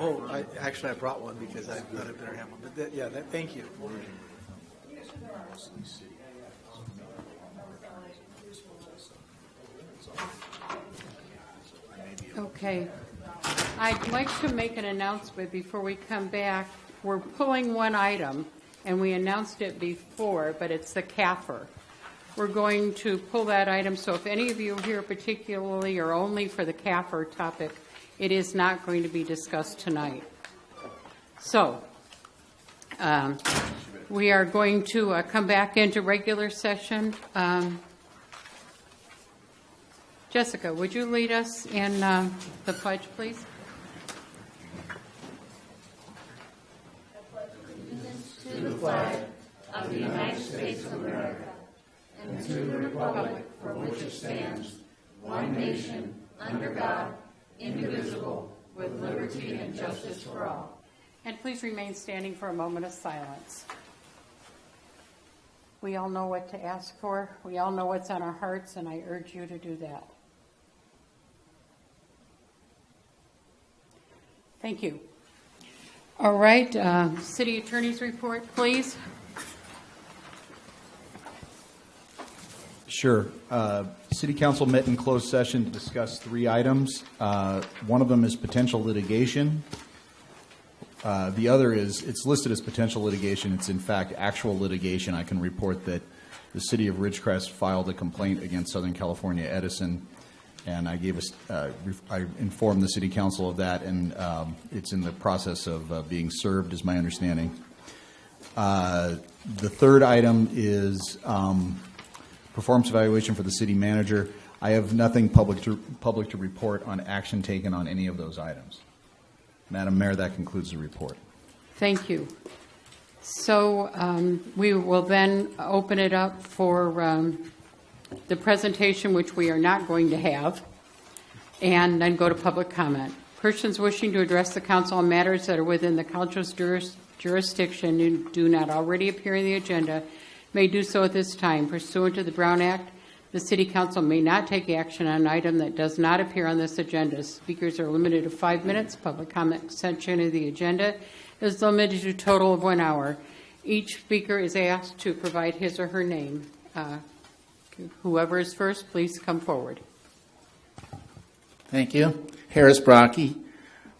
Oh, I brought one because I thought I better have one. But thank you. Okay. I'd like to make an announcement before we come back. We're pulling one item, and we announced it before, but it's the CAFR. We're going to pull that item, so if any of you are here particularly or only for the CAFR topic, it is not going to be discussed tonight. So we are going to come back into regular session. Jessica, would you lead us in the pledge, please? To the flag of the United States of America and to the republic for which it stands, one nation, under God, indivisible, with liberty and justice for all. And please remain standing for a moment of silence. We all know what to ask for. We all know what's on our hearts, and I urge you to do that. Thank you. All right, City Attorney's report, please. Sure. City Council met in closed session to discuss 3 items. One of them is potential litigation. The other is, it's listed as potential litigation. It's in fact actual litigation. I can report that the City of Ridgecrest filed a complaint against Southern California Edison, and I informed the City Council of that, and it's in the process of being served, is my understanding. The third item is performance evaluation for the city manager. I have nothing public to report on action taken on any of those items. Madam Mayor, that concludes the report. Thank you. So we will then open it up for the presentation, which we are not going to have, and then go to public comment. Persons wishing to address the council on matters that are within the council's jurisdiction and do not already appear in the agenda may do so at this time. Pursuant to the Brown Act, the City Council may not take action on an item that does not appear on this agenda. Speakers are limited to 5 minutes. Public comment section of the agenda is limited to a total of 1 hour. Each speaker is asked to provide his or her name. Whoever is first, please come forward. Thank you. Harris Brocky.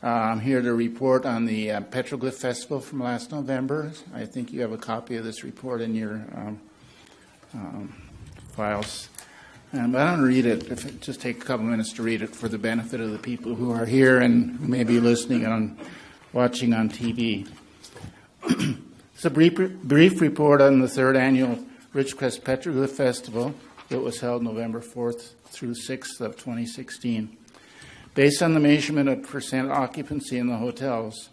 I'm here to report on the Petroglyph Festival from last November. I think you have a copy of this report in your files. But I don't read it. If it just take a couple minutes to read it for the benefit of the people who are here and who may be listening and watching on TV. It's a brief report on the 3rd annual Ridgecrest Petroglyph Festival that was held November 4th through 6th of 2016. Based on the measurement of percent occupancy in the hotels,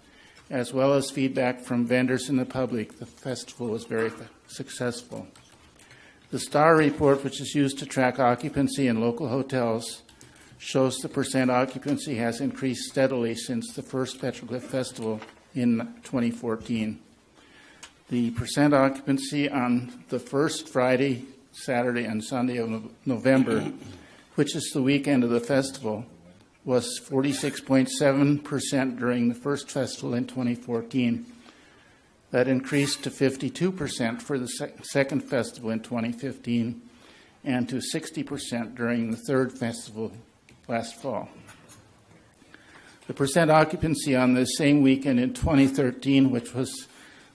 as well as feedback from vendors and the public, the festival was very successful. The STAR report, which is used to track occupancy in local hotels, shows the percent occupancy has increased steadily since the first Petroglyph Festival in 2014. The percent occupancy on the first Friday, Saturday, and Sunday of November, which is the weekend of the festival, was 46.7% during the first festival in 2014. That increased to 52% for the second festival in 2015 and to 60% during the third festival last fall. The percent occupancy on this same weekend in 2013, which was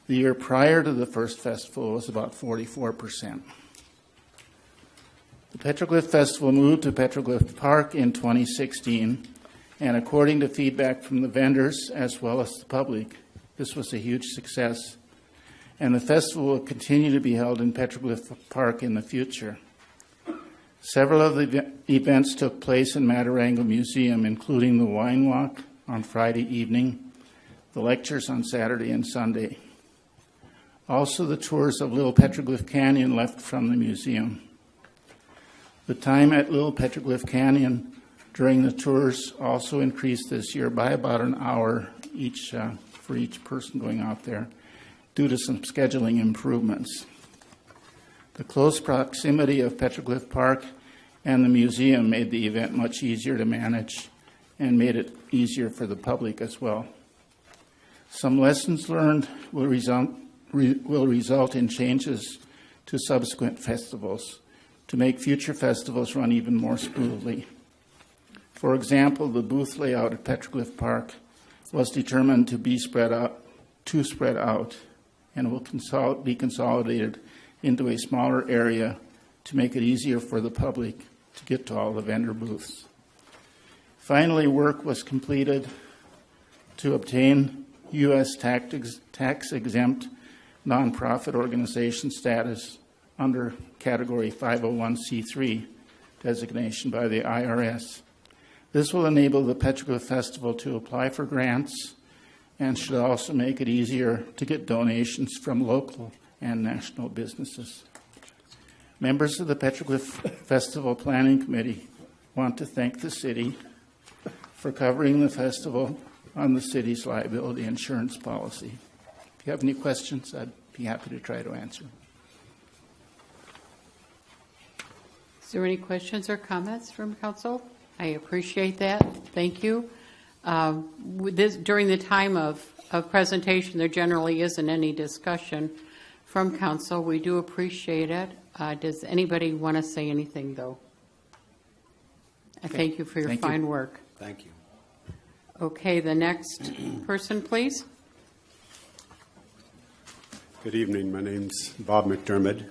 the year prior to the first festival, was about 44%. The Petroglyph Festival moved to Petroglyph Park in 2016, and according to feedback from the vendors as well as the public, this was a huge success, and the festival will continue to be held in Petroglyph Park in the future. Several of the events took place in Matarango Museum, including the wine walk on Friday evening, the lectures on Saturday and Sunday. Also, the tours of Little Petroglyph Canyon left from the museum. The time at Little Petroglyph Canyon during the tours also increased this year by about an hour each for each person going out there due to some scheduling improvements. The close proximity of Petroglyph Park and the museum made the event much easier to manage and made it easier for the public as well. Some lessons learned will result in changes to subsequent festivals to make future festivals run even more smoothly. For example, the booth layout at Petroglyph Park was determined to be spread out and will be consolidated into a smaller area to make it easier for the public to get to all the vendor booths. Finally, work was completed to obtain U.S. tax-exempt nonprofit organization status under Category 501c3 designation by the IRS. This will enable the Petroglyph Festival to apply for grants and should also make it easier to get donations from local and national businesses. Members of the Petroglyph Festival Planning Committee want to thank the city for covering the festival on the city's liability insurance policy. If you have any questions, I'd be happy to try to answer. Is there any questions or comments from council? I appreciate that. Thank you. During the time of presentation, there generally isn't any discussion from council. We do appreciate it. Does anybody want to say anything, though? I thank you for your fine work. Thank you. Okay, the next person, please. Good evening. My name's Bob McDermott.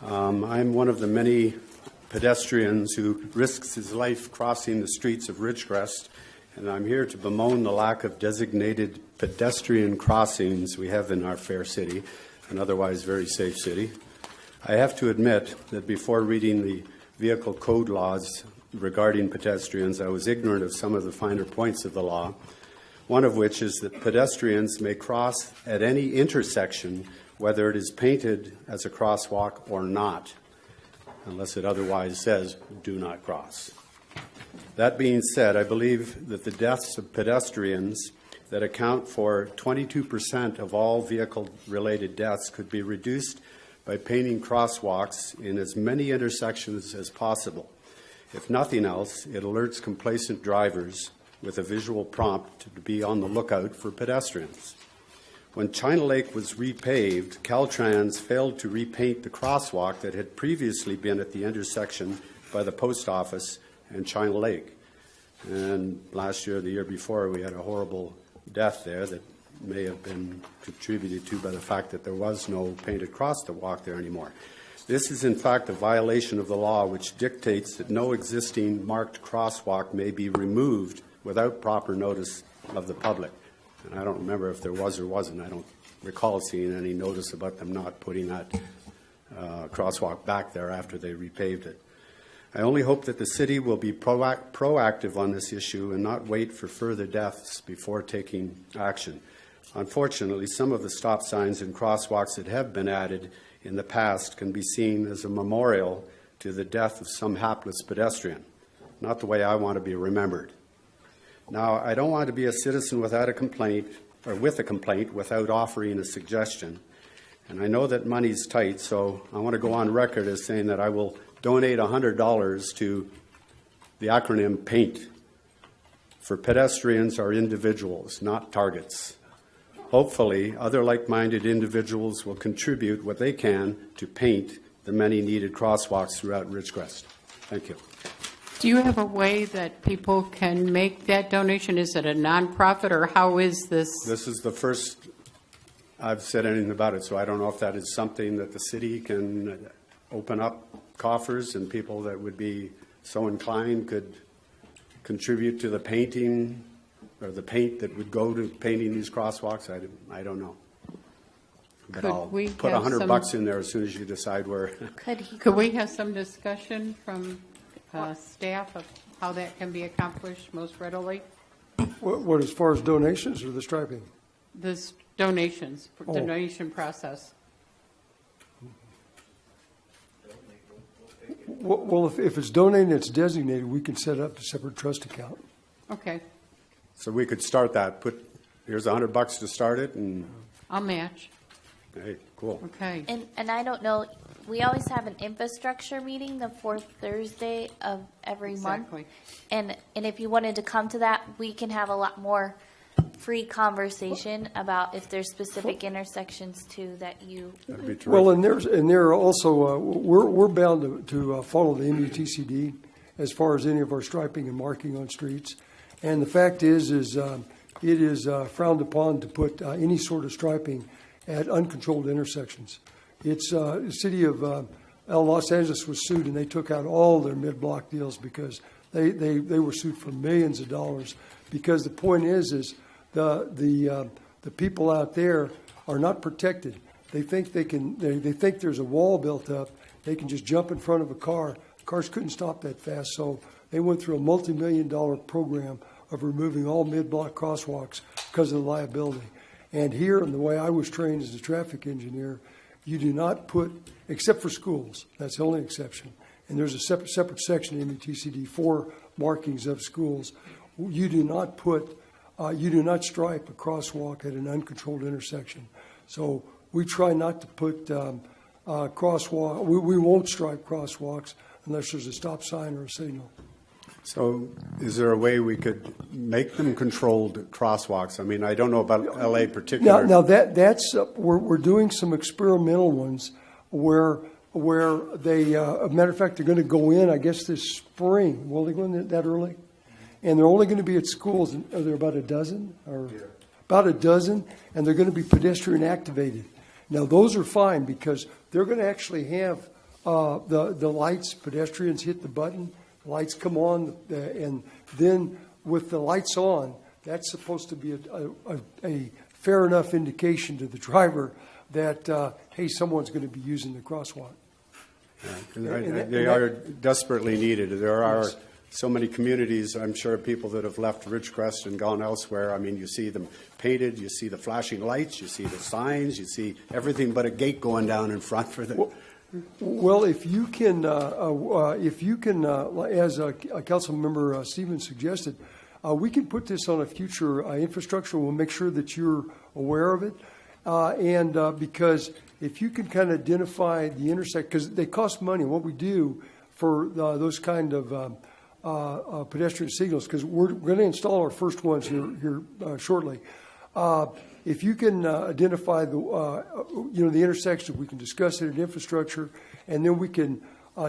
I'm one of the many pedestrians who risks his life crossing the streets of Ridgecrest, and I'm here to bemoan the lack of designated pedestrian crossings we have in our fair city, an otherwise very safe city. I have to admit that before reading the vehicle code laws regarding pedestrians, I was ignorant of some of the finer points of the law, one of which is that pedestrians may cross at any intersection, whether it is painted as a crosswalk or not, unless it otherwise says, do not cross. That being said, I believe that the deaths of pedestrians that account for 22% of all vehicle-related deaths could be reduced by painting crosswalks in as many intersections as possible. If nothing else, it alerts complacent drivers with a visual prompt to be on the lookout for pedestrians. When China Lake was repaved, Caltrans failed to repaint the crosswalk that had previously been at the intersection by the post office and China Lake. And last year, the year before, we had a horrible death there that may have been contributed to by the fact that there was no painted crosswalk there anymore. This is, in fact, a violation of the law which dictates that no existing marked crosswalk may be removed without proper notice of the public. And I don't remember if there was or wasn't. I don't recall seeing any notice about them not putting that crosswalk back there after they repaved it. I only hope that the city will be proactive on this issue and not wait for further deaths before taking action. Unfortunately, some of the stop signs and crosswalks that have been added in the past can be seen as a memorial to the death of some hapless pedestrian, not the way I want to be remembered. Now, I don't want to be a citizen without a complaint, or with a complaint, without offering a suggestion. And I know that money's tight, so I want to go on record as saying that I will donate $100 to the acronym PAINT. For pedestrians are individuals, not targets. Hopefully, other like-minded individuals will contribute what they can to paint the many needed crosswalks throughout Ridgecrest. Thank you. Do you have a way that people can make that donation? Is it a nonprofit, or how is this? This is the first I've said anything about it, so I don't know if that is something that the city can open up coffers and people that would be so inclined could contribute to the painting or the paint that would go to painting these crosswalks. I don't know. But Could I'll we put have $100 some- in there as soon as you decide where. Could we have some discussion from staff of how that can be accomplished most readily? What, as far as donations or the striping? This donations, Oh. donation process. Well, if it's donated, it's designated, we can set up a separate trust account. Okay, So we could start that. Here's $100 to start it, and I'll match. hey, cool. Okay. And I don't know, we always have an infrastructure meeting the fourth Thursday of every month. Exactly. And if you wanted to come to that, we can have a lot more free conversation about if there's specific intersections too that you. That'd be terrific. Well, and there are also, we're bound to follow the MUTCD as far as any of our striping and marking on streets. And the fact is it is frowned upon to put any sort of striping at uncontrolled intersections. It's the city of Los Angeles was sued, and they took out all their mid-block deals because they were sued for millions of dollars. Because the point is the people out there are not protected. They think they think there's a wall built up. They can just jump in front of a car. Cars couldn't stop that fast, so they went through a multi-million-dollar program of removing all mid-block crosswalks because of the liability. And here, in the way I was trained as a traffic engineer, you do not put, except for schools, that's the only exception, and there's a separate section in MUTCD for markings of schools. You do not stripe a crosswalk at an uncontrolled intersection. So we try not to put crosswalk. We won't stripe crosswalks unless there's a stop sign or a signal. So is there a way we could make them controlled crosswalks? I mean, I don't know about LA particularly. Now that's we're doing some experimental ones where they, a matter of fact, they're going to go in, I guess, this spring. Will they go in that early? And they're only going to be at schools. Are there about a dozen? About a dozen, and they're going to be pedestrian activated. Now, those are fine because they're going to actually have the lights. Pedestrians hit the button, the lights come on, and then with the lights on, that's supposed to be a fair enough indication to the driver that, hey, someone's going to be using the crosswalk. They are desperately needed. There are so many communities, I'm sure, people that have left Ridgecrest and gone elsewhere. I mean, you see them painted, you see the flashing lights, you see the signs, you see everything but a gate going down in front for them. Well, if you can, as Councilmember Stevens suggested, we can put this on a future infrastructure. We'll make sure that you're aware of it. Because if you can kind of identify the intersection, because they cost money. What we do for those kind of pedestrian signals, because we're going to install our first ones here shortly. If you can identify the intersection, we can discuss it in infrastructure, and then we can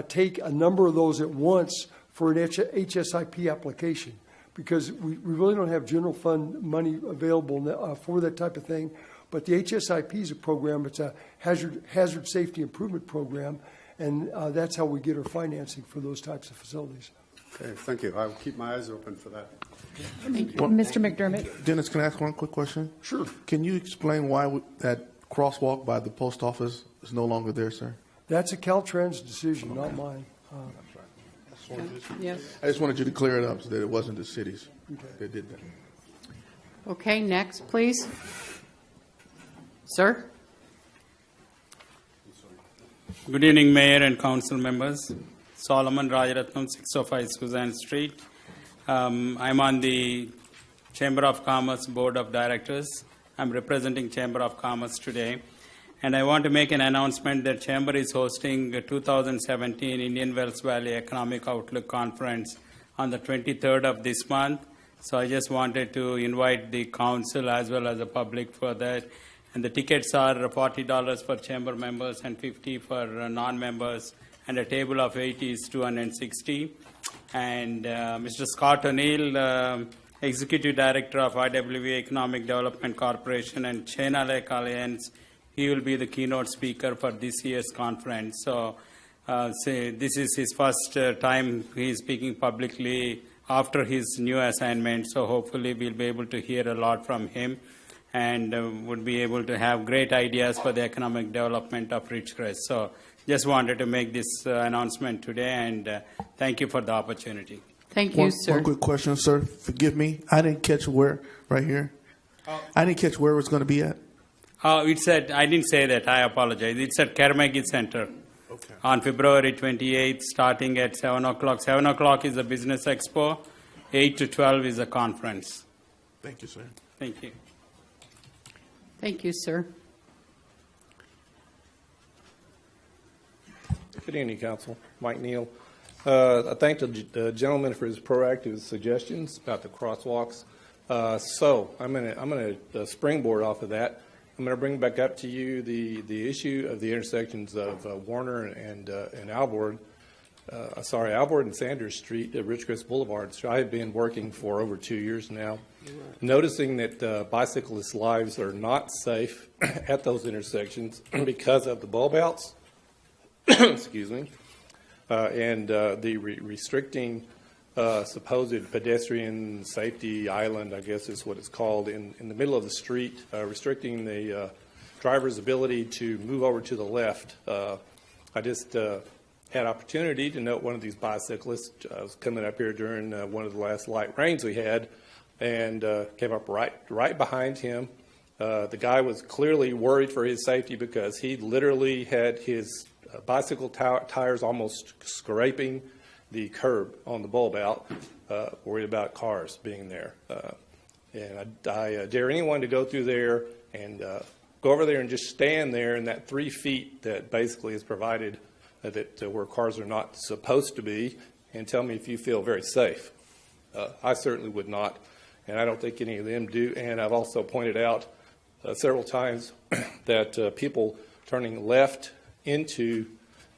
take a number of those at once for an HSIP application, because we really don't have general fund money available for that type of thing. But the HSIP is a program. It's a hazard safety improvement program, and that's how we get our financing for those types of facilities. Okay, thank you. I'll keep my eyes open for that. Mr. McDermott? Dennis, can I ask one quick question? Sure. Can you explain why that crosswalk by the post office is no longer there, sir? That's a Caltrans decision, not mine. Yes. I just wanted you to clear it up so that it wasn't the cities that did that. Okay, next, please. Sir? Good evening, Mayor and Council members. Solomon Rajaratnam, 605 Suzanne Street. I'm on the Chamber of Commerce Board of Directors. I'm representing Chamber of Commerce today. And I want to make an announcement that Chamber is hosting a 2017 Indian Wells Valley Economic Outlook Conference on the 23rd of this month. So I just wanted to invite the council as well as the public for that. And the tickets are $40 for Chamber members and $50 for non-members. And a table of 80 is $260. And Mr. Scott O'Neill, Executive Director of IWA Economic Development Corporation and China Lake Alliance, he will be the keynote speaker for this year's conference. So this is his first time he is speaking publicly after his new assignment. So hopefully we'll be able to hear a lot from him and would be able to have great ideas for the economic development of Ridgecrest. So just wanted to make this announcement today, and thank you for the opportunity. Thank you, sir. One quick question, sir. Forgive me. I didn't catch where, right here. I didn't catch where it was going to be at. It's at, I didn't say that, I apologize. It's at Carnegie Center on February 28th, starting at 7 o'clock. 7 o'clock is the Business Expo. 8 to 12 is the conference. Thank you, sir. Thank you. Thank you, sir. Good evening, Council. Mike Neal. I thank the gentleman for his proactive suggestions about the crosswalks. So I'm going to springboard off of that. I'm going to bring back up to you the issue of the intersections of Warner and Alvord. Alvord and Sanders Street at Ridgecrest Boulevard. So I've been working for over 2 years now, noticing that bicyclists' lives are not safe at those intersections because of the bulb outs, excuse me, and the restricting supposed pedestrian safety island, I guess is what it's called, in the middle of the street, restricting the driver's ability to move over to the left. I just had opportunity to note one of these bicyclists. I was coming up here during one of the last light rains we had, and came up right behind him. The guy was clearly worried for his safety because he literally had his bicycle tires almost scraping the curb on the bulb out, worried about cars being there. And I dare anyone to go through there and go over there and just stand there in that 3 feet that basically is provided where cars are not supposed to be, and tell me if you feel very safe. I certainly would not, and I don't think any of them do. And I've also pointed out several times that people turning left into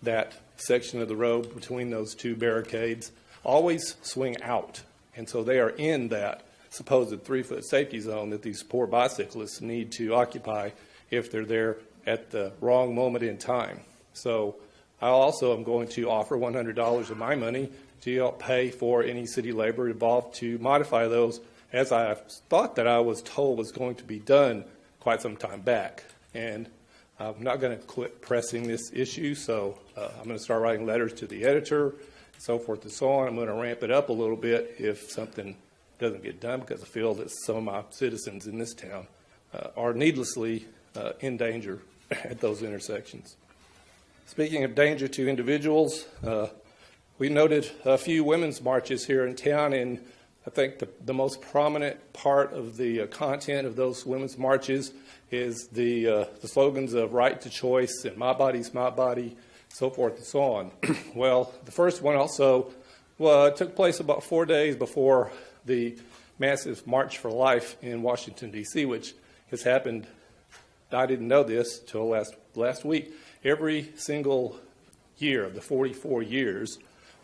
that section of the road between those two barricades always swing out, and so they are in that supposed 3-foot safety zone that these poor bicyclists need to occupy if they're there at the wrong moment in time. So I also am going to offer $100 of my money to help pay for any city labor involved to modify those, as I thought that I was told was going to be done quite some time back. And I'm not going to quit pressing this issue, so I'm going to start writing letters to the editor, so forth and so on. I'm going to ramp it up a little bit if something doesn't get done, because I feel that some of my citizens in this town are needlessly in danger at those intersections. Speaking of danger to individuals, we noted a few women's marches here in town, and I think the most prominent part of the content of those women's marches is the slogans of right to choice and my body's my body, so forth and so on. Well, the first one also took place about 4 days before the massive March for Life in Washington, D.C., which has happened. I didn't know this till last week. Every single year of the 44 years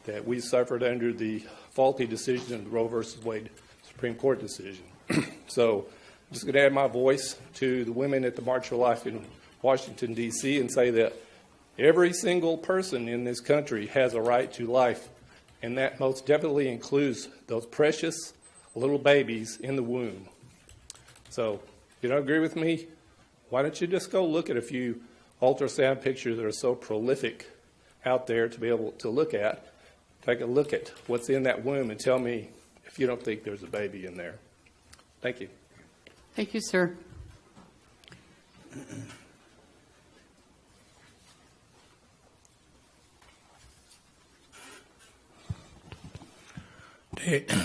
that we suffered under the faulty decision of the Roe versus Wade Supreme Court decision. So I'm just going to add my voice to the women at the March for Life in Washington, D.C., and say that every single person in this country has a right to life, and that most definitely includes those precious little babies in the womb. So if you don't agree with me, why don't you just go look at a few ultrasound pictures that are so prolific out there to be able to look at. Take a look at what's in that womb and tell me if you don't think there's a baby in there. Thank you. Thank you, sir.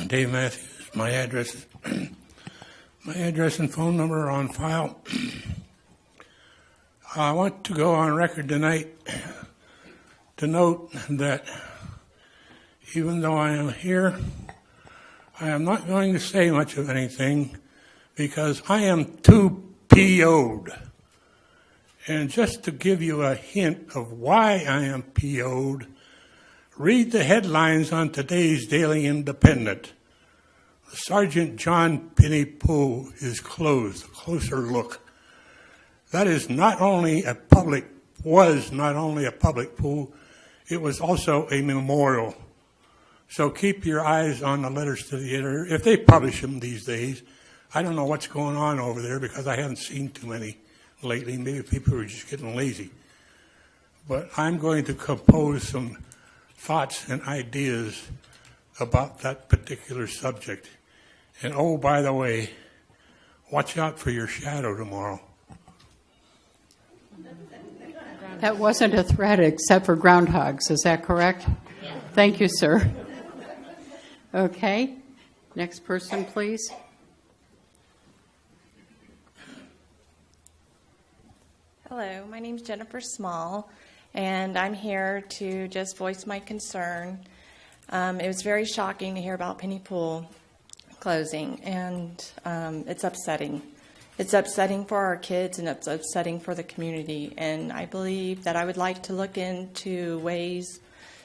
Dave Matthews. My address and phone number are on file. I want to go on record tonight to note that even though I am here, I am not going to say much of anything because I am too PO'd. And just to give you a hint of why I am PO'd, read the headlines on today's Daily Independent. Sergeant John Penny Pool is closed. A closer look. That is was not only a public pool, it was also a memorial. So keep your eyes on the letters to the editor. If they publish them these days, I don't know what's going on over there because I haven't seen too many lately. Maybe people are just getting lazy. But I'm going to compose some thoughts and ideas about that particular subject. And oh, by the way, watch out for your shadow tomorrow. That wasn't a threat except for groundhogs. Is that correct? Yeah. Thank you, sir. Okay. Next person, please. Hello, my name is Jennifer Small, and I'm here to just voice my concern. It was very shocking to hear about Penny Pool. closing, and it's upsetting. It's upsetting for our kids, and it's upsetting for the community. And I believe that I would like to look into ways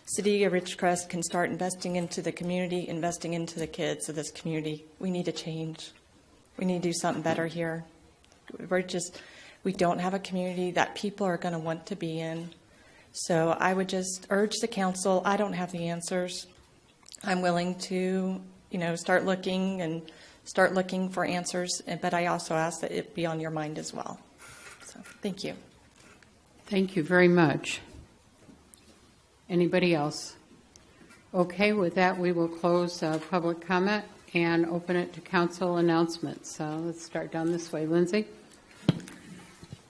City of Ridgecrest can start investing into the community, investing into the kids of this community. We need to change. We need to do something better here. We don't have a community that people are going to want to be in. So I would just urge the council. I don't have the answers. I'm willing to, start looking for answers, but I also ask that it be on your mind as well. So thank you. Thank you very much. Anybody else? Okay, with that, we will close public comment and open it to council announcements. So let's start down this way. Lindsay?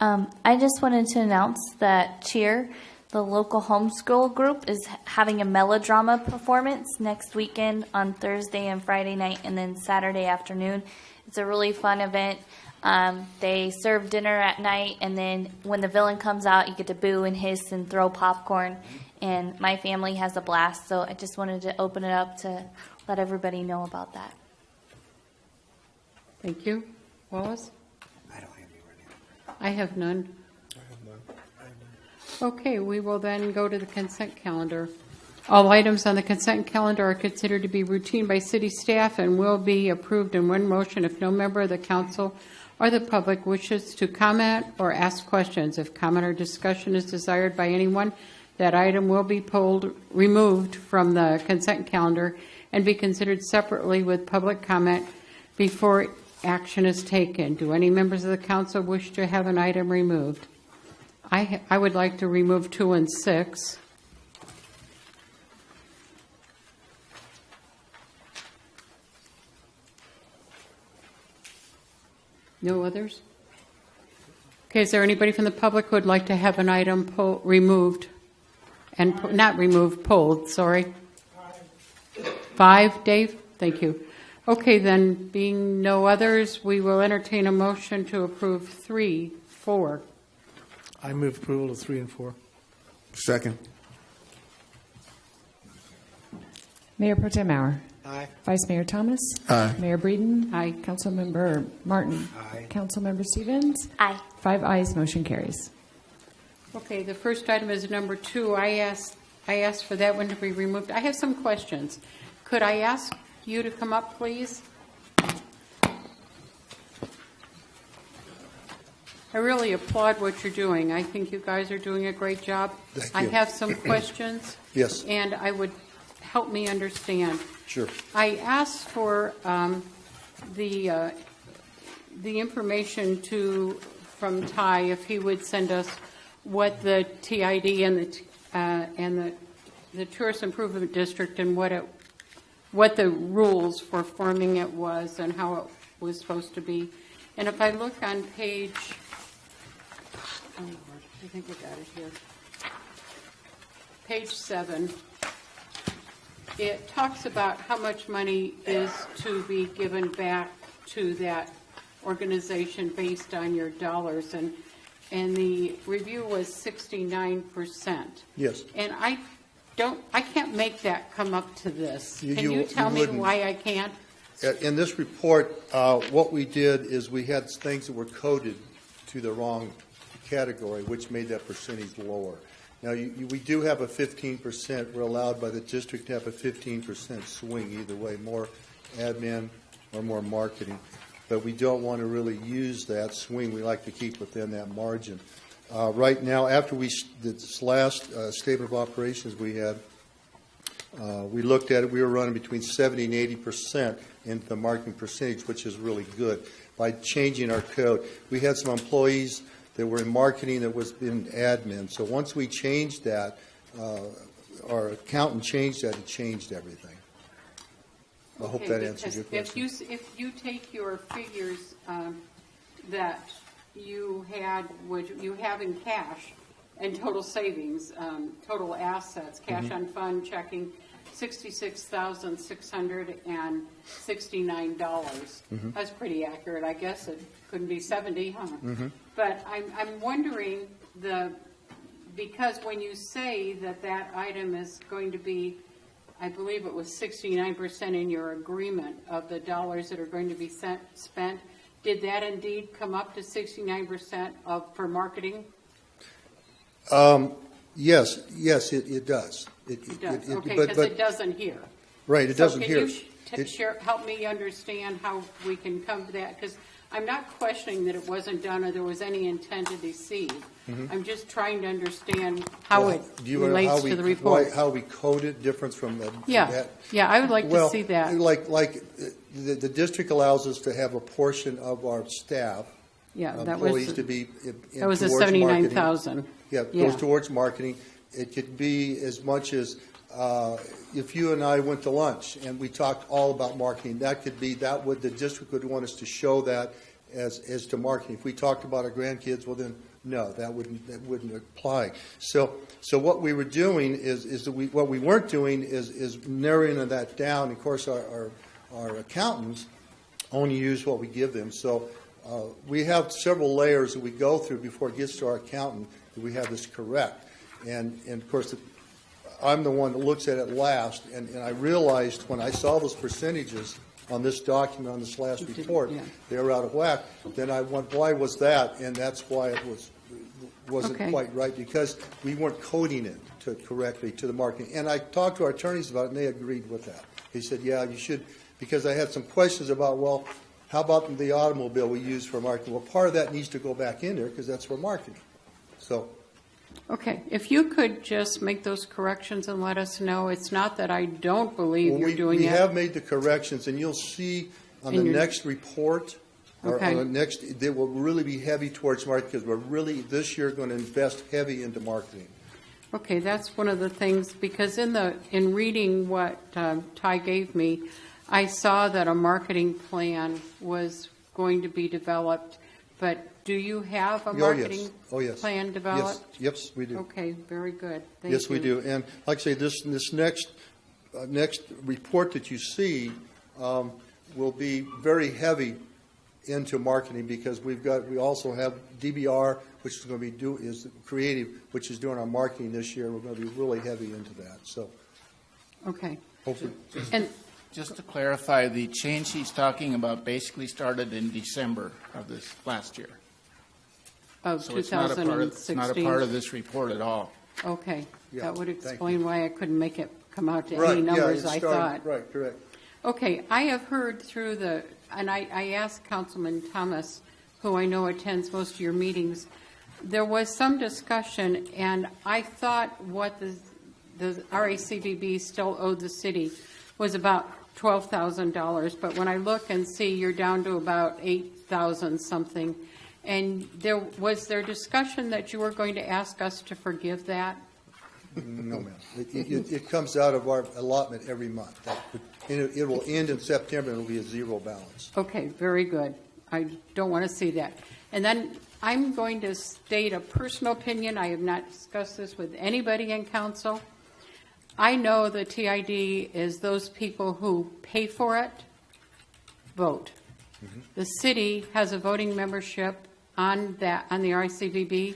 I just wanted to announce that Cheer, the local homeschool group, is having a melodrama performance next weekend on Thursday and Friday night, and then Saturday afternoon. It's a really fun event. They serve dinner at night, and then when the villain comes out, you get to boo and hiss and throw popcorn. And my family has a blast, so I just wanted to open it up to let everybody know about that. Thank you. Wallace? I don't have any right now. I have none. Okay, we will then go to the consent calendar. All items on the consent calendar are considered to be routine by city staff and will be approved in one motion if no member of the council or the public wishes to comment or ask questions. If comment or discussion is desired by anyone, that item will be removed from the consent calendar and be considered separately with public comment before action is taken. Do any members of the council wish to have an item removed? I would like to remove 2 and 6. No others? Okay, is there anybody from the public who would like to have an item removed? And not removed, pulled, sorry. 5, Dave? Thank you. Okay, then, being no others, we will entertain a motion to approve 3, 4. I move approval of 3 and 4. Second. Mayor Pro Tem Maurer. Aye. Vice Mayor Thomas. Aye. Mayor Breeden. Aye. Councilmember Martin. Aye. Councilmember Stevens. Aye. 5 ayes, motion carries. Okay, the first item is number 2. I asked for that one to be removed. I have some questions. Could I ask you to come up, please? I really applaud what you're doing. I think you guys are doing a great job. Thank I you. have some questions. Yes. And I would help me understand. Sure. I asked for the information from Ty, if he would send us what the TID and the Tourist Improvement District and what the rules for forming it was and how it was supposed to be. And if I look on page, I think I got it here. Page 7. It talks about how much money is to be given back to that organization based on your dollars, and the review was 69%. Yes. And I can't make that come up to this. Can you You tell me wouldn't. why I can't? In this report, what we did is we had things that were coded to the wrong category, which made that percentage lower. Now, we do have a 15%. We're allowed by the district to have a 15% swing either way, more admin or more marketing. But we don't want to really use that swing. We like to keep within that margin. Right now, after we did this last statement of operations we had, we looked at it. We were running between 70 and 80% into the marketing percentage, which is really good. By changing our code, we had some employees that were in marketing that was in admin. So once we changed that, our accountant changed that, it changed everything. I hope that answers your question. If you take your figures that you have in cash and total savings, total assets, cash on fund, checking, $66,669. That's pretty accurate. I guess it couldn't be 70, huh? But I'm wondering because when you say that item is going to be I believe it was 69% in your agreement of the dollars that are going to be spent. Did that indeed come up to 69% for marketing? Yes, it does. It does, okay, but- because it doesn't here. Right, it doesn't here. So can you help me understand how we can come to that? Because I'm not questioning that it wasn't done or there was any intent to deceive. I'm just trying to understand how it Do you know relates to the report. How we code it different from the? Yeah, I would like to see that. Like the district allows us to have a portion of our staff, Yeah, that employees was, to be that was the towards marketing. 79,000. Yeah, it goes towards marketing. It could be as much as, if you and I went to lunch and we talked all about marketing, the district would want us to show that as to marketing. If we talked about our grandkids, well then, no, that wouldn't apply. So what we were doing is what we weren't doing is narrowing that down. Of course, our accountants only use what we give them. So we have several layers that we go through before it gets to our accountant that we have this correct. And of course, I'm the one that looks at it last, and I realized when I saw those percentages on this document, on this last report, they were out of whack. Then I went, why was that? And that's why it wasn't quite right, because we weren't coding it correctly to the marketing. And I talked to our attorneys about it, and they agreed with that. They said, yeah, you should, because I had some questions about, well, how about the automobile we use for marketing? Well, part of that needs to go back in there because that's for marketing. So. Okay, if you could just make those corrections and let us know. It's not that I don't believe you're doing it. We have made the corrections, and you'll see on the next report, or on the next, they will really be heavy towards marketing because we're really, this year, going to invest heavy into marketing. Okay, that's one of the things, because in reading what Ty gave me, I saw that a marketing plan was going to be developed, but do you have a marketing plan developed? Yes, we do. Okay, very good. Thank you. Yes, we do. And like I say, this next report that you see will be very heavy into marketing because we also have DBR, which is going to be is creative, which is doing our marketing this year. We're going to be really heavy into that. So. Okay. Hopefully. And just to clarify, the change he's talking about basically started in December of this last year. Of So 2016. it's not a part of this report at all. Okay, Yeah, that would thank explain why I couldn't make it come out to Right, any yeah, numbers it I started- thought. Right, correct. Okay, I have heard through and I asked Councilman Thomas, who I know attends most of your meetings, there was some discussion, and I thought what the RACVB still owed the city was about $12,000, but when I look and see you're down to about 8,000 something, and was there discussion that you were going to ask us to forgive that? No, ma'am. It comes out of our allotment every month. And it will end in September, and it will be a zero balance. Okay, very good. I don't want to see that. And then I'm going to state a personal opinion. I have not discussed this with anybody in council. I know the TID is those people who pay for it, vote. The city has a voting membership on the RCVB,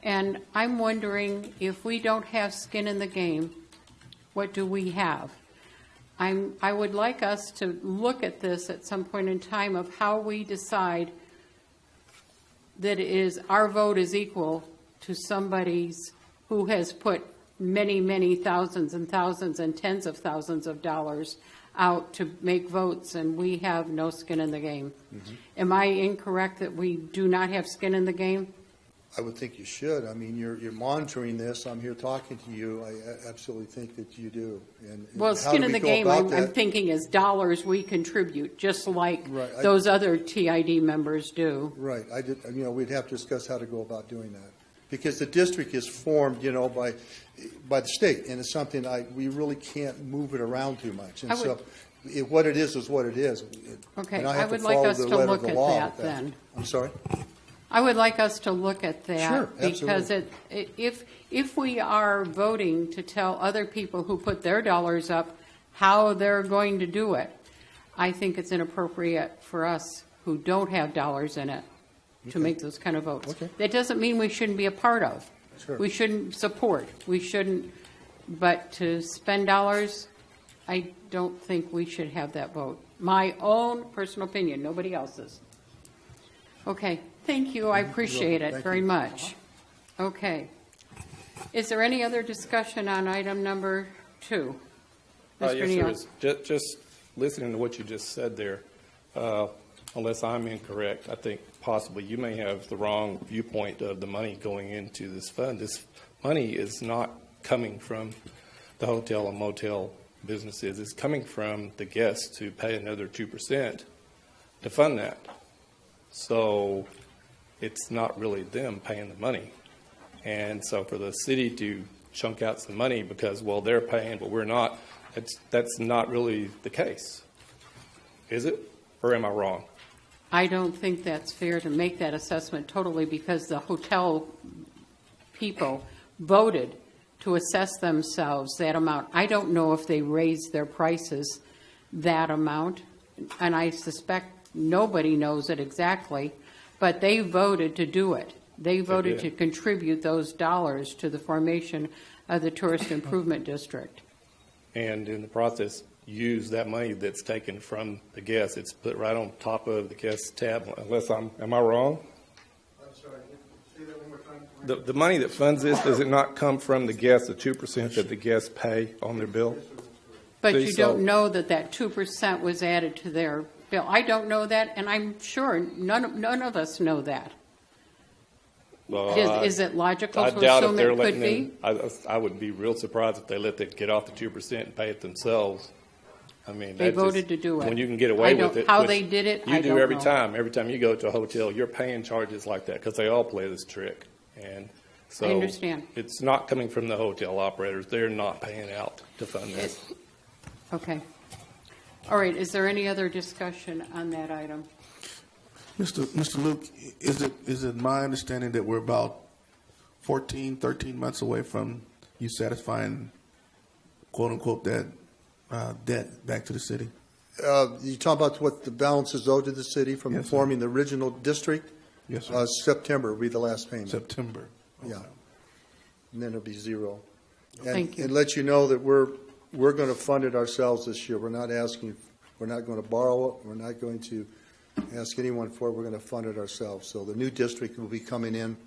and I'm wondering if we don't have skin in the game, what do we have? I would like us to look at this at some point in time of how we decide that our vote is equal to somebody's who has put many, many thousands and thousands and tens of thousands of dollars out to make votes, and we have no skin in the game. Am I incorrect that we do not have skin in the game? I would think you should. I mean, you're monitoring this. I'm here talking to you. I absolutely think that you do. And well, how skin do in we the go game, about I'm that? thinking is dollars we contribute, just like Right. those other TID members do. Right. We'd have to discuss how to go about doing that. Because the district is formed, by the state, and it's something we really can't move it around too much. And what it is what it is. Okay, And I have would to like follow us the to letter look of the at law that with then. I'm sorry? I would like us to look at that. Sure, because if we are voting to tell other people who put their dollars up how they're going to do it, I think it's inappropriate for us who don't have dollars in it to make those kind of votes. Okay. That doesn't mean we shouldn't be a part of. Sure. We shouldn't support. We shouldn't, but to spend dollars, I don't think we should have that vote. My own personal opinion, nobody else's. Okay, thank you, I appreciate it Thank very you. much. Okay. Is there any other discussion on item number 2? Mr. Yes, Neal? there is. Just listening to what you just said there, unless I'm incorrect, I think possibly you may have the wrong viewpoint of the money going into this fund. This money is not coming from the hotel and motel businesses. It's coming from the guests to pay another 2% to fund that. So it's not really them paying the money. And so for the city to chunk out some money because, well, they're paying, but we're not, that's not really the case. Is it? Or am I wrong? I don't think that's fair to make that assessment totally because the hotel people voted to assess themselves that amount. I don't know if they raised their prices that amount, and I suspect nobody knows it exactly, but they voted to do it. They voted to contribute those dollars to the formation of the Tourist Improvement District. And in the process, use that money that's taken from the guests. It's put right on top of the guest tab, unless am I wrong? I'm sorry, say that one more time. The money that funds this, does it not come from the guests, the 2% that the guests pay on their bill? But See, you so- don't know that that 2% was added to their bill. I don't know that, and I'm sure none of us know that. Well, Is it logical I to doubt if assume they're it could letting be? them, I would be real surprised if they let them get off the 2% and pay it themselves. I mean, They that just- voted to do it. When you can get I away don't- with it. how which they did it, You I do don't every know. time. Every time you go to a hotel, you're paying charges like that because they all play this trick. And so. I understand. It's not coming from the hotel operators. They're not paying out to fund this. Okay. All right, is there any other discussion on that item? Mr. Luke, is it my understanding that we're about 14, 13 months away from you satisfying, quote unquote, that debt back to the city? You talk about what the balance is owed to the city from Yes, sir. forming the original district? Yes, sir. September will be the last payment. September. Yeah. And then it'll be zero. Thank you. And let you know that we're going to fund it ourselves this year. We're not going to borrow it. We're not going to ask anyone for it. We're going to fund it ourselves. So the new district will be coming in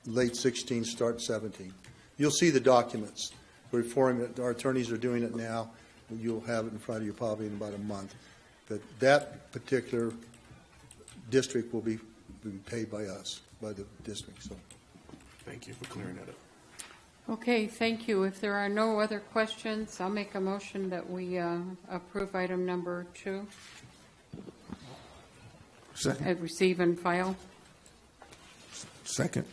late 16, start 17. You'll see the documents. We're forming it. Our attorneys are doing it now. You'll have it in front of you probably in about a month. But that particular district will be paid by us, by the district. So, Thank you for clearing that up. Okay, thank you. If there are no other questions, I'll make a motion that we approve item number 2, Second. receive and file. Second.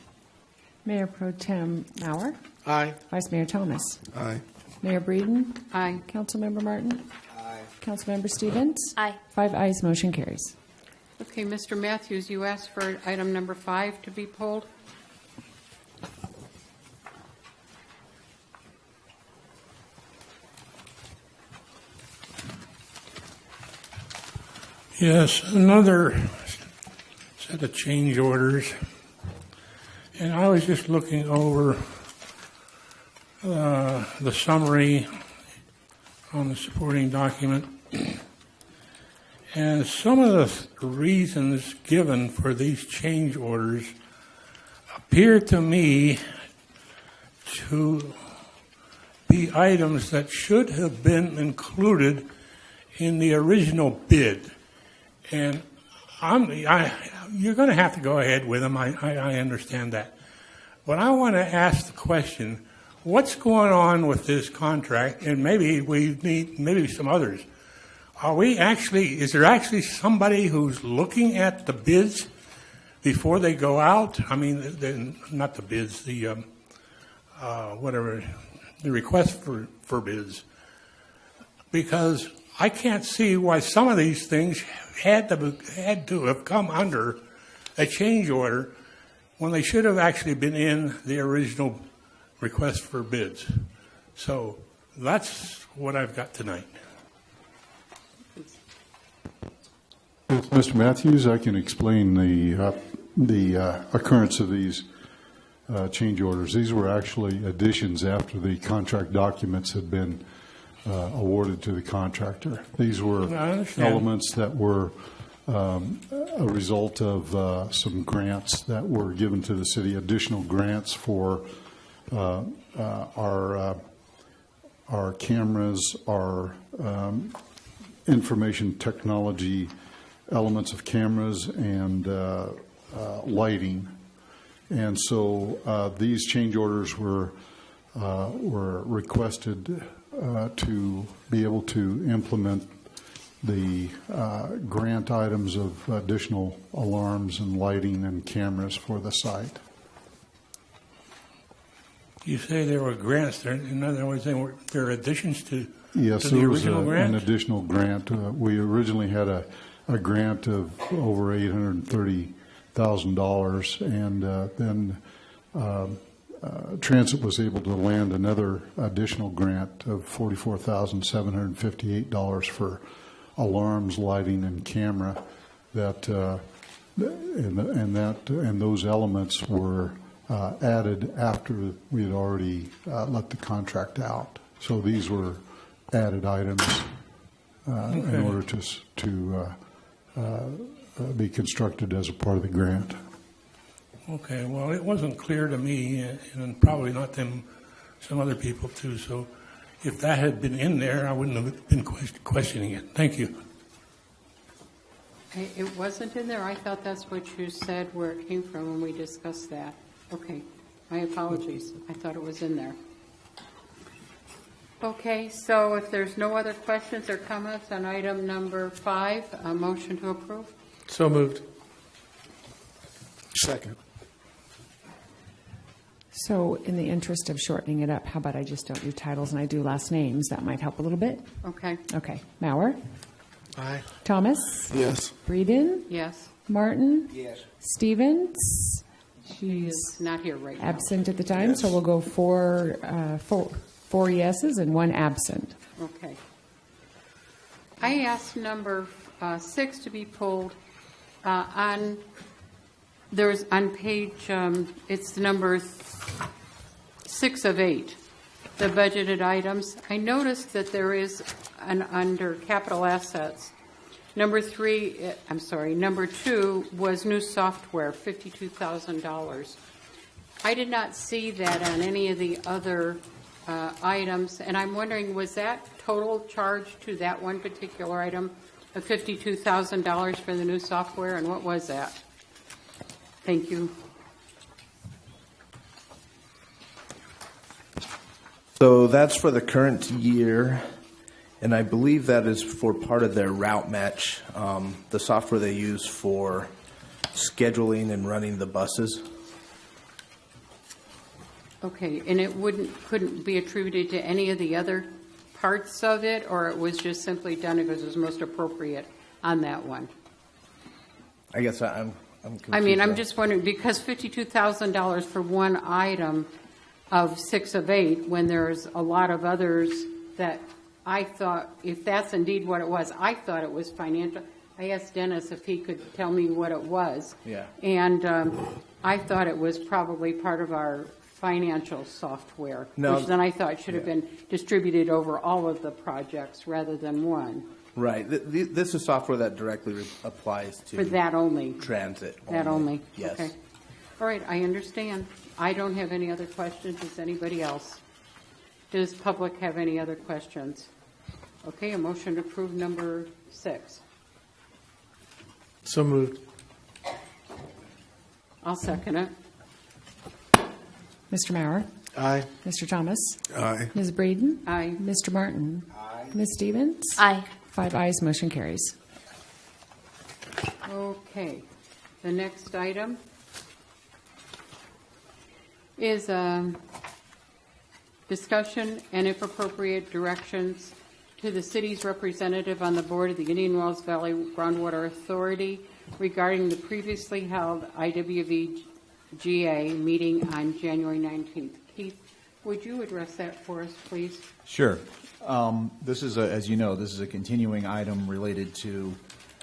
Mayor Pro Tem Mauer, Aye. Vice Mayor Thomas, Aye. Mayor Breeden, Aye. Councilmember Martin, Councilmember Stevens. Aye. 5 ayes, motion carries. Okay, Mr. Matthews, you asked for item number 5 to be pulled? Yes, another set of change orders. And I was just looking over the summary on the supporting document. And some of the reasons given for these change orders appear to me to be items that should have been included in the original bid. And you're going to have to go ahead with them. I understand that. But I want to ask the question, what's going on with this contract? And maybe we need, maybe some others. Is there actually somebody who's looking at the bids before they go out? I mean, not the bids, the request for bids. Because I can't see why some of these things had to have come under a change order when they should have actually been in the original request for bids. So that's what I've got tonight. Mr. Matthews, I can explain the occurrence of these change orders. These were actually additions after the contract documents had been awarded to the contractor. These were I understand. elements that were a result of some grants that were given to the city, additional grants for our cameras, our information technology elements of cameras, and lighting. And so these change orders were requested to be able to implement the grant items of additional alarms and lighting and cameras for the site. You say there were grants there. In other words, there are additions to, Yes, to the there was original grant? an additional grant. We originally had a grant of over $830,000, and then Transit was able to land another additional grant of $44,758 for alarms, lighting, and camera. And those elements were added after we had already let the contract out. So these were added items in order to be constructed as a part of the grant. Okay, well, it wasn't clear to me, and probably not them, some other people too. So if that had been in there, I wouldn't have been questioning it. Thank you. It wasn't in there? I thought that's what you said where it came from when we discussed that. Okay, my apologies. I thought it was in there. Okay, so if there's no other questions or comments on item number 5, a motion to approve? So moved. Second. So in the interest of shortening it up, how about I just don't do titles and I do last names? That might help a little bit. Okay. Okay. Mauer? Aye. Thomas? Yes. Breeden? Yes. Martin? Yes. Stevens? She is not here right now. Absent at the time, so we'll go four yeses and 1 absent. Okay. I asked number 6 to be pulled there's on page, it's number 6 of 8, the budgeted items. I noticed that there is under capital assets, number 2 was new software, $52,000. I did not see that on any of the other items, and I'm wondering, was that total charge to that one particular item of $52,000 for the new software, and what was that? Thank you. So that's for the current year, and I believe that is for part of their Route Match, the software they use for scheduling and running the buses. Okay, and it couldn't be attributed to any of the other parts of it, or it was just simply done because it was most appropriate on that one? I guess I'm confused. I mean, I'm just wondering, because $52,000 for one item of 6 of 8, when there's a lot of others that I thought, if that's indeed what it was, I thought it was financial. I asked Dennis if he could tell me what it was. Yeah. And I thought it was probably part of our financial software, which then I thought should have been distributed over all of the projects rather than one. Right. This is software that directly applies to For that only? Transit. That only? Yes. Okay. All right, I understand. I don't have any other questions. Does anybody else? Does public have any other questions? Okay, a motion to approve number 6. So moved. I'll second it. Mr. Mauer? Aye. Mr. Thomas? Aye. Ms. Breeden? Aye. Mr. Martin? Aye. Ms. Stevens? Aye. 5 ayes, motion carries. Okay, the next item is discussion and, if appropriate, directions to the city's representative on the board of the Indian Wells Valley Groundwater Authority regarding the previously held IWVGA meeting on January 19th. Keith, would you address that for us, please? Sure. This is, as you know, this is a continuing item related to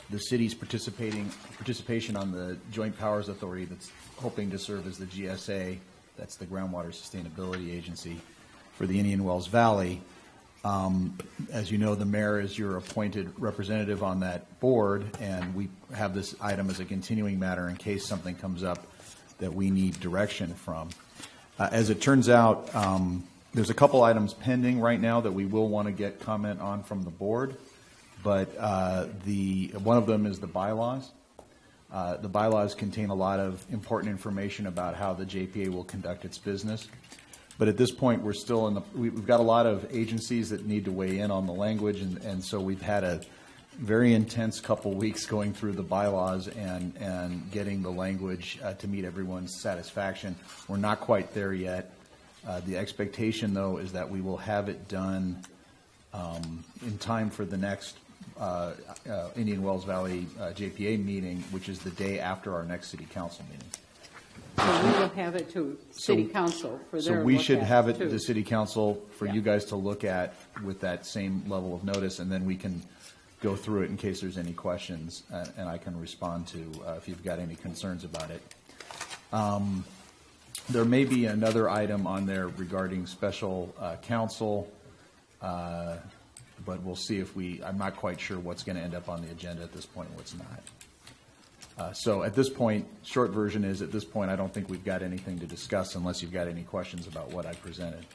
the city's participation on the Joint Powers Authority that's hoping to serve as the GSA, that's the Groundwater Sustainability Agency, for the Indian Wells Valley. As you know, the mayor is your appointed representative on that board, and we have this item as a continuing matter in case something comes up that we need direction from. As it turns out, there's a couple items pending right now that we will want to get comment on from the board, but one of them is the bylaws. The bylaws contain a lot of important information about how the JPA will conduct its business. But at this point, we're still we've got a lot of agencies that need to weigh in on the language, and so we've had a very intense couple weeks going through the bylaws and getting the language to meet everyone's satisfaction. We're not quite there yet. The expectation, though, is that we will have it done in time for the next Indian Wells Valley JPA meeting, which is the day after our next city council meeting. So we will have it to city council for their So we look should at have it too. to city council for you guys to look at with that same level of notice, and then we can go through it in case there's any questions, and I can respond to if you've got any concerns about it. There may be another item on there regarding special counsel, but we'll see if I'm not quite sure what's going to end up on the agenda at this point and what's not. So at this point, short version is, at this point, I don't think we've got anything to discuss unless you've got any questions about what I presented.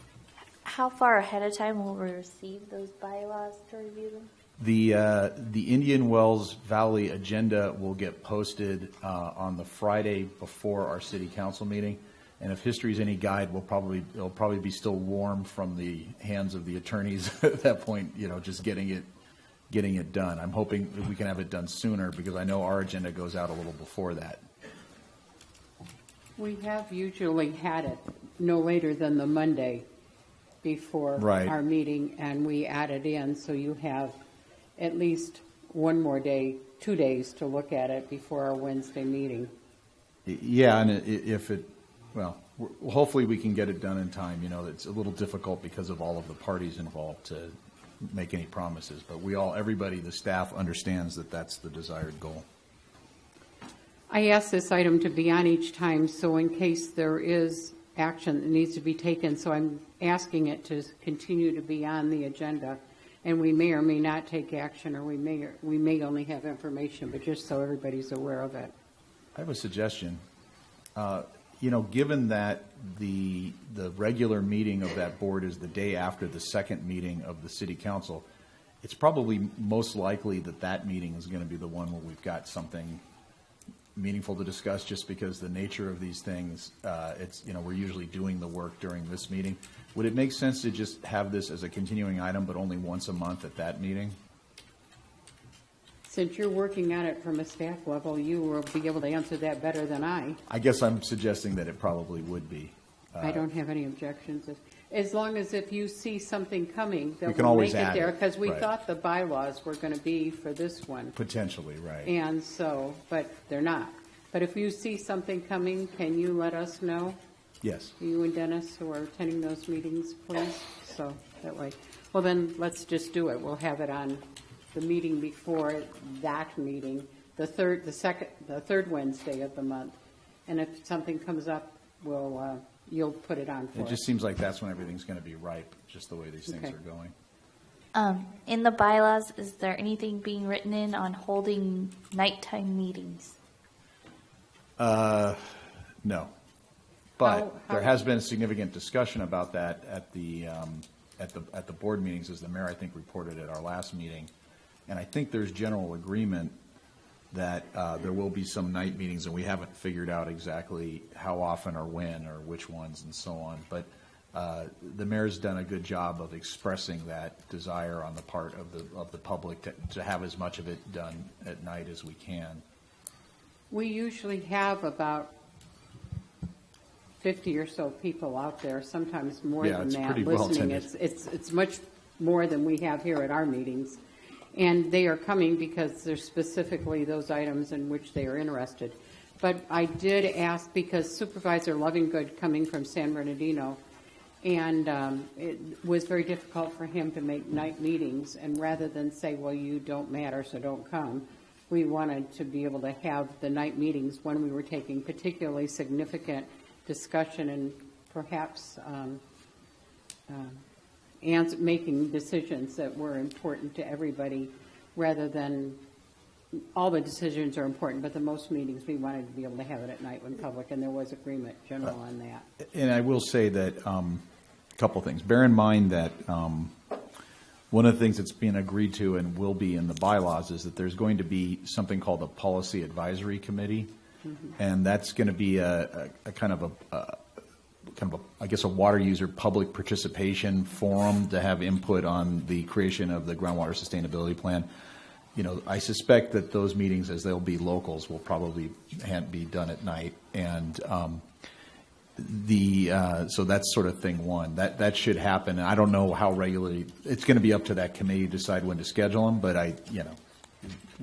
How far ahead of time will we receive those bylaws to review them? The Indian Wells Valley agenda will get posted on the Friday before our city council meeting. And if history is any guide, it'll probably be still warm from the hands of the attorneys at that point, just getting it done. I'm hoping that we can have it done sooner because I know our agenda goes out a little before that. We have usually had it no later than the Monday before Right. our meeting, and we add it in, so you have at least one more day, 2 days to look at it before our Wednesday meeting. Yeah, and hopefully we can get it done in time. It's a little difficult because of all of the parties involved to make any promises, but everybody, the staff understands that that's the desired goal. I asked this item to be on each time, so in case there is action that needs to be taken, so I'm asking it to continue to be on the agenda, and we may or may not take action, or we may only have information, but just so everybody's aware of it. I have a suggestion. Given that the regular meeting of that board is the day after the second meeting of the city council, it's probably most likely that meeting is going to be the one where we've got something meaningful to discuss, just because the nature of these things, we're usually doing the work during this meeting. Would it make sense to just have this as a continuing item, but only once a month at that meeting? Since you're working on it from a staff level, you will be able to answer that better than I. I guess I'm suggesting that it probably would be. I don't have any objections. As long as if you see something coming, We that can will always make it add there, it, because we right. thought the bylaws were going to be for this one. Potentially, right. And so, but they're not. But if you see something coming, can you let us know? Yes. You and Dennis, who are attending those meetings, please? So that way. Well, then, let's just do it. We'll have it on the meeting before that meeting, the third Wednesday of the month. And if something comes up, you'll put it on for It us. just seems like that's when everything's going to be ripe, just the way these things Okay. are going. In the bylaws, is there anything being written in on holding nighttime meetings? No. But How- there has been significant discussion about that at the board meetings, as the mayor, I think, reported at our last meeting. And I think there's general agreement that there will be some night meetings, and we haven't figured out exactly how often or when or which ones and so on. But the mayor's done a good job of expressing that desire on the part of the public to have as much of it done at night as we can. We usually have about 50 or so people out there, sometimes more Yeah, than it's that, pretty well listening. attended. It's much more than we have here at our meetings. And they are coming because there's specifically those items in which they are interested. But I did ask, because Supervisor Lovingood coming from San Bernardino, and it was very difficult for him to make night meetings, and rather than say, well, you don't matter, so don't come, we wanted to be able to have the night meetings when we were taking particularly significant discussion and perhaps making decisions that were important to everybody, rather than, all the decisions are important, but the most meetings, we wanted to be able to have it at night when public, and there was agreement general on that. And I will say that, a couple things. Bear in mind that one of the things that's being agreed to and will be in the bylaws is that there's going to be something called a policy advisory committee, and that's going to be a kind of I guess, a water user public participation forum to have input on the creation of the groundwater sustainability plan. You know, I suspect that those meetings, as they'll be locals, will probably be done at night, and so that's sort of thing one. That should happen. And I don't know how regularly. It's going to be up to that committee to decide when to schedule them, but I,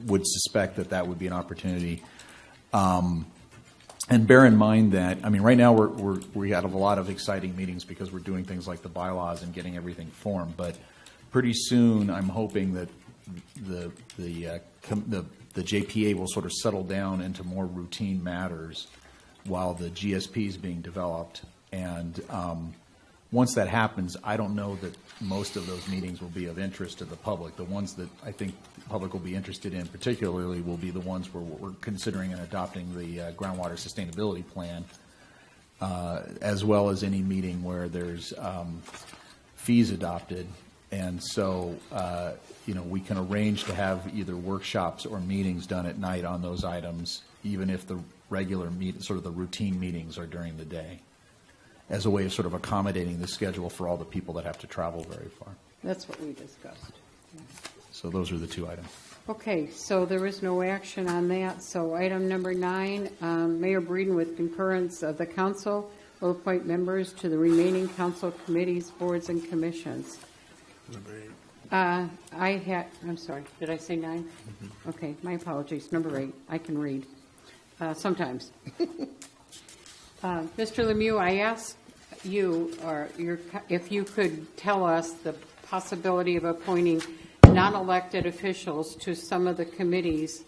would suspect that would be an opportunity. And bear in mind that, I mean, right now we have a lot of exciting meetings because we're doing things like the bylaws and getting everything formed. But pretty soon, I'm hoping that the JPA will sort of settle down into more routine matters while the GSP is being developed. And once that happens, I don't know that most of those meetings will be of interest to the public. The ones that I think the public will be interested in particularly will be the ones where we're considering and adopting the groundwater sustainability plan, as well as any meeting where there's fees adopted. And so, we can arrange to have either workshops or meetings done at night on those items, even if the regular sort of the routine meetings are during the day, as a way of sort of accommodating the schedule for all the people that have to travel very far. That's what we discussed. So those are the two items. Okay, so there is no action on that. So item number 9, Mayor Breeden, with concurrence of the council, will appoint members to the remaining council committees, boards, and commissions. Number 8. I'm sorry, did I say 9? Okay, my apologies. Number 8, I can read. Sometimes. Mr. Lemieux, I asked you, if you could tell us the possibility of appointing non-elected officials to some of the committees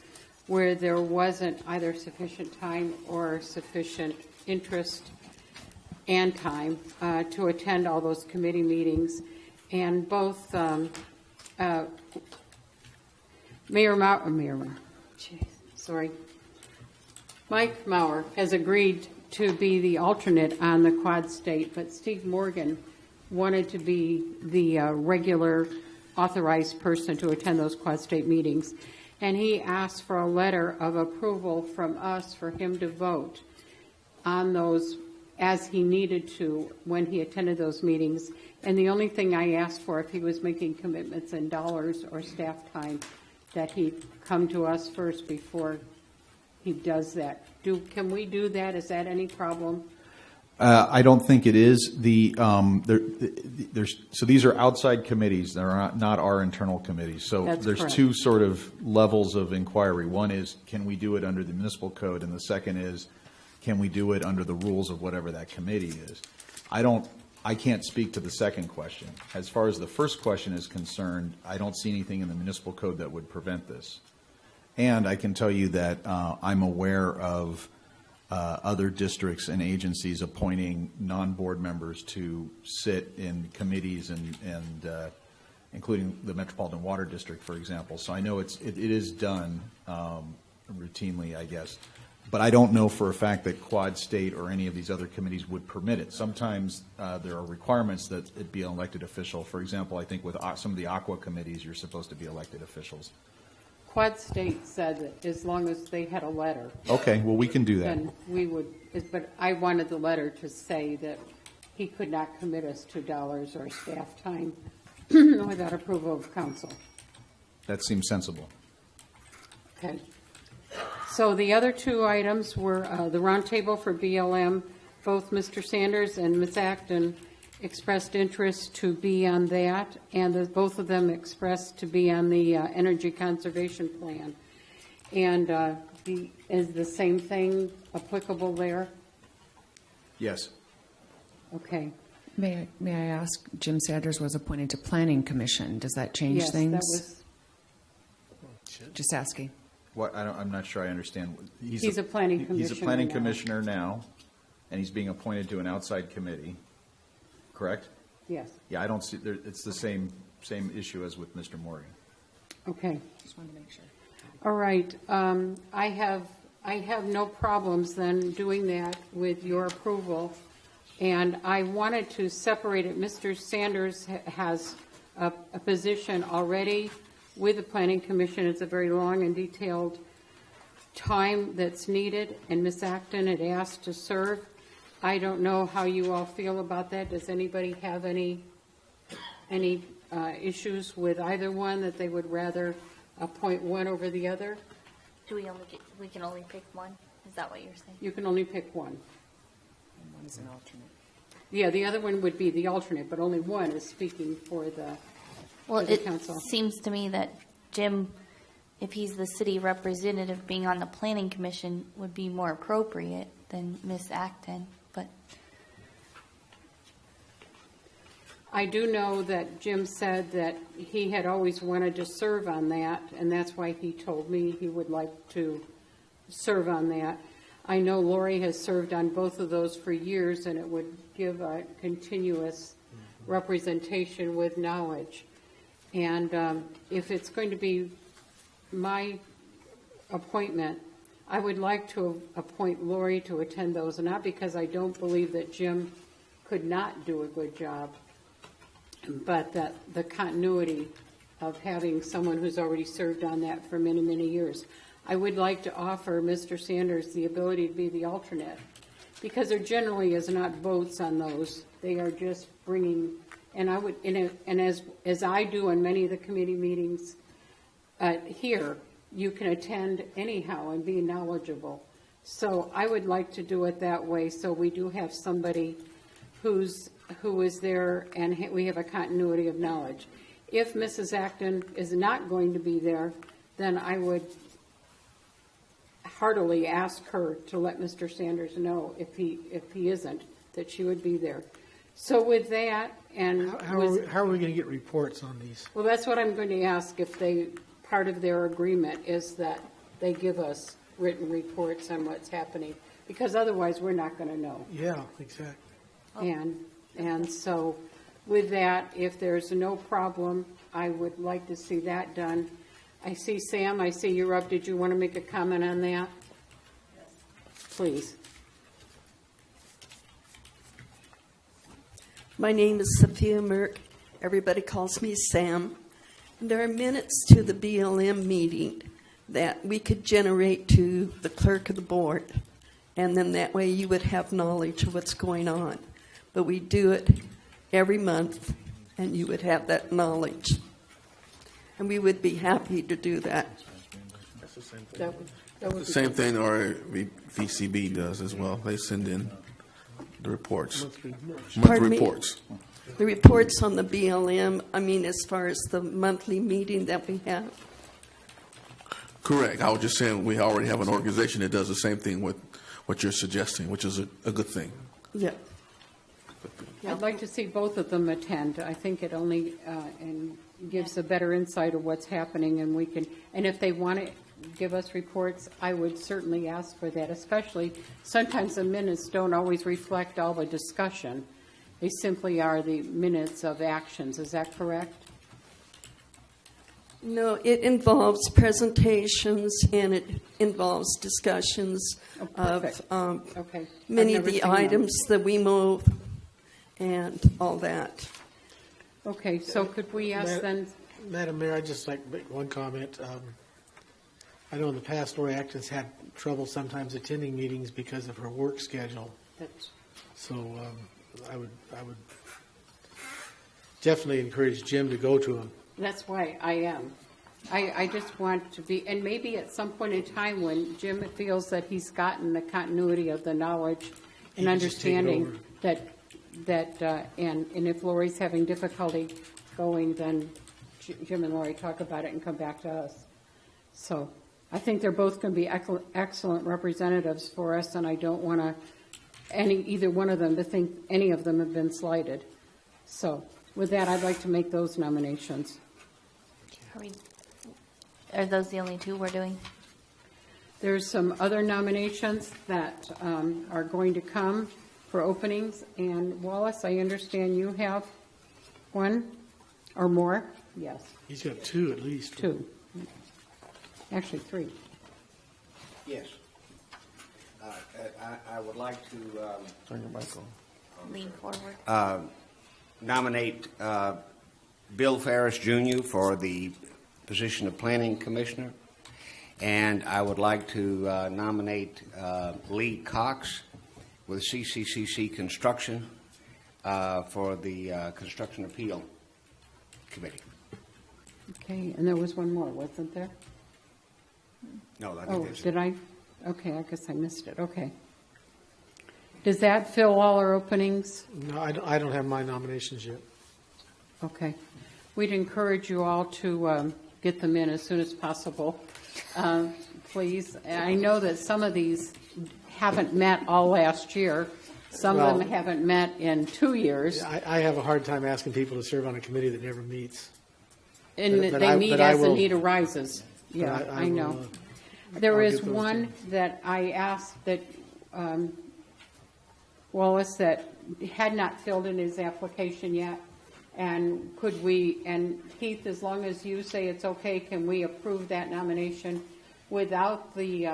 where there wasn't either sufficient time or sufficient interest and time to attend all those committee meetings. And both Mike Maurer has agreed to be the alternate on the Quad State, but Steve Morgan wanted to be the regular authorized person to attend those Quad State meetings. And he asked for a letter of approval from us for him to vote on those as he needed to when he attended those meetings. And the only thing I asked for, if he was making commitments in dollars or staff time, that he come to us first before he does that. Can we do that? Is that any problem? I don't think it is. So these are outside committees. They're not our internal committees. So That's there's correct. two sort of levels of inquiry. One is, can we do it under the municipal code? And the second is, can we do it under the rules of whatever that committee is? I can't speak to the second question. As far as the first question is concerned, I don't see anything in the municipal code that would prevent this. And I can tell you that I'm aware of other districts and agencies appointing non-board members to sit in committees and including the Metropolitan Water District, for example. So I know it is done routinely, I guess. But I don't know for a fact that Quad State or any of these other committees would permit it. Sometimes there are requirements that it be an elected official. For example, I think with some of the Aqua committees, you're supposed to be elected officials. Quad State said that as long as they had a letter. Okay, well, we can do that. Then we would, but I wanted the letter to say that he could not commit us to dollars or staff time without approval of council. That seems sensible. Okay. So the other two items were the roundtable for BLM. Both Mr. Sanders and Ms. Acton expressed interest to be on that, and both of them expressed to be on the energy conservation plan. And is the same thing applicable there? Yes. Okay. May I ask, Jim Sanders was appointed to Planning Commission. Does that change Yes, things? that was. Just asking. What I'm not sure I understand. He's a planning commissioner. He's a planning now. commissioner now, and he's being appointed to an outside committee. Correct? Yes. Yeah, I don't see, it's the same issue as with Mr. Morgan. Okay. Just wanted to make sure. All right. I have no problems then doing that with your approval. And I wanted to separate it. Mr. Sanders has a position already with the Planning Commission. It's a very long and detailed time that's needed, and Ms. Acton had asked to serve. I don't know how you all feel about that. Does anybody have any issues with either one, that they would rather appoint one over the other? Do we can only pick one? Is that what you're saying? You can only pick one. And one is an alternate. Yeah, the other one would be the alternate, but only one is speaking for the, Well, for the it council. seems to me that Jim, if he's the city representative, being on the planning commission would be more appropriate than Miss Acton, but I do know that Jim said that he had always wanted to serve on that, and that's why he told me he would like to serve on that. I know Lori has served on both of those for years, and it would give a continuous representation with knowledge. And if it's going to be my appointment, I would like to appoint Lori to attend those, not because I don't believe that Jim could not do a good job, but that the continuity of having someone who's already served on that for many, many years. I would like to offer Mr. Sanders the ability to be the alternate, because there generally is not votes on those. They are just bringing, and I would, and as I do in many of the committee meetings here, you can attend anyhow and be knowledgeable. So I would like to do it that way, so we do have somebody who is there, and we have a continuity of knowledge. If Mrs. Acton is not going to be there, then I would heartily ask her to let Mr. Sanders know, if he isn't, that she would be there. So with that, and How are we going to get reports on these? well, that's what I'm going to ask, if part of their agreement is that they give us written reports on what's happening, because otherwise we're not going to know. Yeah, exactly. And so with that, if there's no problem, I would like to see that done. I see Sam, I see you're up. Did you want to make a comment on that? Please. My name is Sophia Merck. Everybody calls me Sam. There are minutes to the BLM meeting that we could generate to the clerk of the board, and then that way you would have knowledge of what's going on. But we do it every month, and you would have that knowledge. And we would be happy to do that. That's the same thing. That would The same thing our VCB does as well. They send in the reports, monthly Pardon me? reports. The reports on the BLM, I mean, as far as the monthly meeting that we have. Correct. I was just saying we already have an organization that does the same thing with what you're suggesting, which is a good thing. Yeah. I'd like to see both of them attend. I think it only and gives a better insight of what's happening, and we can. And if they want to give us reports, I would certainly ask for that. Especially sometimes the minutes don't always reflect all the discussion; they simply are the minutes of actions. Is that correct? No, it involves presentations and it involves discussions of Okay. many I've of never the seen items that we move and all that. Okay, so could we ask then? Madam Mayor, I'd just like to make one comment. I know in the past, Lori Acton's had trouble sometimes attending meetings because of her work schedule. So I would definitely encourage Jim to go to them. That's why I am. I just want to be, and maybe at some point in time when Jim feels that he's gotten the continuity of the knowledge and can just take it understanding and if Lori's having difficulty going, then Jim and Lori talk about it and come back to us. So I think they're both going to be excellent representatives for us, and I don't want either one of them to think any of them have been slighted. So with that, I'd like to make those nominations. Are those the only two we're doing? There's some other nominations that are going to come for openings. And Wallace, I understand you have One or more? Yes, He's got two at least. two. Actually, three. Yes. I would like to Turn your mic on. Lean forward. nominate Bill Ferris Jr. for the position of Planning Commissioner, and I would like to nominate Lee Cox with CCCC Construction for the Construction Appeal Committee. Okay, and there was one more, wasn't there? No, I think Oh, that's it. did I? Okay, I guess I missed it. Okay. Does that fill all our openings? No, I don't have my nominations yet. Okay. We'd encourage you all to get them in as soon as possible, please. I know that some of these haven't met all last year. Some of them Well, haven't met in 2 years. I have a hard time asking people to serve on a committee that never meets. And But they meet but I as the will- need arises. Yeah, I I know. will, There I'll is get those one that I asked that Wallace that had not filled in his application yet. And could we, and Keith, as long as you say it's okay, can we approve that nomination without the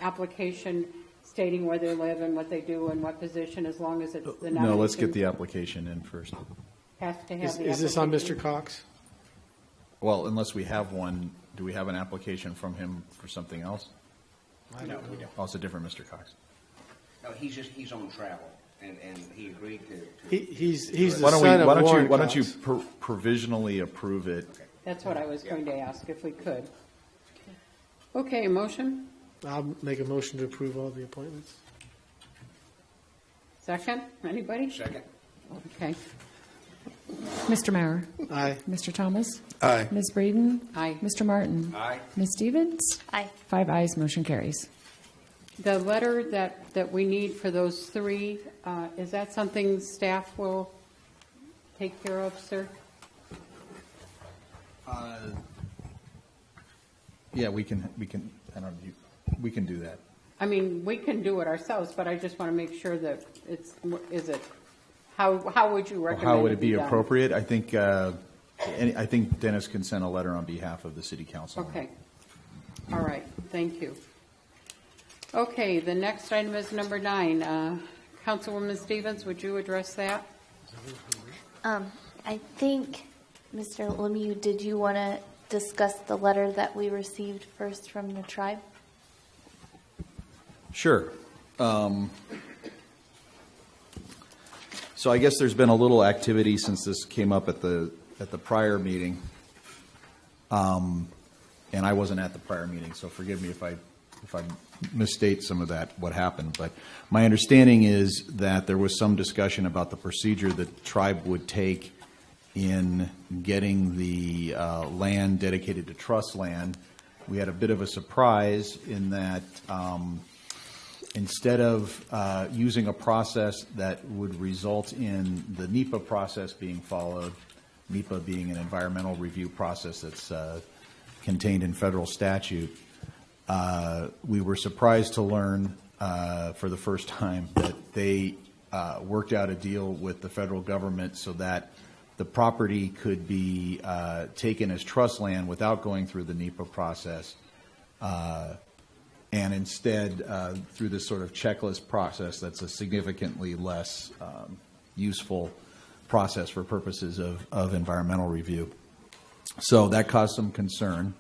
application stating where they live and what they do and what position, as long as it's the nomination? No, let's get the application in first. Has to have the Is this on application. Mr. Cox? Well, unless we have one, do we have an application from him for something else? No, we don't. Oh, it's a different Mr. Cox. No, he's on travel, and he agreed to. He's the Why don't son of Warren why don't you Cox. provisionally approve it? That's what I was going to ask, if we could. Okay, motion? I'll make a motion to approve all the appointments. Second? Anybody? Second. Okay. Mr. Maurer. Aye. Mr. Thomas. Aye. Ms. Breeden. Aye. Mr. Martin. Aye. Ms. Stevens. Aye. 5 ayes, motion carries. The letter that we need for those three, is that something staff will take care of, sir? Yeah, we can, I don't know, we can do that. I mean, we can do it ourselves, but I just want to make sure that how would you recommend How would it be done? appropriate? I think Dennis can send a letter on behalf of the city council. Okay. All right, thank you. Okay, the next item is number 9. Councilwoman Stevens, would you address that? I think, Mr. Lemieux, did you want to discuss the letter that we received first from the tribe? Sure. So I guess there's been a little activity since this came up at the prior meeting. And I wasn't at the prior meeting, so forgive me if I misstate some of that, what happened. But my understanding is that there was some discussion about the procedure that tribe would take in getting the land dedicated to trust land. We had a bit of a surprise in that instead of using a process that would result in the NEPA process being followed, NEPA being an environmental review process that's contained in federal statute, we were surprised to learn for the first time that they worked out a deal with the federal government so that the property could be taken as trust land without going through the NEPA process, and instead through this sort of checklist process that's a significantly less useful process for purposes of environmental review. So that caused some concern.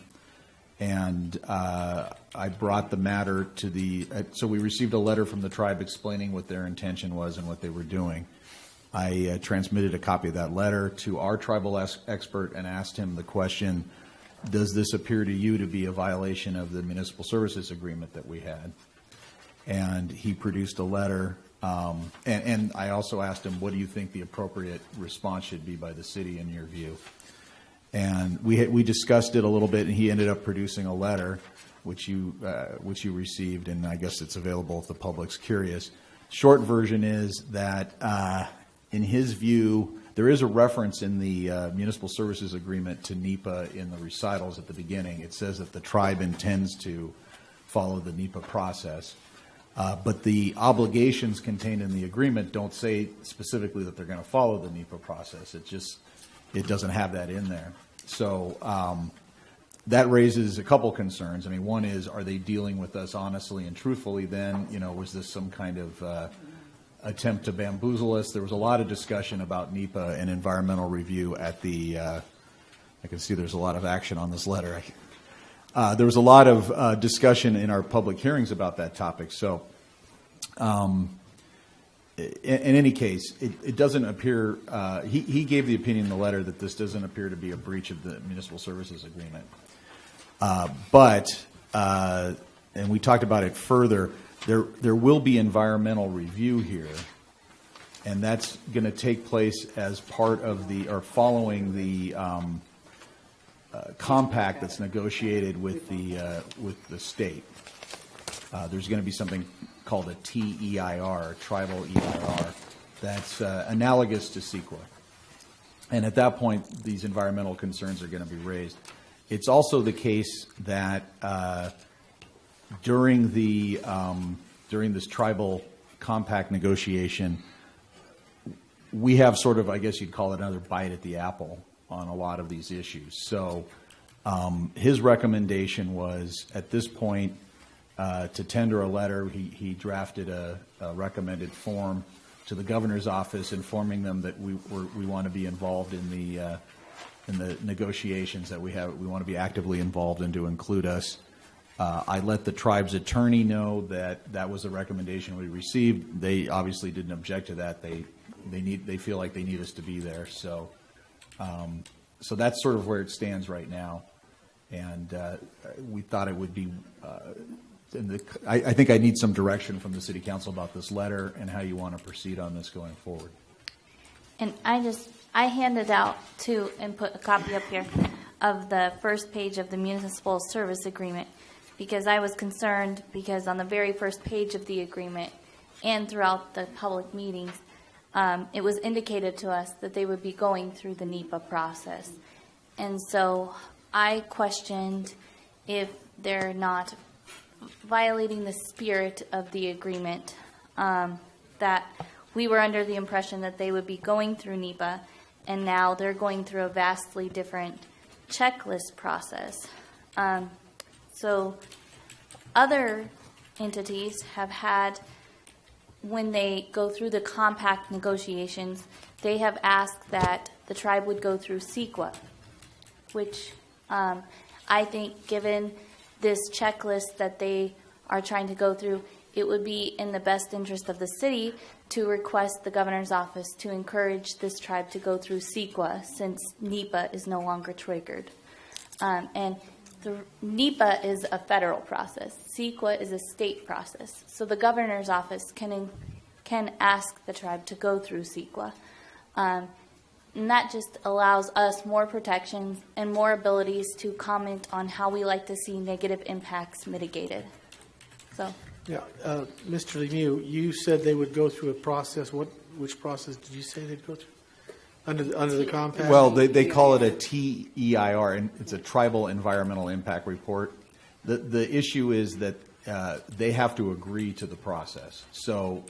And I brought the matter to so we received a letter from the tribe explaining what their intention was and what they were doing. I transmitted a copy of that letter to our tribal expert and asked him the question, does this appear to you to be a violation of the municipal services agreement that we had? And he produced a letter. And I also asked him, what do you think the appropriate response should be by the city in your view? And we discussed it a little bit, and he ended up producing a letter, which you received, and I guess it's available if the public's curious. Short version is that, in his view, there is a reference in the municipal services agreement to NEPA in the recitals at the beginning. It says that the tribe intends to follow the NEPA process. But the obligations contained in the agreement don't say specifically that they're going to follow the NEPA process. It doesn't have that in there. So that raises a couple concerns. I mean, one is, are they dealing with us honestly and truthfully? Then, was this some kind of attempt to bamboozle us? There was a lot of discussion about NEPA and environmental review at the, I can see there's a lot of action on this letter. There was a lot of discussion in our public hearings about that topic. So in any case, it doesn't appear, he gave the opinion in the letter that this doesn't appear to be a breach of the municipal services agreement. And we talked about it further, there will be environmental review here, and that's going to take place as part of or following the compact that's negotiated with the state. There's going to be something called a TEIR, tribal EIR, that's analogous to CEQA. And at that point, these environmental concerns are going to be raised. It's also the case that during this tribal compact negotiation, we have sort of, I guess you'd call it, another bite at the apple on a lot of these issues. So his recommendation was, at this point, to tender a letter. He drafted a recommended form to the governor's office, informing them that we want to be involved in the negotiations that we have. We want to be actively involved and to include us. I let the tribe's attorney know that was a recommendation we received. They obviously didn't object to that. They feel like they need us to be there. So that's sort of where it stands right now. And we thought it would be. I think I need some direction from the City Council about this letter and how you want to proceed on this going forward. And I handed out too, and put a copy up here of the first page of the municipal service agreement, because I was concerned because on the very first page of the agreement and throughout the public meetings, it was indicated to us that they would be going through the NEPA process. And so I questioned if they're not violating the spirit of the agreement, that we were under the impression that they would be going through NEPA, and now they're going through a vastly different checklist process. So other entities have had, when they go through the compact negotiations, they have asked that the tribe would go through CEQA, which I think, given this checklist that they are trying to go through, it would be in the best interest of the city to request the governor's office to encourage this tribe to go through CEQA, since NEPA is no longer triggered. And the NEPA is a federal process. CEQA is a state process. So the governor's office can ask the tribe to go through CEQA. And that just allows us more protections and more abilities to comment on how we like to see negative impacts mitigated. So. Yeah, Mr. Lemieux, you said they would go through a process. Which process did you say they'd go through? Under the compact? Well, they call it a TEIR, and it's a Tribal Environmental Impact Report. The issue is that they have to agree to the process. So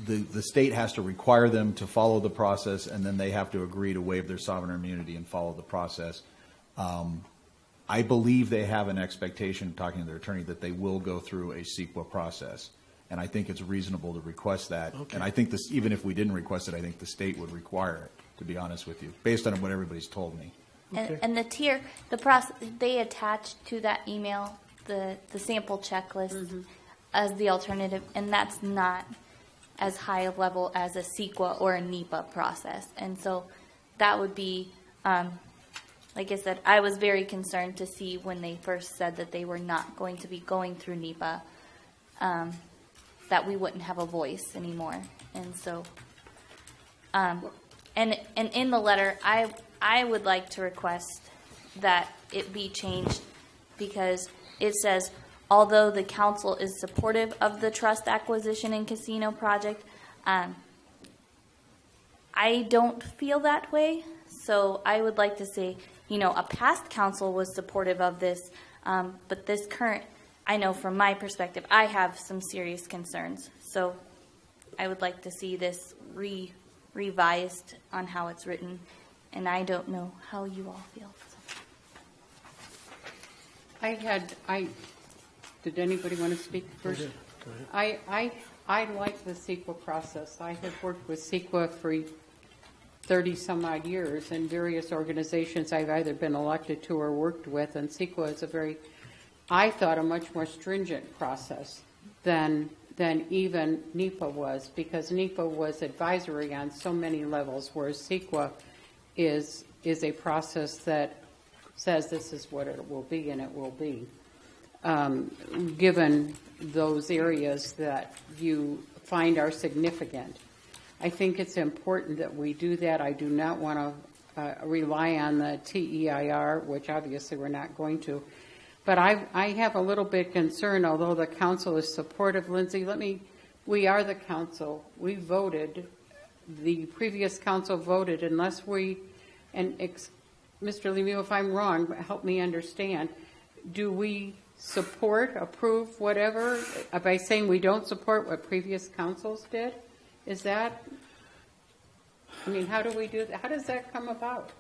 the state has to require them to follow the process, and then they have to agree to waive their sovereign immunity and follow the process. I believe they have an expectation, talking to their attorney, that they will go through a CEQA process. And I think it's reasonable to request that. Okay. And I think this, even if we didn't request it, I think the state would require it, to be honest with you, based on what everybody's told me. Okay. And the tier, the process, they attached to that email the sample checklist as the alternative, and that's not as high a level as a CEQA or a NEPA process. And so that would be, like I said, I was very concerned to see when they first said that they were not going to be going through NEPA, that we wouldn't have a voice anymore. And so, and in the letter, I would like to request that it be changed, because it says, although the council is supportive of the trust acquisition and casino project, I don't feel that way. So I would like to say, a past council was supportive of this, but this current, I know from my perspective, I have some serious concerns. So I would like to see this revised on how it's written, and I don't know how you all feel. Did anybody want to speak first? Go ahead. I like the CEQA process. I have worked with CEQA for 30 some odd years in various organizations I've either been elected to or worked with, and CEQA is I thought a much more stringent process than even NEPA was, because NEPA was advisory on so many levels, whereas CEQA is a process that says this is what it will be, and it will be. Given those areas that you find are significant. I think it's important that we do that. I do not want to rely on the TEIR, which obviously we're not going to. But I have a little bit concern, although the council is supportive. Lindsay, we are the council. We voted. The previous council voted, unless we, and Mr. Lemieux, if I'm wrong, help me understand, do we support, approve, whatever, by saying we don't support what previous councils did? Is that, I mean, how do we do that? How does that come about?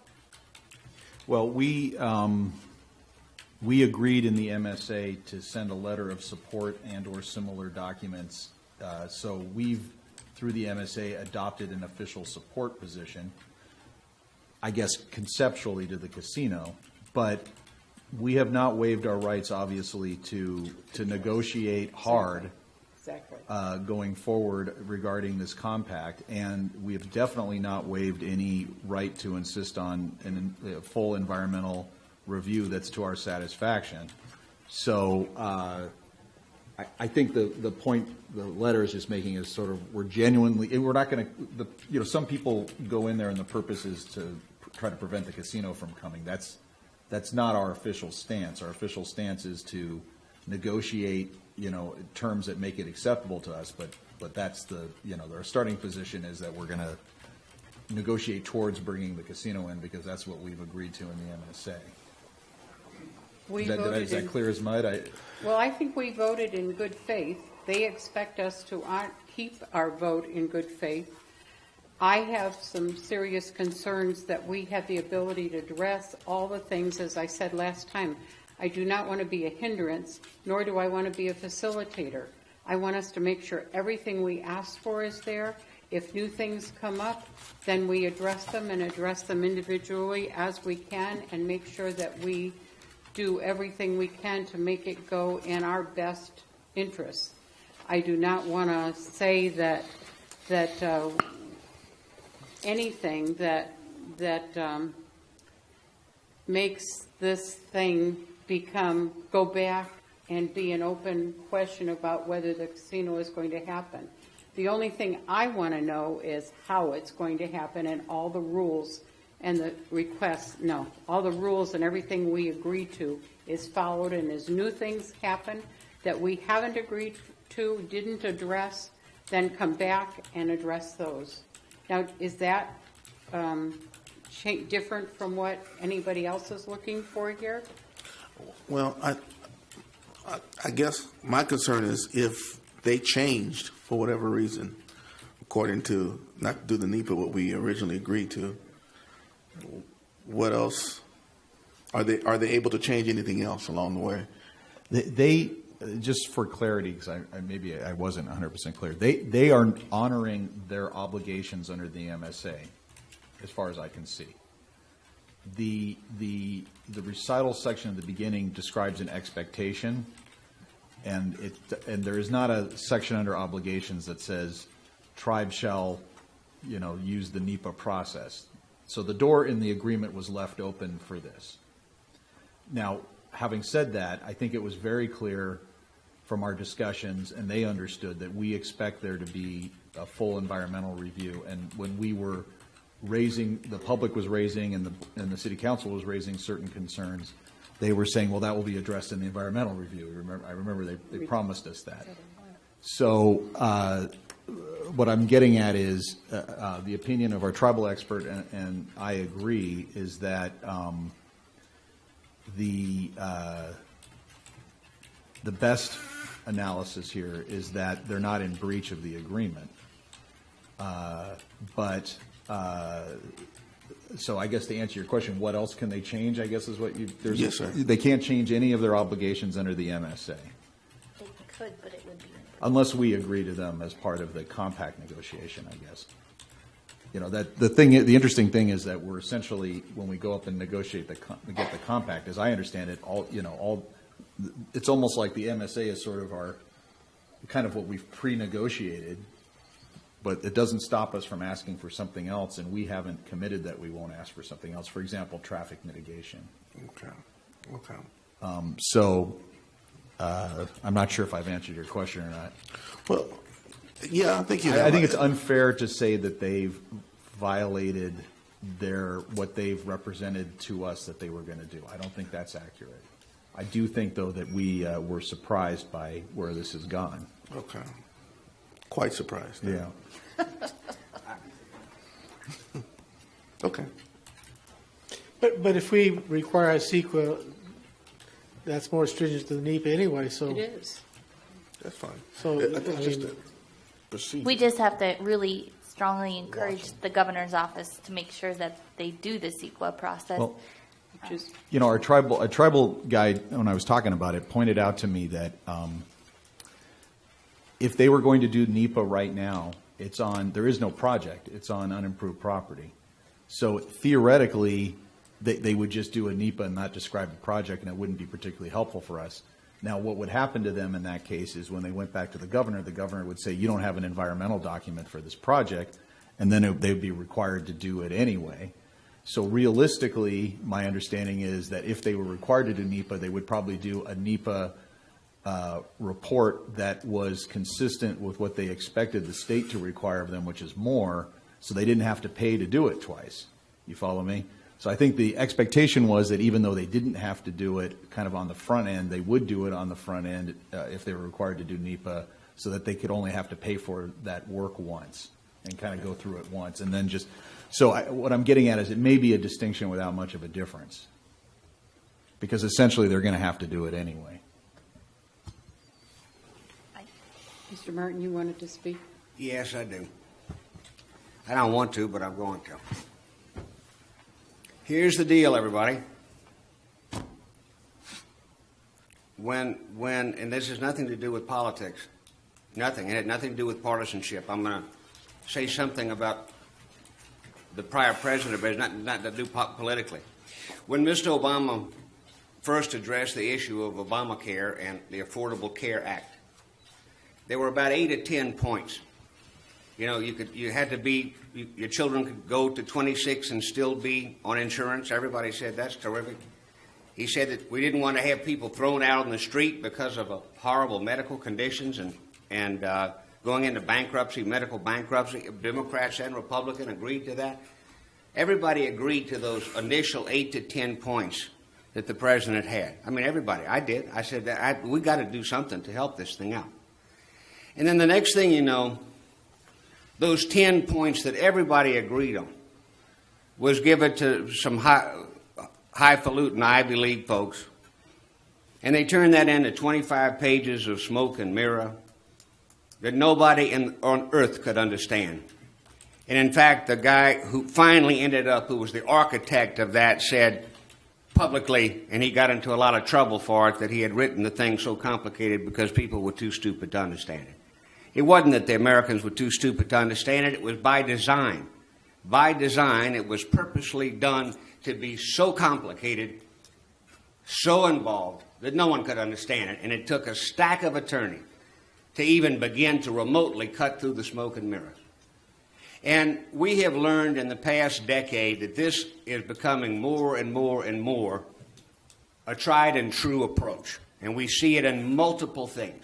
Well, we agreed in the MSA to send a letter of support and or similar documents. So we've, through the MSA, adopted an official support position, I guess conceptually, to the casino, but we have not waived our rights, obviously, to negotiate hard going forward regarding this compact, and we have definitely not waived any right to insist on a full environmental review that's to our satisfaction. So I think the point the letter is just making is sort of we're not going to, some people go in there and the purpose is to try to prevent the casino from coming. That's not our official stance. Our official stance is to negotiate, terms that make it acceptable to us. But that's our starting position is that we're going to negotiate towards bringing the casino in because that's what we've agreed to in the MSA. Is that clear as mud? Well, I think we voted in good faith. They expect us to keep our vote in good faith. I have some serious concerns that we have the ability to address all the things, as I said last time. I do not want to be a hindrance, nor do I want to be a facilitator. I want us to make sure everything we ask for is there. If new things come up, then we address them and address them individually as we can and make sure that we do everything we can to make it go in our best interest. I do not want to say that anything that makes this thing go back and be an open question about whether the casino is going to happen. The only thing I want to know is how it's going to happen and all the rules and the requests. No, all the rules and everything we agreed to is followed, and as new things happen that we haven't agreed to, didn't address, then come back and address those. Now, is that different from what anybody else is looking for here? Well, I guess my concern is if they changed for whatever reason, according to, not to do the NEPA, what we originally agreed to, what else? Are they able to change anything else along the way? They just for clarity, because maybe I wasn't 100% clear, they are honoring their obligations under the MSA, as far as I can see. The recital section at the beginning describes an expectation, and there is not a section under obligations that says tribe shall, use the NEPA process. So the door in the agreement was left open for this. Now, having said that, I think it was very clear from our discussions, and they understood that we expect there to be a full environmental review. And when we were the public was raising, and the city council was raising certain concerns, they were saying, well, that will be addressed in the environmental review. I remember they promised us that. So what I'm getting at is the opinion of our tribal expert, and I agree, is that the best analysis here is that they're not in breach of the agreement. So I guess to answer your question, what else can they change, I guess is what you, there's. Yes, sir. They can't change any of their obligations under the MSA. They could, but it would be. Unless we agree to them as part of the compact negotiation, I guess. You know, that the interesting thing is that we're essentially, when we go up and negotiate get the compact, as I understand it, it's almost like the MSA is sort of kind of what we've pre-negotiated, but it doesn't stop us from asking for something else, and we haven't committed that we won't ask for something else. For example, traffic mitigation. Okay. I'm not sure if I've answered your question or not. Well, yeah, I think you have. I think it's unfair to say that they've violated what they've represented to us that they were going to do. I don't think that's accurate. I do think, though, that we were surprised by where this has gone. Okay. Quite surprised. Yeah. Okay. But if we require a CEQA, that's more stringent than NEPA anyway, so. It is. That's fine. So, I think just to proceed. We just have to really strongly encourage the governor's office to make sure that they do the CEQA process. Well, you know, a tribal guy, when I was talking about it, pointed out to me that if they were going to do NEPA right now, there is no project. It's on unimproved property. So theoretically, they would just do a NEPA and not describe a project, and it wouldn't be particularly helpful for us. Now, what would happen to them in that case is when they went back to the governor would say, you don't have an environmental document for this project, and then they would be required to do it anyway. So realistically, my understanding is that if they were required to do NEPA, they would probably do a NEPA report that was consistent with what they expected the state to require of them, which is more, so they didn't have to pay to do it twice. You follow me? So I think the expectation was that even though they didn't have to do it kind of on the front end, they would do it on the front end if they were required to do NEPA, so that they could only have to pay for that work once and kind of go through it once. And then what I'm getting at is it may be a distinction without much of a difference, because essentially they're going to have to do it anyway. Mr. Martin, you wanted to speak? Yes, I do. I don't want to, but I'm going to. Here's the deal, everybody. And this has nothing to do with politics. Nothing. It had nothing to do with partisanship. I'm going to say something about the prior president, but it's not to do politically. When Mr. Obama first addressed the issue of Obamacare and the Affordable Care Act, there were about 8 or 10 points. You know, your children could go to 26 and still be on insurance. Everybody said that's terrific. He said that we didn't want to have people thrown out on the street because of horrible medical conditions and going into bankruptcy, medical bankruptcy. Democrats and Republicans agreed to that. Everybody agreed to those initial 8 to 10 points that the president had. I mean, everybody. I did. I said that we got to do something to help this thing out. And then the next thing you know, those 10 points that everybody agreed on was given to some highfalutin Ivy League folks, and they turned that into 25 pages of smoke and mirror that nobody on earth could understand. And in fact, the guy who finally ended up, who was the architect of that, said publicly, and he got into a lot of trouble for it, that he had written the thing so complicated because people were too stupid to understand it. It wasn't that the Americans were too stupid to understand it. It was by design. By design, it was purposely done to be so complicated, so involved, that no one could understand it. And it took a stack of attorneys to even begin to remotely cut through the smoke and mirrors. And we have learned in the past decade that this is becoming more and more and more a tried and true approach. And we see it in multiple things.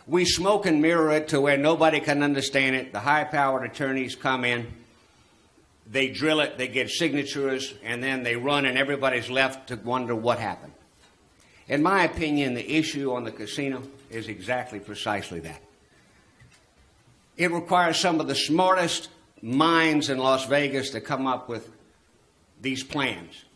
We smoke and mirror it to where nobody can understand it. The high-powered attorneys come in, they drill it, they get signatures, and then they run, and everybody's left to wonder what happened. In my opinion, the issue on the casino is exactly precisely that. It requires some of the smartest minds in Las Vegas to come up with these plans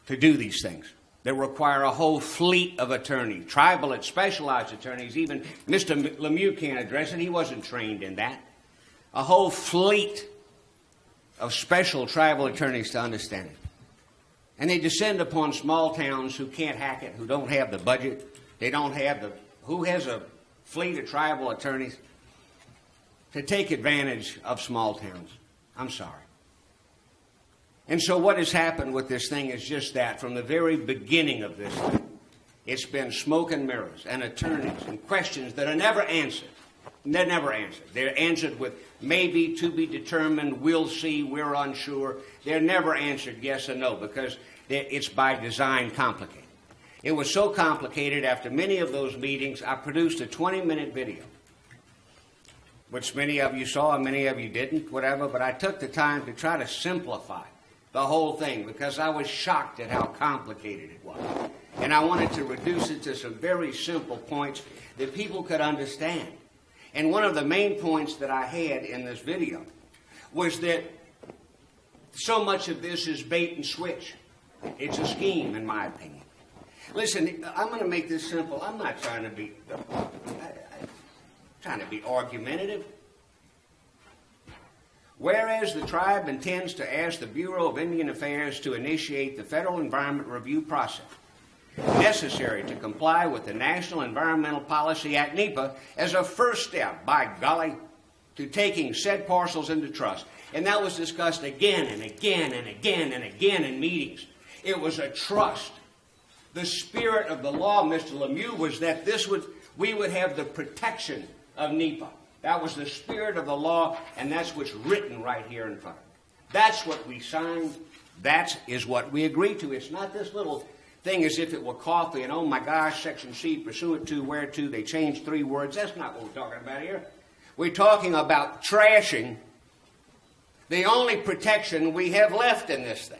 to do these things. that require a whole fleet of attorneys, tribal and specialized attorneys. Even Mr. Lemieux can't address it. He wasn't trained in that. A whole fleet of special tribal attorneys to understand it. And they descend upon small towns who can't hack it, who don't have the budget. They don't have the... Who has a fleet of tribal attorneys to take advantage of small towns? I'm sorry. And so what has happened with this thing is just that. From the very beginning of this thing, it's been smoke and mirrors and attorneys and questions that are never answered. They're never answered. They're answered with maybe, to be determined, we'll see, we're unsure. They're never answered yes or no because it's by design complicated. It was so complicated after many of those meetings, I produced a 20-minute video, which many of you saw and many of you didn't, whatever, but I took the time to try to simplify the whole thing because I was shocked at how complicated it was. And I wanted to reduce it to some very simple points that people could understand. And one of the main points that I had in this video was that so much of this is bait and switch. It's a scheme, in my opinion. Listen, I'm going to make this simple. I'm not trying to be argumentative. Whereas the tribe intends to ask the Bureau of Indian Affairs to initiate the Federal Environment Review process necessary to comply with the National Environmental Policy Act, NEPA, as a first step, by golly, to taking said parcels into trust. And that was discussed again and again and again and again in meetings. It was a trust. The spirit of the law, Mr. Lemieux, was that we would have the protection of NEPA. That was the spirit of the law, and that's what's written right here in front of me. That's what we signed. That is what we agreed to. It's not this little thing as if it were coffee and, oh my gosh, section C, pursuant to, where to, they changed 3 words. That's not what we're talking about here. We're talking about trashing the only protection we have left in this thing.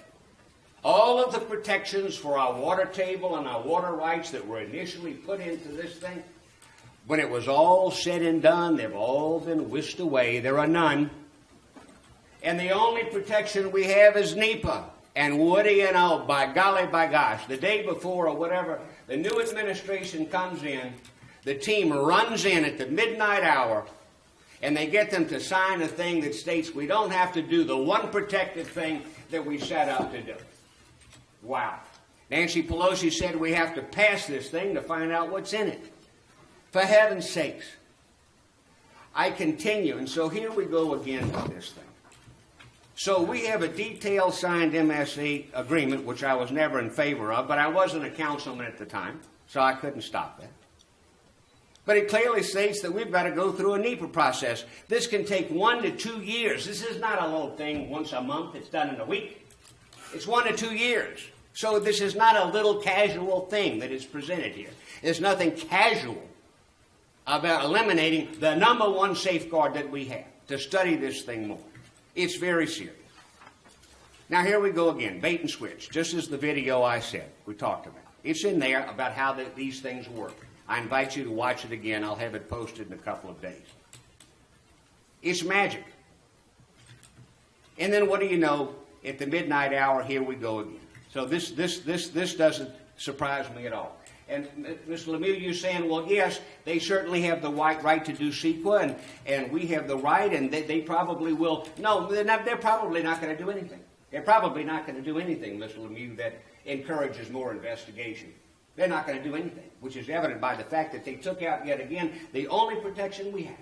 All of the protections for our water table and our water rights that were initially put into this thing, when it was all said and done, they've all been whisked away. There are none. And the only protection we have is NEPA. And what do you know, by golly, by gosh, the day before or whatever, the new administration comes in, the team runs in at the midnight hour, and they get them to sign a thing that states we don't have to do the one protected thing that we set out to do. Wow. Nancy Pelosi said we have to pass this thing to find out what's in it. For heaven's sakes. I continue, and so here we go again with this thing. So we have a detailed signed MSA agreement, which I was never in favor of, but I wasn't a councilman at the time, so I couldn't stop that. But it clearly states that we've got to go through a NEPA process. This can take 1 to 2 years. This is not a little thing once a month. It's done in a week. It's 1 to 2 years. So this is not a little casual thing that is presented here. There's nothing casual about eliminating the number one safeguard that we have, to study this thing more. It's very serious. Now here we go again, bait and switch, just as the video I said we talked about. It's in there about how these things work. I invite you to watch it again. I'll have it posted in a couple of days. It's magic. And then what do you know? At the midnight hour, here we go again. So this doesn't surprise me at all. And Mr. Lemieux, you're saying, well, yes, they certainly have the right to do CEQA, and we have the right, and they probably will. No, they're probably not going to do anything. They're probably not going to do anything, Mr. Lemieux, that encourages more investigation. They're not going to do anything, which is evident by the fact that they took out yet again the only protection we have.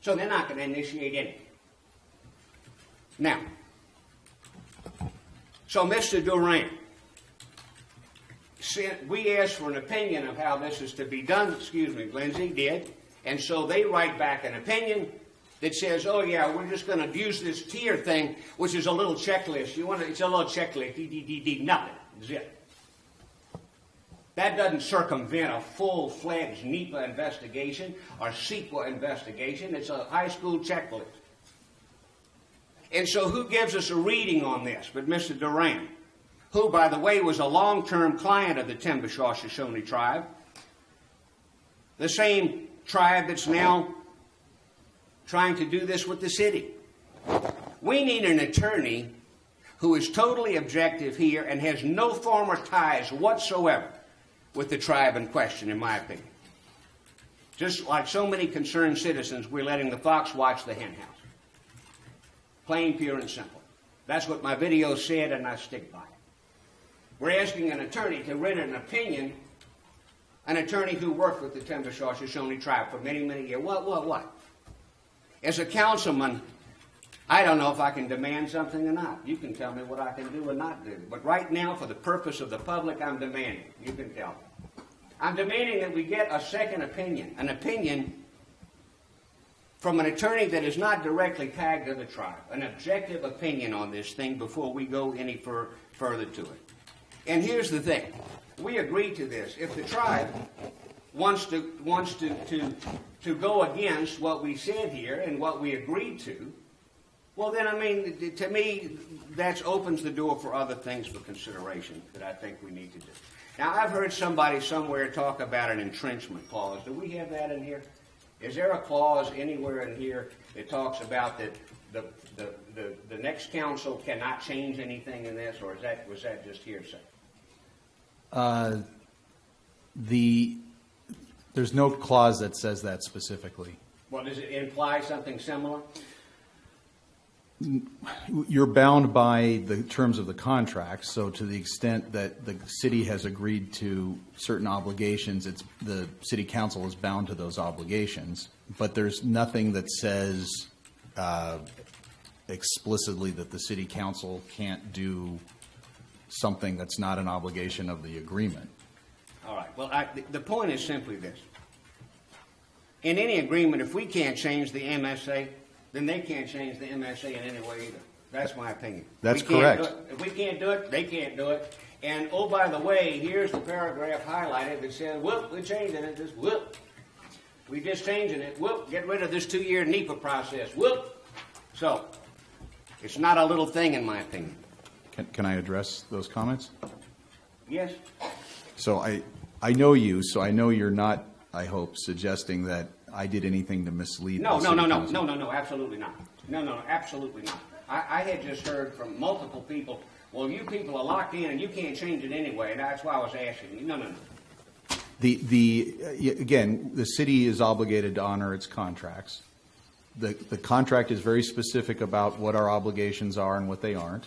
So they're not going to initiate anything. Now, so Mr. Durant, we asked for an opinion of how this is to be done. Lindsay did. And so they write back an opinion that says, oh, yeah, we're just going to use this tier thing, which is a little checklist. It's a little checklist, nothing, zip. That doesn't circumvent a full-fledged NEPA investigation or CEQA investigation. It's a high school checklist. And so who gives us a reading on this but Mr. Durant, who, by the way, was a long-term client of the Timbishaw-Shoshone tribe, the same tribe that's now trying to do this with the city. We need an attorney who is totally objective here and has no former ties whatsoever with the tribe in question, in my opinion. Just like so many concerned citizens, we're letting the fox watch the hen house. Plain, pure, and simple. That's what my video said, and I stick by it. We're asking an attorney to render an opinion, an attorney who worked with the Tembishaw-Shoshone tribe for many, many years. What? As a councilman, I don't know if I can demand something or not. You can tell me what I can do or not do. But right now, for the purpose of the public, I'm demanding. You can tell me. I'm demanding that we get a second opinion, an opinion from an attorney that is not directly tagged to the tribe, an objective opinion on this thing before we go any further to it. And here's the thing. We agreed to this. If the tribe wants to go against what we said here and what we agreed to, well, then, I mean, to me, that opens the door for other things for consideration that I think we need to do. Now, I've heard somebody somewhere talk about an entrenchment clause. Do we have that in here? Is there a clause anywhere in here that talks about that the next council cannot change anything in this, or was that just hearsay? There's no clause that says that specifically. Well, does it imply something similar? You're bound by the terms of the contract, so to the extent that the city has agreed to certain obligations, the city council is bound to those obligations. But there's nothing that says explicitly that the city council can't do something that's not an obligation of the agreement. All right. Well, the point is simply this. In any agreement, if we can't change the MSA, then they can't change the MSA in any way either. That's my opinion. That's correct. If we can't do it, they can't do it. And, oh, by the way, here's the paragraph highlighted that says, whoop, we're changing it. Just whoop. We're just changing it. Whoop, get rid of this 2-year NEPA process. Whoop. So, it's not a little thing, in my opinion. Can I address those comments? Yes. So I know you, so I know you're not, I hope, suggesting that I did anything to mislead No, the city council. no, absolutely not. No, absolutely not. I had just heard from multiple people, well, you people are locked in and you can't change it anyway, and that's why I was asking you. No. Again, the city is obligated to honor its contracts. The contract is very specific about what our obligations are and what they aren't,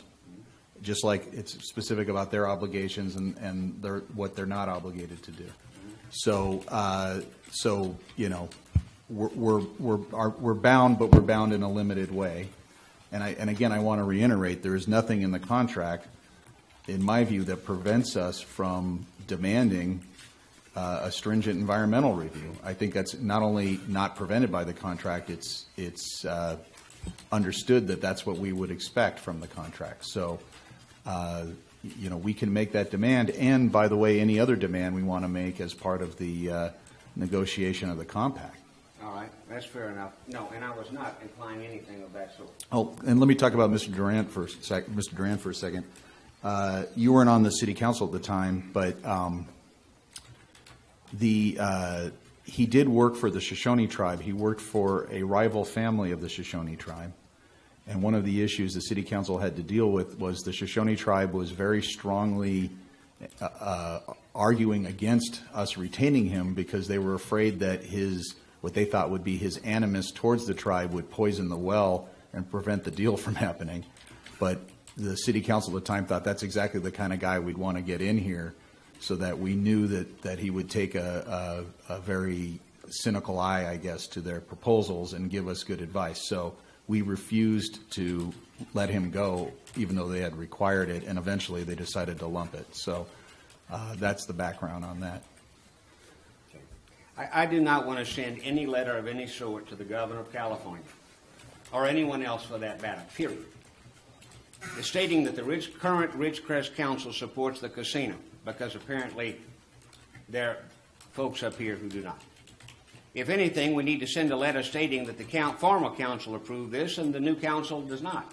just like it's specific about their obligations and what they're not obligated to do. So you know, we're bound, but we're bound in a limited way. And again, I want to reiterate, there is nothing in the contract, in my view, that prevents us from demanding a stringent environmental review. I think that's not only not prevented by the contract, it's understood that that's what we would expect from the contract. So, you know, we can make that demand, and by the way, any other demand we want to make as part of the negotiation of the compact. All right, that's fair enough. No, and I was not implying anything of that sort. Oh, and let me talk about Mr. Durant for a second. You weren't on the city council at the time, but he did work for the Shoshone tribe. He worked for a rival family of the Shoshone tribe. And one of the issues the city council had to deal with was the Shoshone tribe was very strongly arguing against us retaining him because they were afraid that what they thought would be his animus towards the tribe would poison the well and prevent the deal from happening. But the city council at the time thought that's exactly the kind of guy we'd want to get in here, so that we knew that he would take a very cynical eye, I guess, to their proposals and give us good advice. So we refused to let him go, even though they had required it, and eventually they decided to lump it. So that's the background on that. I do not want to send any letter of any sort to the governor of California, or anyone else for that matter, period, stating that the current Ridgecrest Council supports the casino, because apparently there are folks up here who do not. If anything, we need to send a letter stating that the former council approved this and the new council does not.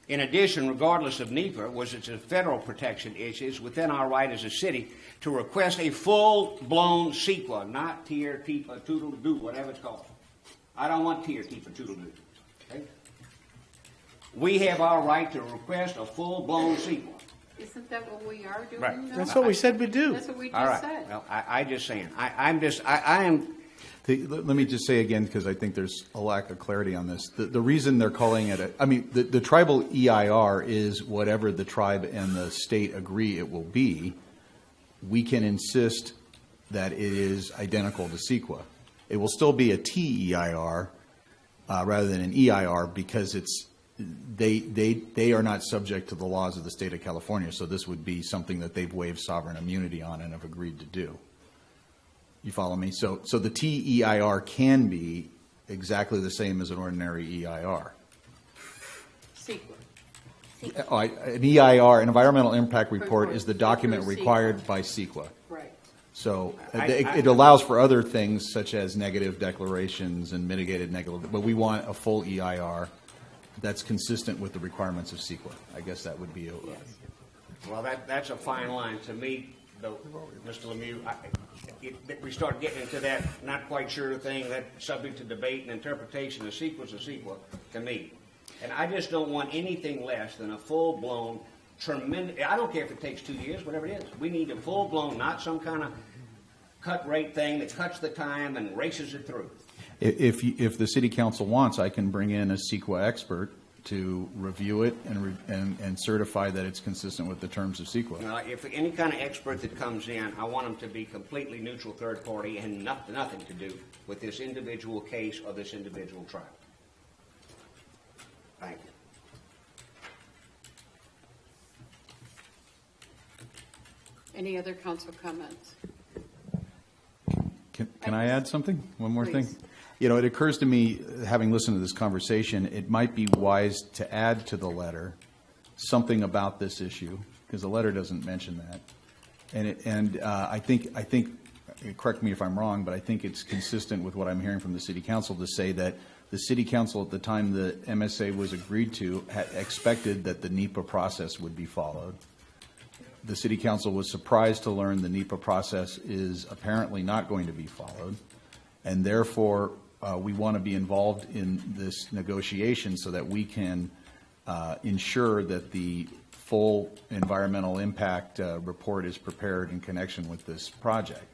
In addition, regardless of NEPA, it's a federal protection issue, it's within our right as a city to request a full-blown CEQA, not tier, TIPA, toodle-doo, whatever it's called. I don't want tier, TIPA, toodle-doo. Okay? we have our right to request a full-blown sequel. Isn't that what we are doing Right. now? That's what we said we'd do. That's what we All just right. said. Well, I just saying. I am. Let me just say again, because I think there's a lack of clarity on this. The reason they're calling it the tribal EIR is whatever the tribe and the state agree it will be. We can insist that it is identical to CEQA. It will still be a TEIR rather than an EIR because they are not subject to the laws of the state of California. So this would be something that they've waived sovereign immunity on and have agreed to do. You follow me? So the TEIR can be exactly the same as an ordinary EIR. Secret. An EIR, an environmental impact report, is the document Through required by CEQA. Right. So it allows for other things such as negative declarations and mitigated negative, but we want a full EIR that's consistent with the requirements of CEQA. I guess that would be a... Well, that's a fine line to me, though, Mr. Lemieux. We start getting into that not quite sure thing, that subject to debate and interpretation of CEQA's a CEQA to me. And I just don't want anything less than a full-blown, tremendous, I don't care if it takes 2 years, whatever it is. We need a full-blown, not some kind of cut rate thing that cuts the time and races it through. If the city council wants, I can bring in a CEQA expert to review it and certify that it's consistent with the terms of CEQA. If any kind of expert that comes in, I want them to be completely neutral third party and nothing to do with this individual case or this individual trial. Thank you. Any other council comments? Can I add something? One more Please. thing? You know, it occurs to me, having listened to this conversation, it might be wise to add to the letter something about this issue, because the letter doesn't mention that. And I think, correct me if I'm wrong, but I think it's consistent with what I'm hearing from the city council to say that the city council at the time the MSA was agreed to had expected that the NEPA process would be followed. The city council was surprised to learn the NEPA process is apparently not going to be followed, and therefore we want to be involved in this negotiation so that we can ensure that the full environmental impact report is prepared in connection with this project.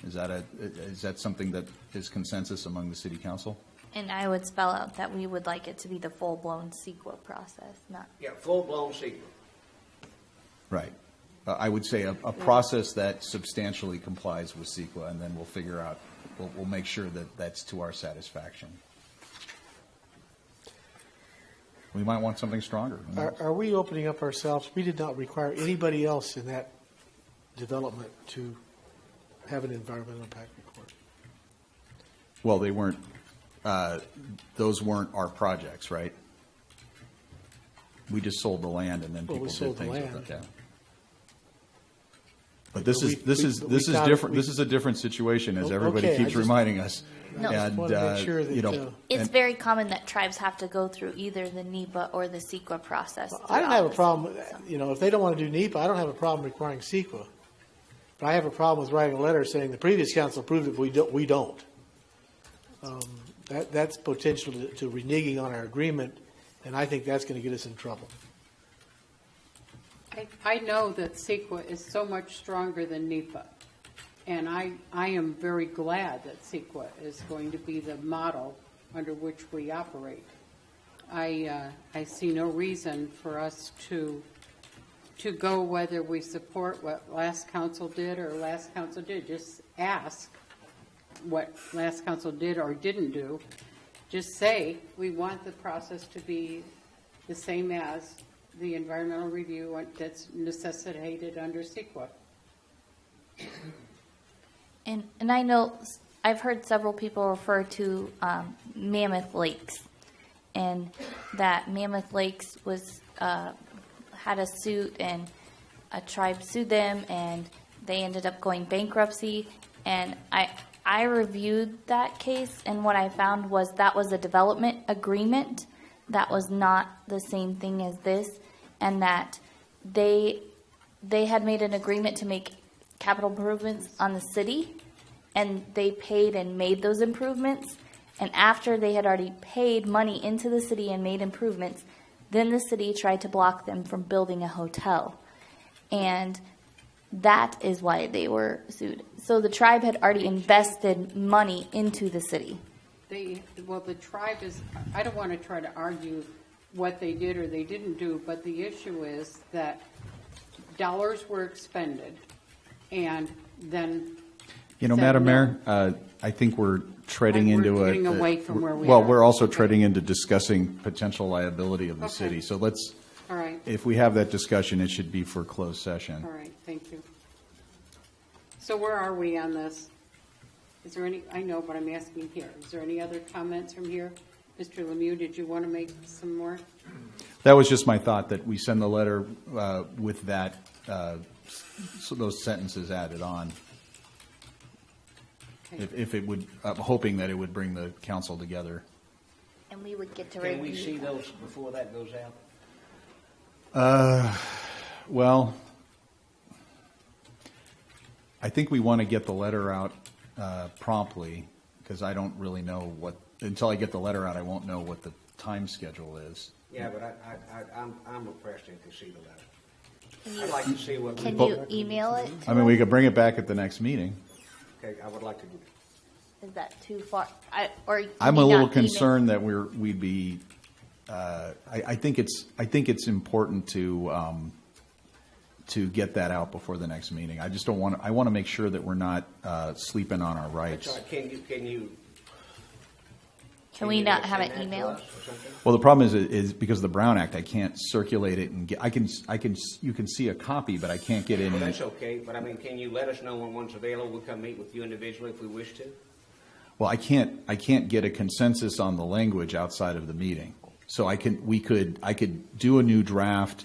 Is that something that is consensus among the city council? And I would spell out that we would like it to be the full-blown CEQA process, not... Yeah, full-blown CEQA. Right. I would say a process that substantially complies with CEQA, and then we'll figure out, we'll make sure that that's to our satisfaction. We might want something stronger. Are we opening up ourselves? We did not require anybody else in that development to have an environmental impact report. Well, they weren't, those weren't our projects, right? We just sold the land and then people did things with it. Yeah. But this is different. This is a different situation, as everybody keeps reminding us. No. And It's very common that tribes have to go through either the NEPA or the CEQA process. I don't have a problem, if they don't want to do NEPA, I don't have a problem requiring CEQA. But I have a problem with writing a letter saying the previous council approved it, we don't. That's potential to reneging on our agreement, and I think that's going to get us in trouble. I know that CEQA is so much stronger than NEPA, and I am very glad that CEQA is going to be the model under which we operate. I see no reason for us to go whether we support what last council did or last council did. Just ask what last council did or didn't do. Just say we want the process to be the same as the environmental review that's necessitated under CEQA. And I know I've heard several people refer to Mammoth Lakes, and that Mammoth Lakes was had a suit, and a tribe sued them, and they ended up going bankruptcy. And I reviewed that case, and what I found was that was a development agreement. That was not the same thing as this, and that they had made an agreement to make capital improvements on the city, and they paid and made those improvements. And after they had already paid money into the city and made improvements, Then the city tried to block them from building a hotel. And that is why they were sued. So the tribe had already invested money into the city. Well, the tribe is, I don't want to try to argue what they did or they didn't do, but the issue is that dollars were expended and then. Madam Mayor, I think we're treading into We're getting away from where we well, are. we're also treading into discussing potential liability of the Okay. city. So let's, All right, if we have that discussion, it should be for closed session. all right, thank you. So where are we on this? Is there any, I know, but I'm asking here. Is there any other comments from here? Mr. Lemieux, did you want to make some more? That was just my thought, that we send the letter with that, so those sentences added on. Okay. If it would, I'm hoping that it would bring the council together. And we would get to Can we review see them. those before that goes out? Well, I think we want to get the letter out promptly, because I don't really know until I get the letter out, I won't know what the time schedule is. Yeah, but I'm requesting to see the letter. I'd like to see what. Can you email it to I mean, we us? could bring it back at the next meeting. Okay, I would like to do that. Is that too far? Or can I'm you a little not email- concerned that we'd be, I think it's important to get that out before the next meeting. I just don't want, I want to make sure that we're not sleeping on our rights. That's all right. Can we not have it emailed? Well, the problem is because of the Brown Act, I can't circulate it and get, you can see a copy, but I can't get in. Well, that's okay, but I mean, can you let us know when one's available? We'll come meet with you individually if we wish to. Well, I can't get a consensus on the language outside of the meeting. So I could do a new draft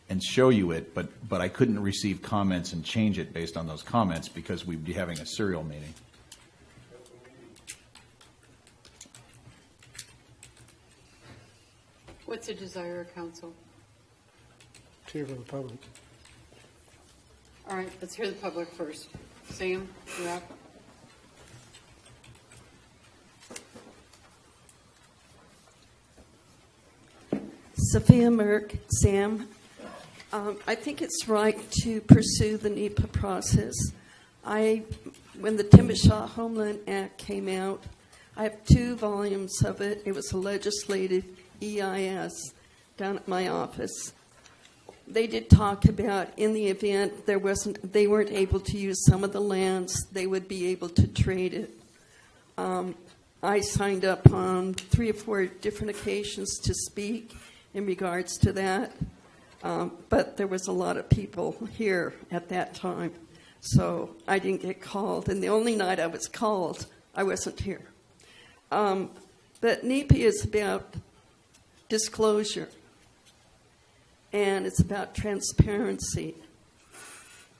and show you it, but I couldn't receive comments and change it based on those comments because we'd be having a serial meeting. What's the desire of council? To hear from the public. All right, let's hear the public first. Sam, you're up. Sophia Merck, Sam. I think it's right to pursue the NEPA process. When the Timbishaw Homeland Act came out, I have 2 volumes of it. It was a legislative EIS down at my office. They did talk about in the event they weren't able to use some of the lands, they would be able to trade it. I signed up on 3 or 4 different occasions to speak in regards to that, but there was a lot of people here at that time, so I didn't get called. And the only night I was called, I wasn't here. But NEPA is about disclosure, and it's about transparency.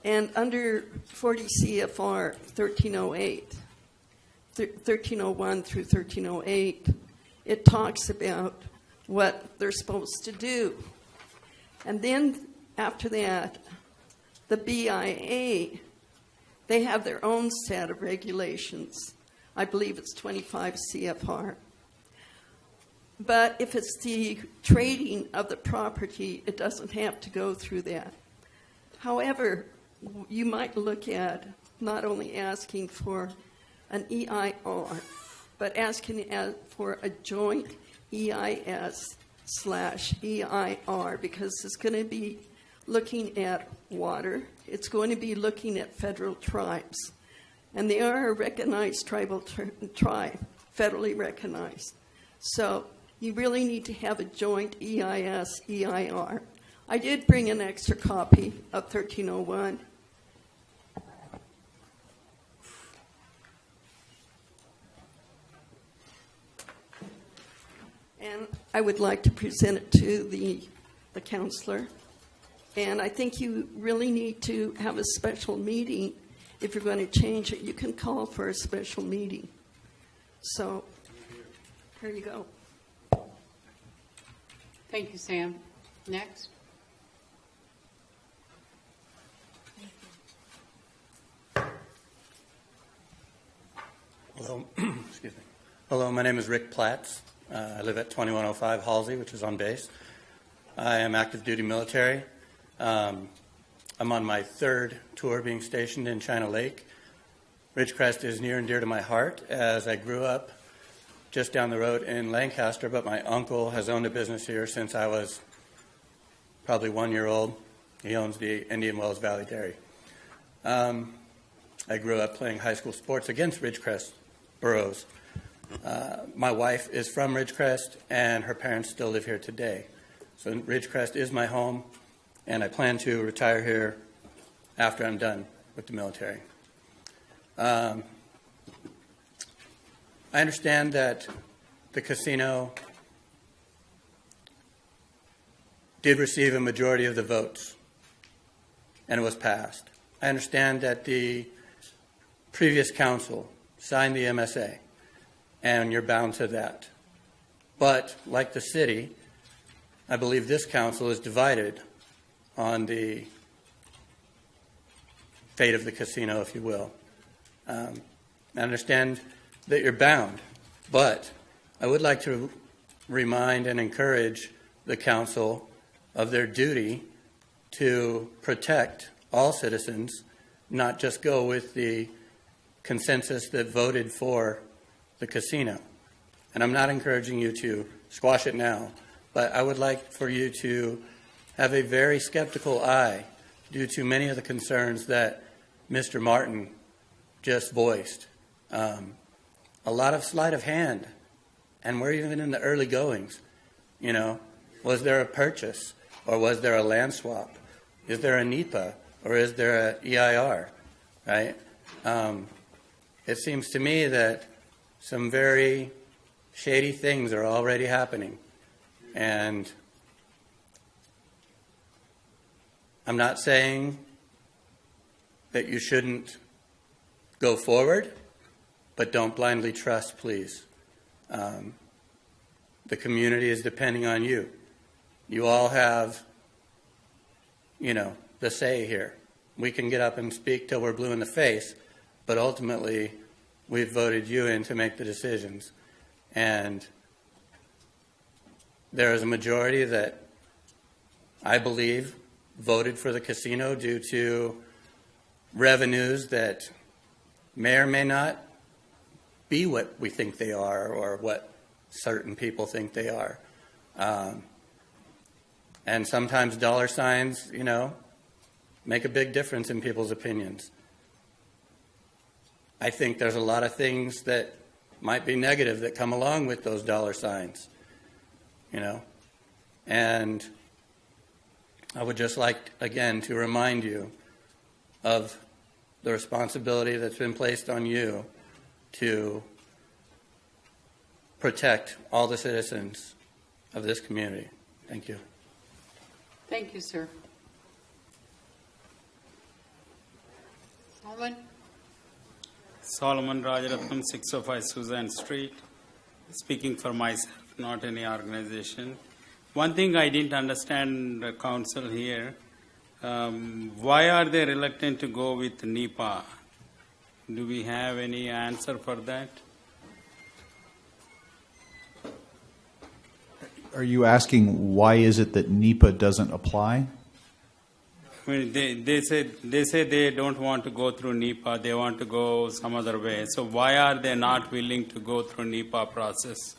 And under 40 CFR 1308, 1301 through 1308, it talks about what they're supposed to do. And then after that, the BIA, they have their own set of regulations. I believe it's 25 CFR. But if it's the trading of the property, it doesn't have to go through that. However, you might look at not only asking for an EIR, but asking for a joint EIS/EIR, because it's going to be looking at water. It's going to be looking at federal tribes. And they are a recognized tribal tribe, federally recognized. So you really need to have a joint EIS/EIR. I did bring an extra copy of 1301. And I would like to present it to the counselor. And I think you really need to have a special meeting. If you're going to change it, you can call for a special meeting. So, here you go. Thank you, Sam. Next. Hello, excuse me. Hello, my name is Rick Platts. I live at 2105 Halsey, which is on base. I am active duty military. I'm on my third tour being stationed in China Lake. Ridgecrest is near and dear to my heart as I grew up just down the road in Lancaster, but my uncle has owned a business here since I was probably 1 year old. He owns the Indian Wells Valley Dairy. I grew up playing high school sports against Ridgecrest Burros. My wife is from Ridgecrest, and her parents still live here today. So Ridgecrest is my home, and I plan to retire here after I'm done with the military. I understand that the casino did receive a majority of the votes, and it was passed. I understand that the previous council signed the MSA, and you're bound to that. But, like the city, I believe this council is divided on the fate of the casino, if you will. I understand that you're bound, but I would like to remind and encourage the council of their duty to protect all citizens, not just go with the consensus that voted for the casino. And I'm not encouraging you to squash it now, but I would like for you to have a very skeptical eye due to many of the concerns that Mr. Martin just voiced. A lot of sleight of hand, and we're even in the early goings. You know, was there a purchase, or was there a land swap? Is there a NEPA, or is there a EIR, right? It seems to me that some very shady things are already happening, and I'm not saying that you shouldn't go forward, but don't blindly trust, please. The community is depending on you. You all have, the say here. We can get up and speak till we're blue in the face, but ultimately we've voted you in to make the decisions. And there is a majority that I believe voted for the casino due to revenues that may or may not be what we think they are or what certain people think they are. And sometimes dollar signs, make a big difference in people's opinions. I think there's a lot of things that might be negative that come along with those dollar signs, And I would just like, again, to remind you of the responsibility that's been placed on you to protect all the citizens of this community. Thank you. Thank you, sir. Solomon? Solomon Rajaratnam, 605 Suzanne Street. Speaking for myself, not any organization. One thing I didn't understand, the council here, why are they reluctant to go with NEPA? Do we have any answer for that? Are you asking why is it that NEPA doesn't apply? I mean, they say they don't want to go through NEPA, they want to go some other way. So why are they not willing to go through NEPA process?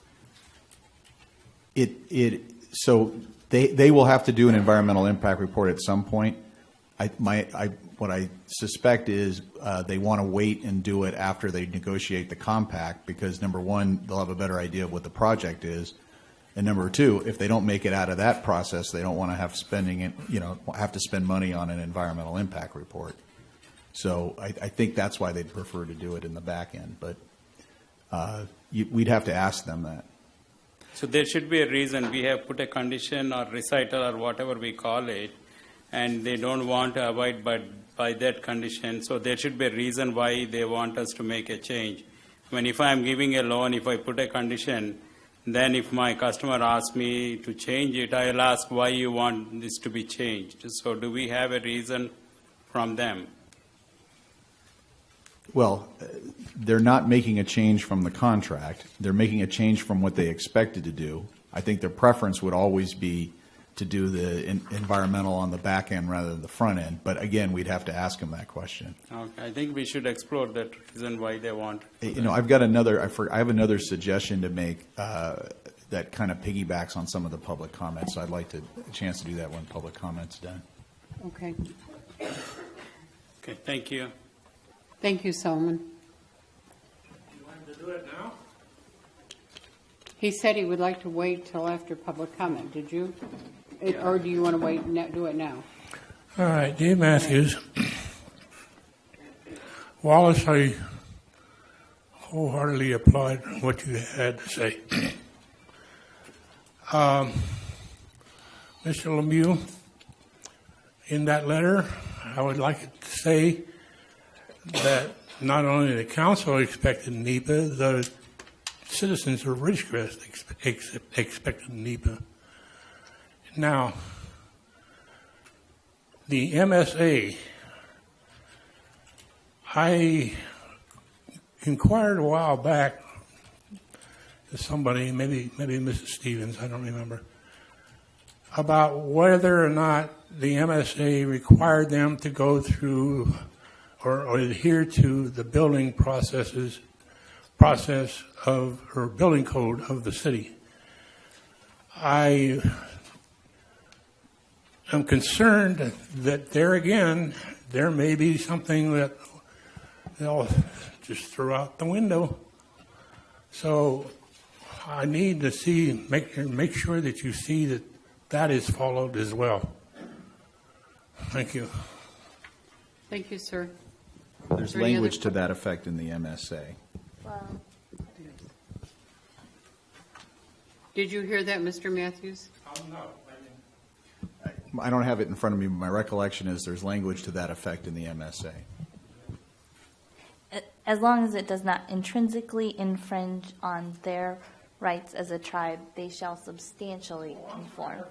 So they will have to do an environmental impact report at some point. What I suspect is they want to wait and do it after they negotiate the compact because, number one, they'll have a better idea of what the project is. And number two, if they don't make it out of that process, they don't want to have have to spend money on an environmental impact report. So I think that's why they'd prefer to do it in the back end. But we'd have to ask them that. So there should be a reason. We have put a condition or recital or whatever we call it, and they don't want to abide by that condition. So there should be a reason why they want us to make a change. When if I'm giving a loan, if I put a condition, then if my customer asks me to change it, I'll ask why you want this to be changed. So do we have a reason from them? Well, they're not making a change from the contract. They're making a change from what they expected to do. I think their preference would always be to do the environmental on the back end rather than the front end. But again, we'd have to ask them that question. Okay, I think we should explore that reason why they want. You know, I've got another. I have another suggestion to make that kind of piggybacks on some of the public comments. So I'd like a chance to do that when public comments done. Okay. Okay, thank you. Thank you, Solomon. You want to do it now? He said he would like to wait till after public comment. Did you? Or do you want to wait and do it now? All right, Dave Matthews. Wallace, I wholeheartedly applaud what you had to say. Mr. Lemieux, in that letter, I would like to say that not only the council expected NEPA, the citizens of Ridgecrest expected NEPA. Now, the MSA, I inquired a while back to somebody, maybe Mrs. Stevens, I don't remember, about whether or not the MSA required them to go through or adhere to the building process of, or building code of the city. I am concerned that there again, there may be something that they'll just throw out the window. So I need to see, make sure that you see that that is followed as well. Thank you. Thank you, sir. There's language to that effect in the MSA. Wow. Did you hear that, Mr. Matthews? No. I don't have it in front of me, but my recollection is there's language to that effect in the MSA. As long as it does not intrinsically infringe on their rights as a tribe, they shall substantially conform.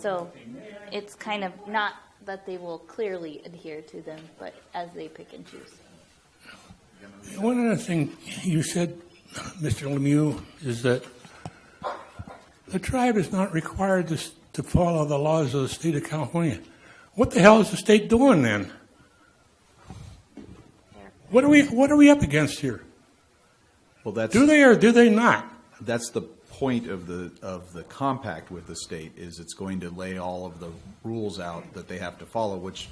So it's kind of not that they will clearly adhere to them, but as they pick and choose. One other thing you said, Mr. Lemieux, is that the tribe is not required to follow the laws of the state of California. What the hell is the state doing then? What are we up against here? Well, that's, do they or do they not? That's the point of the compact with the state, is it's going to lay all of the rules out that they have to follow, which,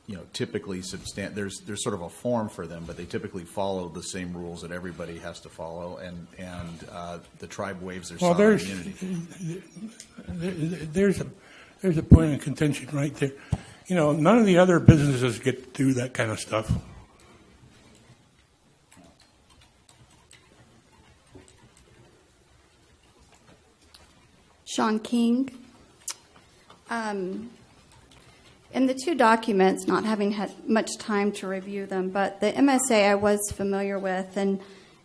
you know, typically there's sort of a form for them, but they typically follow the same rules that everybody has to follow, and the tribe waives their sovereign immunity. There's a point of contention right there. You know, none of the other businesses get to do that kind of stuff. Sean King. In the two documents, not having had much time to review them, but the MSA I was familiar with, and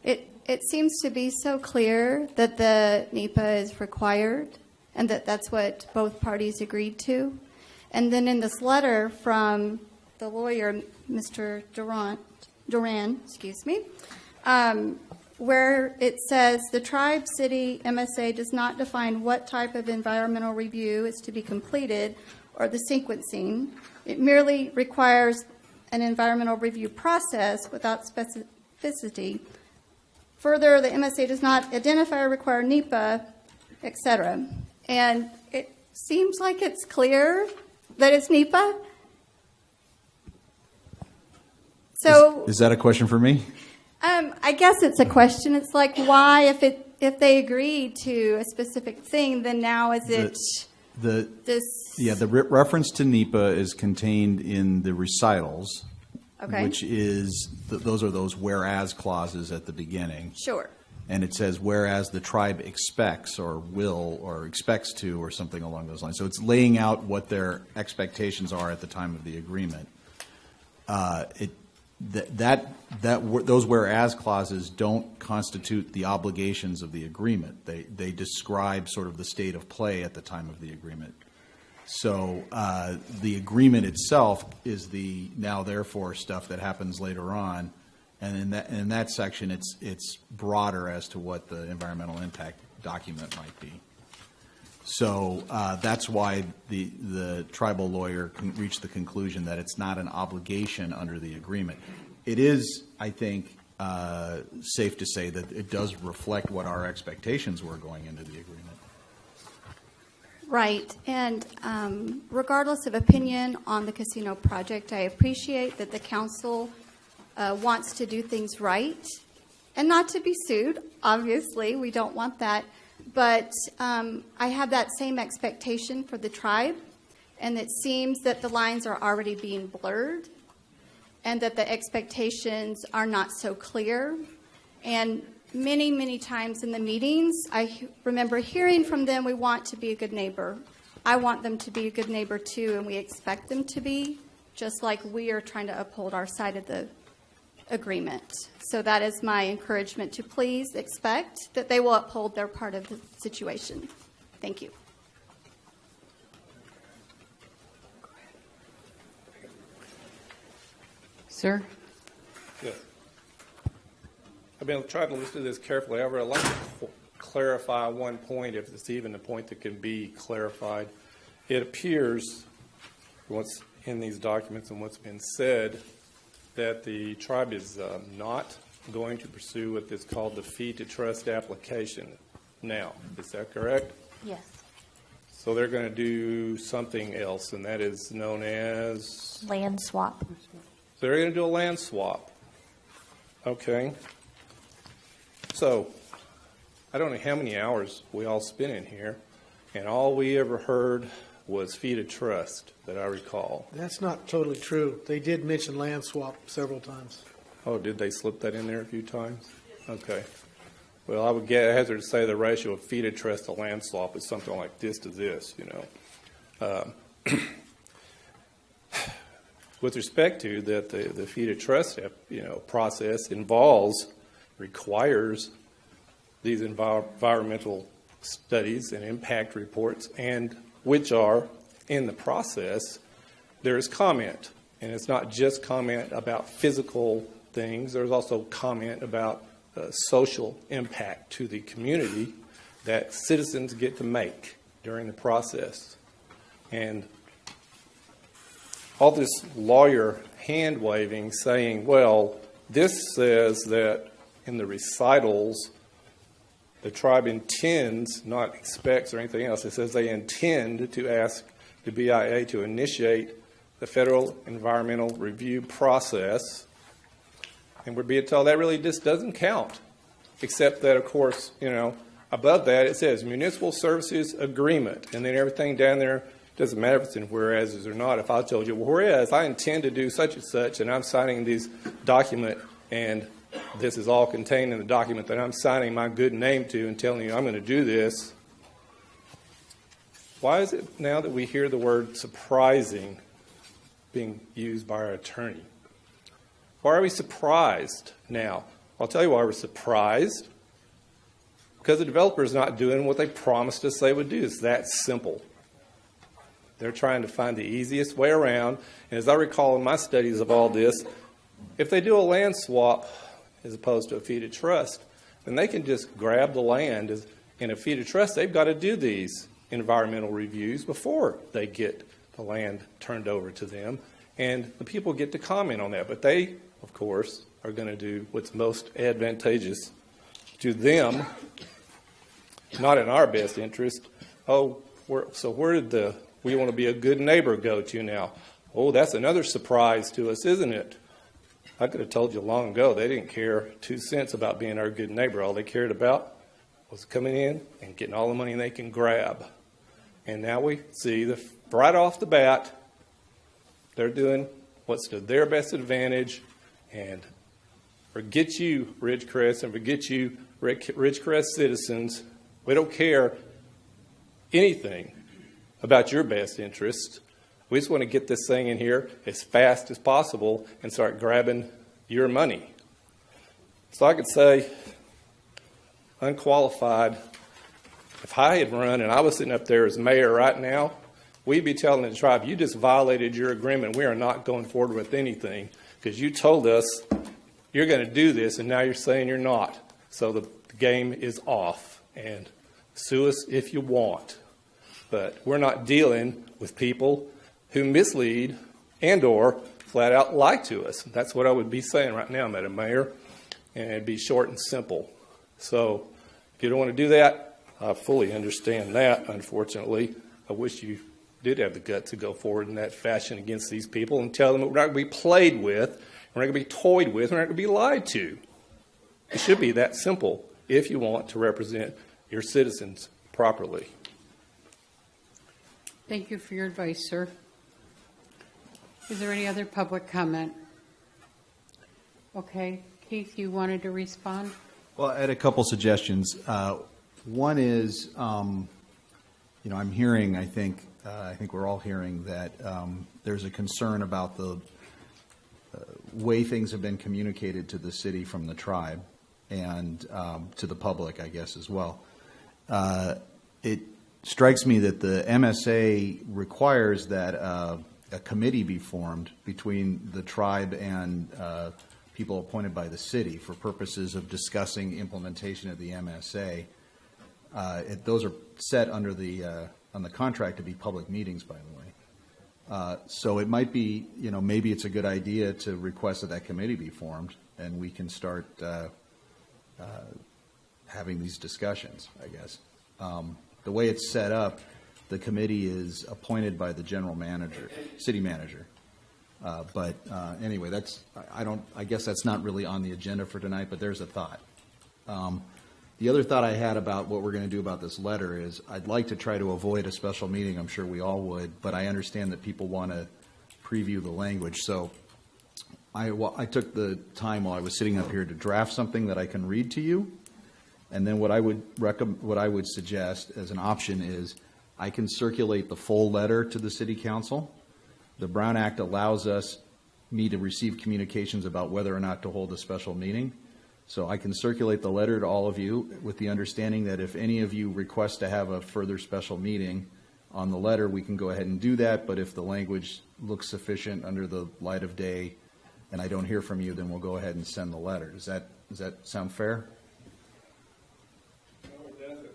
it seems to be so clear that the NEPA is required and that that's what both parties agreed to. And then in this letter from the lawyer, Mr. Duran, where it says the tribe city MSA does not define what type of environmental review is to be completed or the sequencing. It merely requires an environmental review process without specificity. Further, the MSA does not identify or require NEPA, etc. And it seems like it's clear that it's NEPA. So is that a question for me? I guess it's a question. It's like, why, if they agreed to a specific thing, then now is it the reference to NEPA is contained in the recitals, okay, which is those are those whereas clauses at the beginning. Sure. And it says whereas the tribe expects or will or expects to or something along those lines. So it's laying out what their expectations are at the time of the agreement. Those whereas clauses don't constitute the obligations of the agreement. They describe sort of the state of play at the time of the agreement. So the agreement itself is the now therefore stuff that happens later on, and in that section it's broader as to what the environmental impact document might be. So that's why the tribal lawyer reached the conclusion that it's not an obligation under the agreement. It is, I think, safe to say that it does reflect what our expectations were going into the agreement. Right, and regardless of opinion on the casino project, I appreciate that the council wants to do things right and not to be sued. Obviously, we don't want that, but I have that same expectation for the tribe, and it seems that the lines are already being blurred and that the expectations are not so clear. And many, many times in the meetings, I remember hearing from them, we want to be a good neighbor. I want them to be a good neighbor too, and we expect them to be, just like we are trying to uphold our side of the agreement. So that is my encouragement, to please expect that they will uphold their part of the situation. Thank you. Sir? Yes. I've been trying to listen to this carefully. However, I'd like to clarify one point, if it's even a point that can be clarified. It appears, what's in these documents and what's been said, that the tribe is not going to pursue what is called the fee to trust application now. Is that correct? Yes. So they're going to do something else, and that is known as? Land swap. So they're going to do a land swap. Okay. So I don't know how many hours we all spent in here, and all we ever heard was fee to trust, that I recall. That's not totally true. They did mention land swap several times. Oh, did they slip that in there a few times? Okay. Well, I would hazard to say the ratio of fee to trust to land swap is something like this to this, you know. With respect to that, the fee to trust, process requires these environmental studies and impact reports, and which are in the process. There is comment, and it's not just comment about physical things. There's also comment about social impact to the community that citizens get to make during the process. And all this lawyer hand-waving saying, well, this says that in the recitals, the tribe intends, not expects or anything else, it says they intend to ask the BIA to initiate the federal environmental review process. And we're being told that really just doesn't count, except that, of course, above that it says municipal services agreement, and then everything down there doesn't matter if it's in whereases or not. If I told you, well, whereas I intend to do such and such, and I'm signing this document, and this is all contained in the document that I'm signing my good name to and telling you I'm going to do this, why is it now that we hear the word surprising being used by our attorney? Why are we surprised now? I'll tell you why we're surprised. Because the developer is not doing what they promised us they would do. It's that simple. They're trying to find the easiest way around. And as I recall in my studies of all this, if they do a land swap as opposed to a fee to trust, then they can just grab the land. In a fee to trust, they've got to do these environmental reviews before they get the land turned over to them. And the people get to comment on that. But they, of course, are going to do what's most advantageous to them, not in our best interest. Oh, where did the we want to be a good neighbor go to now? Oh, that's another surprise to us, isn't it? I could have told you long ago they didn't care 2 cents about being our good neighbor. All they cared about was coming in and getting all the money they can grab. And now we see right off the bat, they're doing what's to their best advantage, and forget you, Ridgecrest, and forget you, Ridgecrest citizens. We don't care anything about your best interest. We just want to get this thing in here as fast as possible and start grabbing your money. So I could say, unqualified, if I had run and I was sitting up there as mayor right now, we'd be telling the tribe, you just violated your agreement. We are not going forward with anything because you told us you're going to do this, and now you're saying you're not. So the game is off, and sue us if you want. But we're not dealing with people who mislead and/or flat out lie to us. That's what I would be saying right now, Madam Mayor, and it'd be short and simple. So if you don't want to do that, I fully understand that, unfortunately. I wish you did have the guts to go forward in that fashion against these people and tell them that we're not going to be played with, we're not going to be toyed with, we're not going to be lied to. It should be that simple if you want to represent your citizens properly. Thank you for your advice, sir. Is there any other public comment? Okay. Keith, you wanted to respond? Well, I had a couple suggestions. One is, I'm hearing, I think we're all hearing that there's a concern about the way things have been communicated to the city from the tribe and to the public, I guess, as well. It strikes me that the MSA requires that a committee be formed between the tribe and people appointed by the city for purposes of discussing implementation of the MSA. Those are set under on the contract to be public meetings, by the way. So it might be, maybe it's a good idea to request that committee be formed, and we can start having these discussions, I guess. The way it's set up, the committee is appointed by the general manager, city manager. But anyway, I guess that's not really on the agenda for tonight, but there's a thought. The other thought I had about what we're going to do about this letter is I'd like to try to avoid a special meeting. I'm sure we all would, but I understand that people want to preview the language. So I took the time while I was sitting up here to draft something that I can read to you. And then what I would suggest as an option is I can circulate the full letter to the City Council. The Brown Act allows me to receive communications about whether or not to hold a special meeting. So I can circulate the letter to all of you with the understanding that if any of you request to have a further special meeting on the letter, we can go ahead and do that. But if the language looks sufficient under the light of day and I don't hear from you, then we'll go ahead and send the letter. Does that sound fair?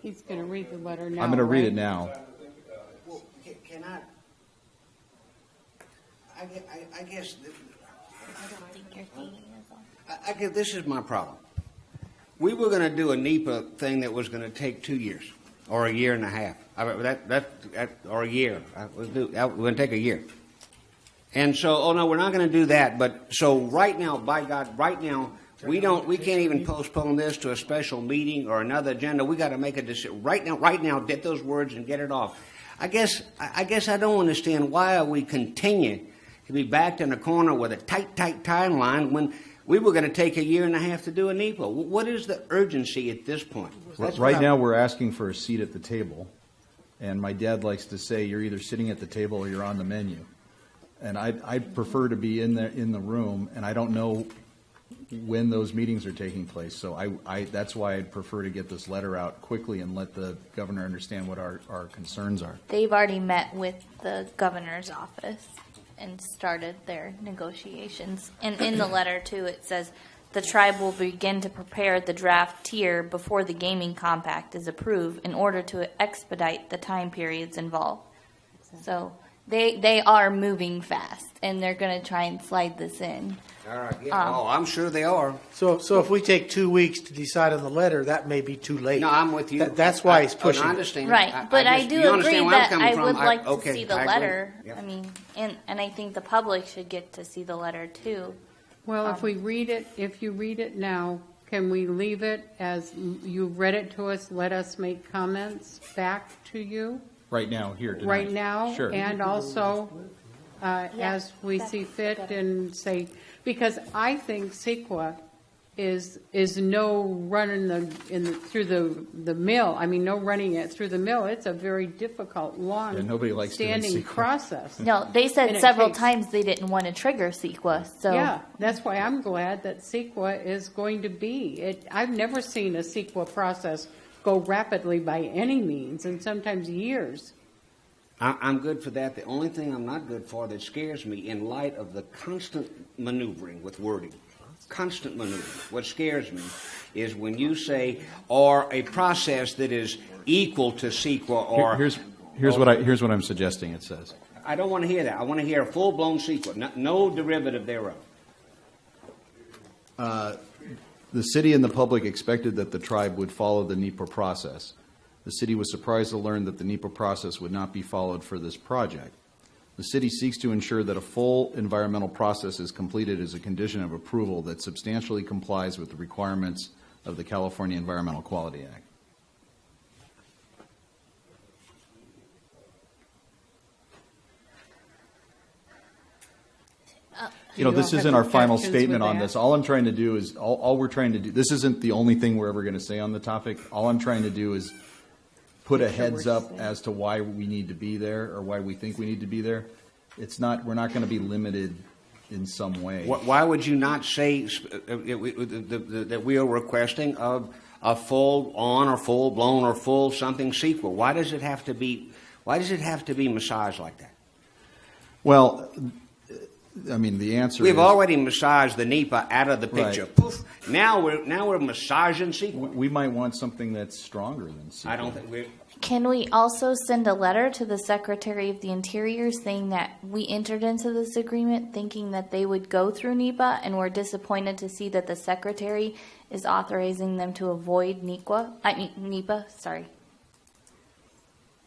He's going to read the letter now. I'm going to read it now. Well, can I guess I guess this is my problem. We were going to do a NEPA thing that was going to take 2 years or a year and a half. Or a year. We're going to take a year. And so, no, we're not going to do that. But so right now, by God, right now, we can't even postpone this to a special meeting or another agenda. We got to make a decision right now. Get those words and get it off. I guess I don't understand why we continue to be backed in a corner with a tight timeline when we were going to take a year and a half to do a NEPA. What is the urgency at this point? Right now, we're asking for a seat at the table, and my dad likes to say, "You're either sitting at the table or you're on the menu." And I'd prefer to be in the room, and I don't know when those meetings are taking place. So that's why I'd prefer to get this letter out quickly and let the governor understand what our concerns are. They've already met with the governor's office and started their negotiations. And in the letter, too, it says the tribe will begin to prepare the draft tier before the gaming compact is approved in order to expedite the time periods involved. So they are moving fast, and they're going to try and slide this in. All right. Yeah. I'm sure they are. So if we take 2 weeks to decide on the letter, that may be too late. No, I'm with you. That's why he's pushing. I understand. Right, but I do agree that I would like to okay, see the I letter. Yep. I mean, and I think the public should get to see the letter too. Well, if you read it now, can we leave it as you read it to us? Let us make comments back to you Right now, here tonight. right now, Sure. and also as we see fit, and say, because I think CEQA is no running through the mill. I mean, no running it through the mill. It's a very difficult, long, nobody likes doing standing CEQA. process. No, they said And it several takes- times they didn't want to trigger CEQA. So Yeah, that's why I'm glad that CEQA is going to be. I've never seen a CEQA process go rapidly by any means, and sometimes years. I'm good for that. The only thing I'm not good for that scares me in light of the constant maneuvering with wording, constant maneuvering. What scares me is when you say, or a process that is equal to CEQA or... Here's what I'm suggesting it says. I don't want to hear that. I want to hear a full-blown sequel, no derivative thereof. The city and the public expected that the tribe would follow the NEPA process. The city was surprised to learn that the NEPA process would not be followed for this project. The city seeks to ensure that a full environmental process is completed as a condition of approval that substantially complies with the requirements of the California Environmental Quality Act. This isn't our final statement on this. All I'm trying to do is, all we're trying to do, this isn't the only thing we're ever going to say on the topic. All I'm trying to do is put a heads up as to why we need to be there or why we think we need to be there. We're not going to be limited in some way. Why would you not say that we are requesting a full-on or full-blown or full something sequel? Why does it have to be massaged like that? Well, I mean, the answer We've is... already massaged the NEPA out of the picture. Right. Poof. Now we're massaging sequel. We might want something that's stronger than sequel. I don't think we... Can we also send a letter to the Secretary of the Interior saying that we entered into this agreement thinking that they would go through NEPA, and we're disappointed to see that the Secretary is authorizing them to avoid NEPA, sorry.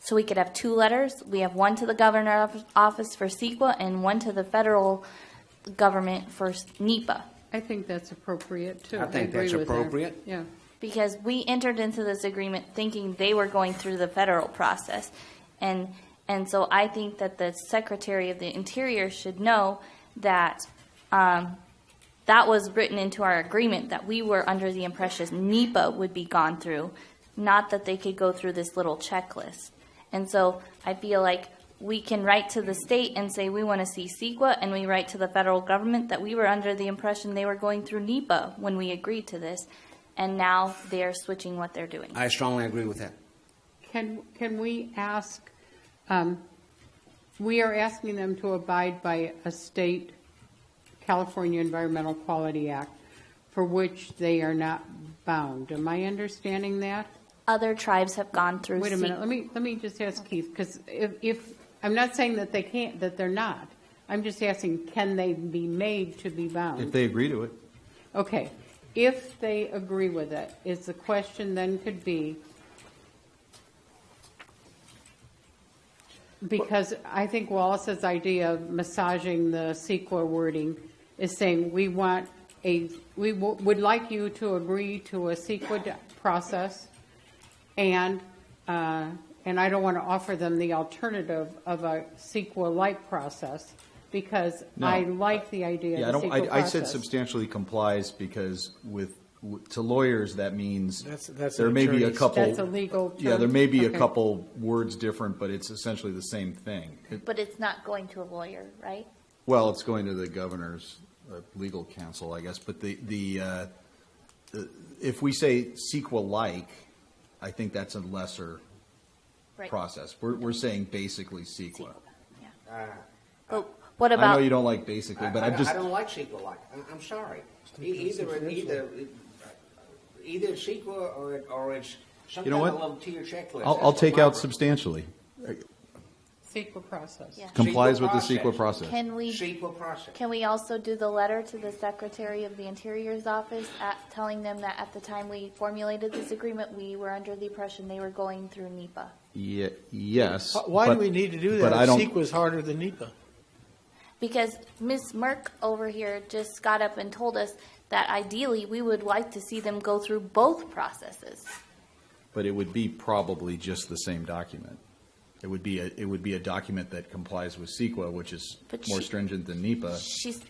So we could have two letters. We have one to the Governor's Office for CEQA and one to the federal government for NEPA. I think that's appropriate, too. I think agree that's with that. appropriate. Yeah. Because we entered into this agreement thinking they were going through the federal process. And so I think that the Secretary of the Interior should know that that was written into our agreement, that we were under the impression NEPA would be gone through, not that they could go through this little checklist. And so I feel like we can write to the state and say we want to see CEQA, and we write to the federal government that we were under the impression they were going through NEPA when we agreed to this. And now they're switching what they're doing. I strongly agree with that. Can we ask, we are asking them to abide by a state California Environmental Quality Act for which they are not bound. Am I understanding that? Other tribes have gone through. Wait a minute. Let me just ask Keith, because if I'm not saying that they can't, that they're not. I'm just asking, can they be made to be bound? If they agree to it. Okay. If they agree with it, is the question then could be, because I think Wallace's idea of massaging the CEQA wording is saying we would like you to agree to a CEQA process, and I don't want to offer them the alternative of a CEQA-like process. Because I like the idea of the CEQA process. I said substantially complies because to lawyers that means there may be a couple. That's a legal term. Yeah, there may be a couple words different, but it's essentially the same thing. But it's not going to a lawyer, right? Well, it's going to the governor's legal counsel, I guess. But if we say CEQA-like, I think that's a lesser process. We're saying basically CEQA. But what about? I know you don't like basically, but I I'm just. I don't like CEQA-like. I'm sorry. Either CEQA or it's some You know kind what? of tier checklist. I'll take out substantially. CEQA process. Yeah. Complies with the CEQA process. Can we? CEQA process. Can we also do the letter to the Secretary of the Interior's office telling them that at the time we formulated this agreement, we were under the impression they were going through NEPA? Yes. Why do we need to do that? I don't. CEQA is harder than NEPA. Because Ms. Merck over here just got up and told us that ideally we would like to see them go through both processes. But it would be probably just the same document. It would be a document that complies with CEQA, which is more stringent than NEPA.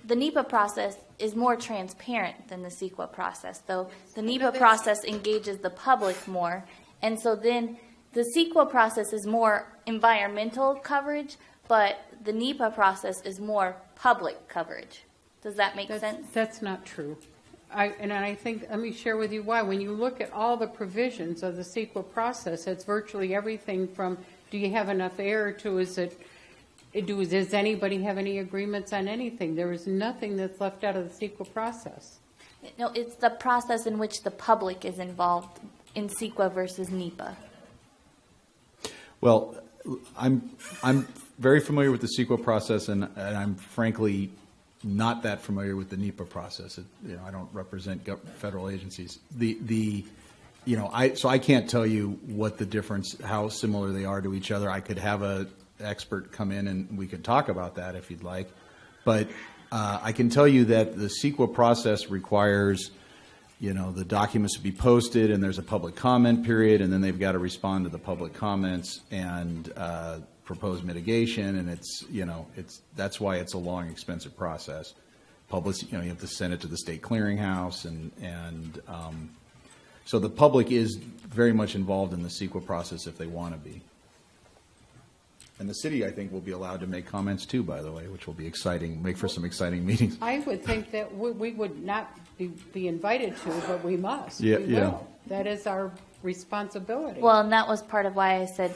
The NEPA process is more transparent than the CEQA process, though the NEPA process engages the public more. And so then the CEQA process is more environmental coverage, but the NEPA process is more public coverage. Does that make sense? That's not true. I think, let me share with you why. When you look at all the provisions of the CEQA process, it's virtually everything from, do you have enough air, to does anybody have any agreements on anything? There is nothing that's left out of the CEQA process. No, it's the process in which the public is involved in CEQA versus NEPA. Well, I'm very familiar with the CEQA process, and I'm frankly not that familiar with the NEPA process. I don't represent federal agencies. So I can't tell you what the difference, how similar they are to each other. I could have an expert come in and we could talk about that if you'd like. But I can tell you that the CEQA process requires, the documents to be posted, and there's a public comment period, and then they've got to respond to the public comments and propose mitigation, and that's why it's a long, expensive process. You have to send it to the state clearinghouse, and so the public is very much involved in the CEQA process if they want to be. And the city, I think, will be allowed to make comments too, by the way, which will be exciting, make for some exciting meetings. I would think that we would not be invited to, but we must. Yeah, we will. That is our responsibility. Well, and that was part of why I said,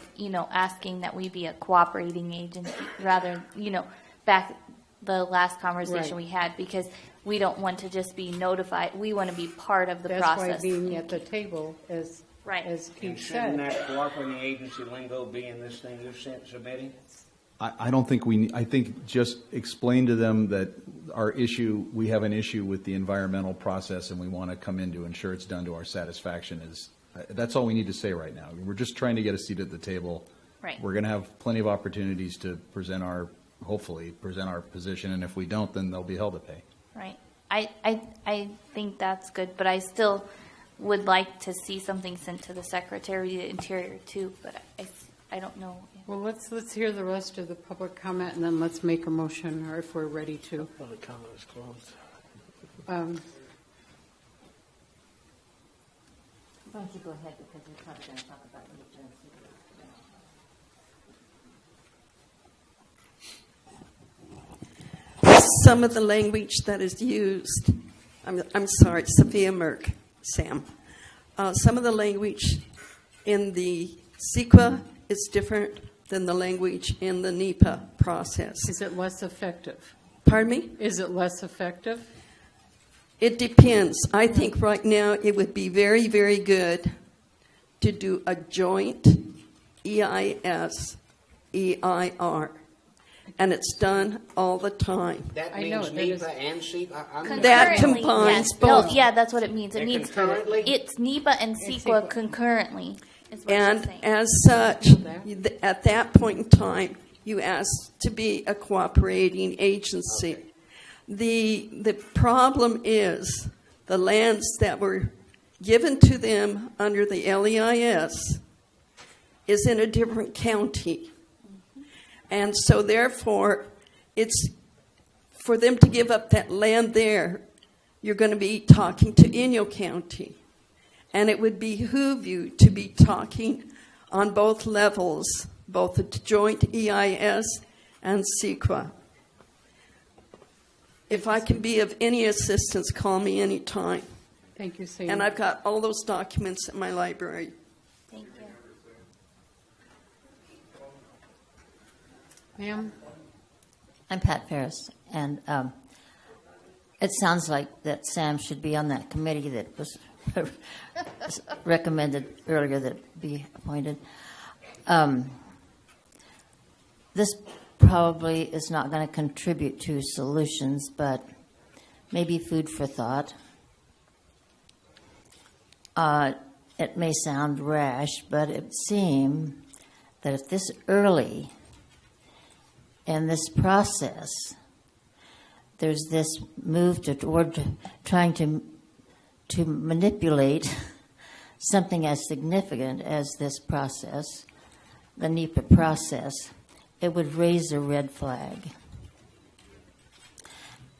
asking that we be a cooperating agency rather, back the last conversation we had, because we don't want to just be notified. We want to be part of the process. That's why being at the table is, as Keith Shouldn't said. that cooperating agency lingo be in this thing you're submitting? I don't think I think just explain to them that we have an issue with the environmental process and we want to come in to ensure it's done to our satisfaction. That's all we need to say right now. We're just trying to get a seat at the table. Right. We're going to have plenty of opportunities to hopefully present our position, and if we don't, then they'll be held to pay. Right. I think that's good, but I still would like to see something sent to the Secretary of the Interior too, but I don't know. Well, let's hear the rest of the public comment, and then let's make a motion, or if we're ready to. Public comment is closed. Why don't you go ahead, because we're probably going to talk about Some of the language that is used, I'm sorry, Sophia Merck, Sam. Some of the language in the CEQA is different than the language in the NEPA process. Is it less effective? Pardon me? Is it less effective? It depends. I think right now it would be very, very good to do a joint EIS, EIR. And it's done all the time. That means NEPA and CEQA? That combines yes. both. No, yeah, that's what it means. It means concurrently? it's NEPA and CEQA concurrently. Is what And she's saying. as such, at that point in time, you ask to be a cooperating agency. The problem is the lands that were given to them under the LEIS is in a different county. And so therefore, it's for them to give up that land there, you're going to be talking to Inyo County. And it would behoove you to be talking on both levels, both the joint EIS and CEQA. If I can be of any assistance, call me anytime. Thank you, Sam. And I've got all those documents in my library. Thank you. Ma'am? I'm Pat Ferris, and it sounds like that Sam should be on that committee that was recommended earlier that be appointed. This probably is not going to contribute to solutions, but maybe food for thought. It may sound rash, but it would seem that if this early in this process, there's this move toward trying to manipulate something as significant as this process, the NEPA process, it would raise a red flag.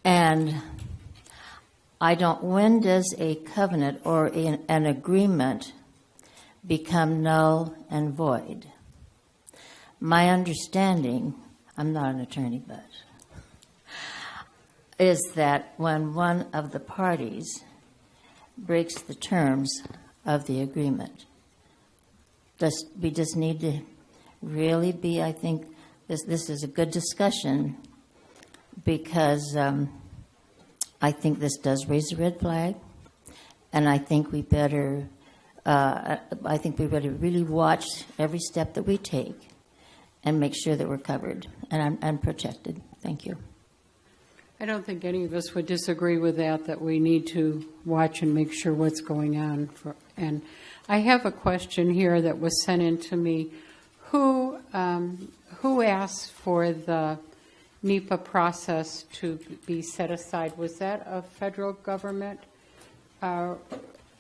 And when does a covenant or an agreement become null and void? My understanding, I'm not an attorney, but is that when one of the parties breaks the terms of the agreement, we just need to really be, I think, this is a good discussion, because I think this does raise a red flag, and I think we better really watch every step that we take and make sure that we're covered and protected. Thank you. I don't think any of us would disagree with that we need to watch and make sure what's going on. And I have a question here that was sent in to me. Who asked for the NEPA process to be set aside? Was that a federal government, or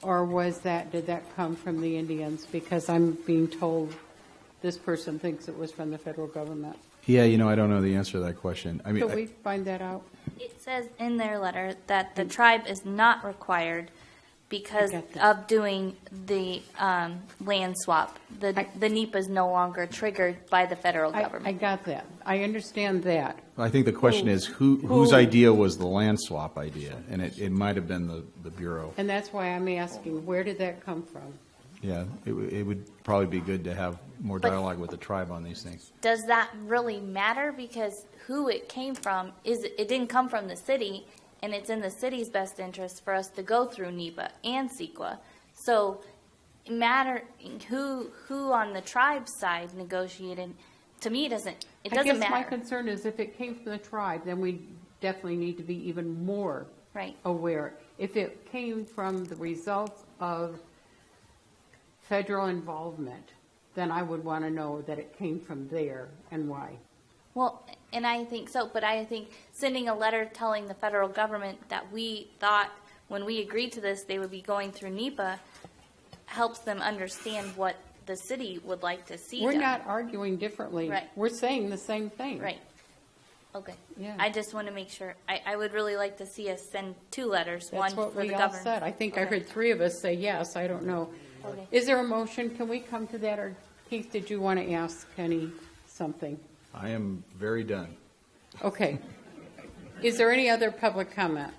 did that come from the Indians? Because I'm being told this person thinks it was from the federal government. Yeah, I don't know the answer to that question. I mean, Could we find that out? It says in their letter that the tribe is not required because of doing the land swap. The NEPA is no longer triggered by the federal government. I got that. I understand that. I think the question is whose idea was the land swap idea, and it might have been the Bureau. And that's why I'm asking, where did that come from? Yeah, it would probably be good to have more dialogue with the tribe on these things. Does that really matter? Because who it came from it didn't come from the city, and it's in the city's best interest for us to go through NEPA and CEQA. So, who on the tribe's side negotiated? To me, it doesn't I guess matter. my concern is if it came from the tribe, then we definitely need to be even more aware. If it came from the results of federal involvement, then I would want to know that it came from there and why. Well, and I think so, but I think sending a letter telling the federal government that we thought when we agreed to this they would be going through NEPA helps them understand what the city would like to see We're done. not arguing differently. Right. We're saying the same thing. Right. Okay. Yeah. I just want to make sure. I would really like to see us send 2 letters, That's one what for we the all government. said. I think I heard 3 of us say yes. I don't know. Okay. Is there a motion? Can we come to that? Or Keith, did you want to ask Kenny something? I am very done. Okay. Is there any other public comment?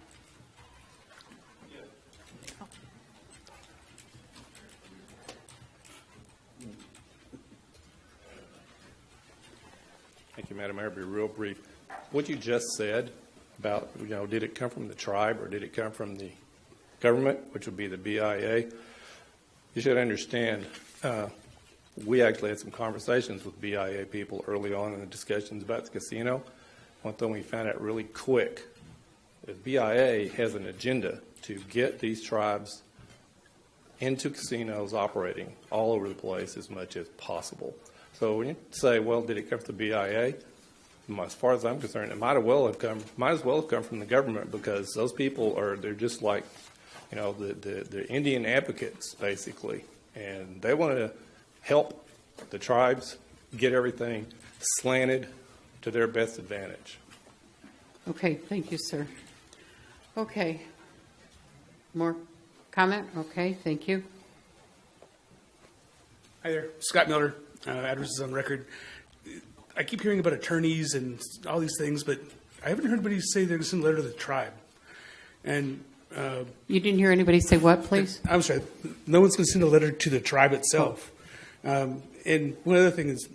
Thank you, Madam Mayor. I'll be real brief. What you just said about, did it come from the tribe or did it come from the government, which would be the BIA? You should understand, we actually had some conversations with BIA people early on in the discussions about the casino. One thing we found out really quick is BIA has an agenda to get these tribes into casinos operating all over the place as much as possible. So when you say, well, did it come from the BIA? As far as I'm concerned, it might as well have come from the government, because those people they're just like, the Indian advocates, basically. And they want to help the tribes get everything slanted to their best advantage. Okay, thank you, sir. Okay. More comment? Okay, thank you. Hi there, Scott Miller, address is on record. I keep hearing about attorneys and all these things, but I haven't heard anybody say they're going to send a letter to the tribe. And you didn't hear anybody say what, please? I'm sorry. No one's going to send a letter to the tribe itself. And one other thing is,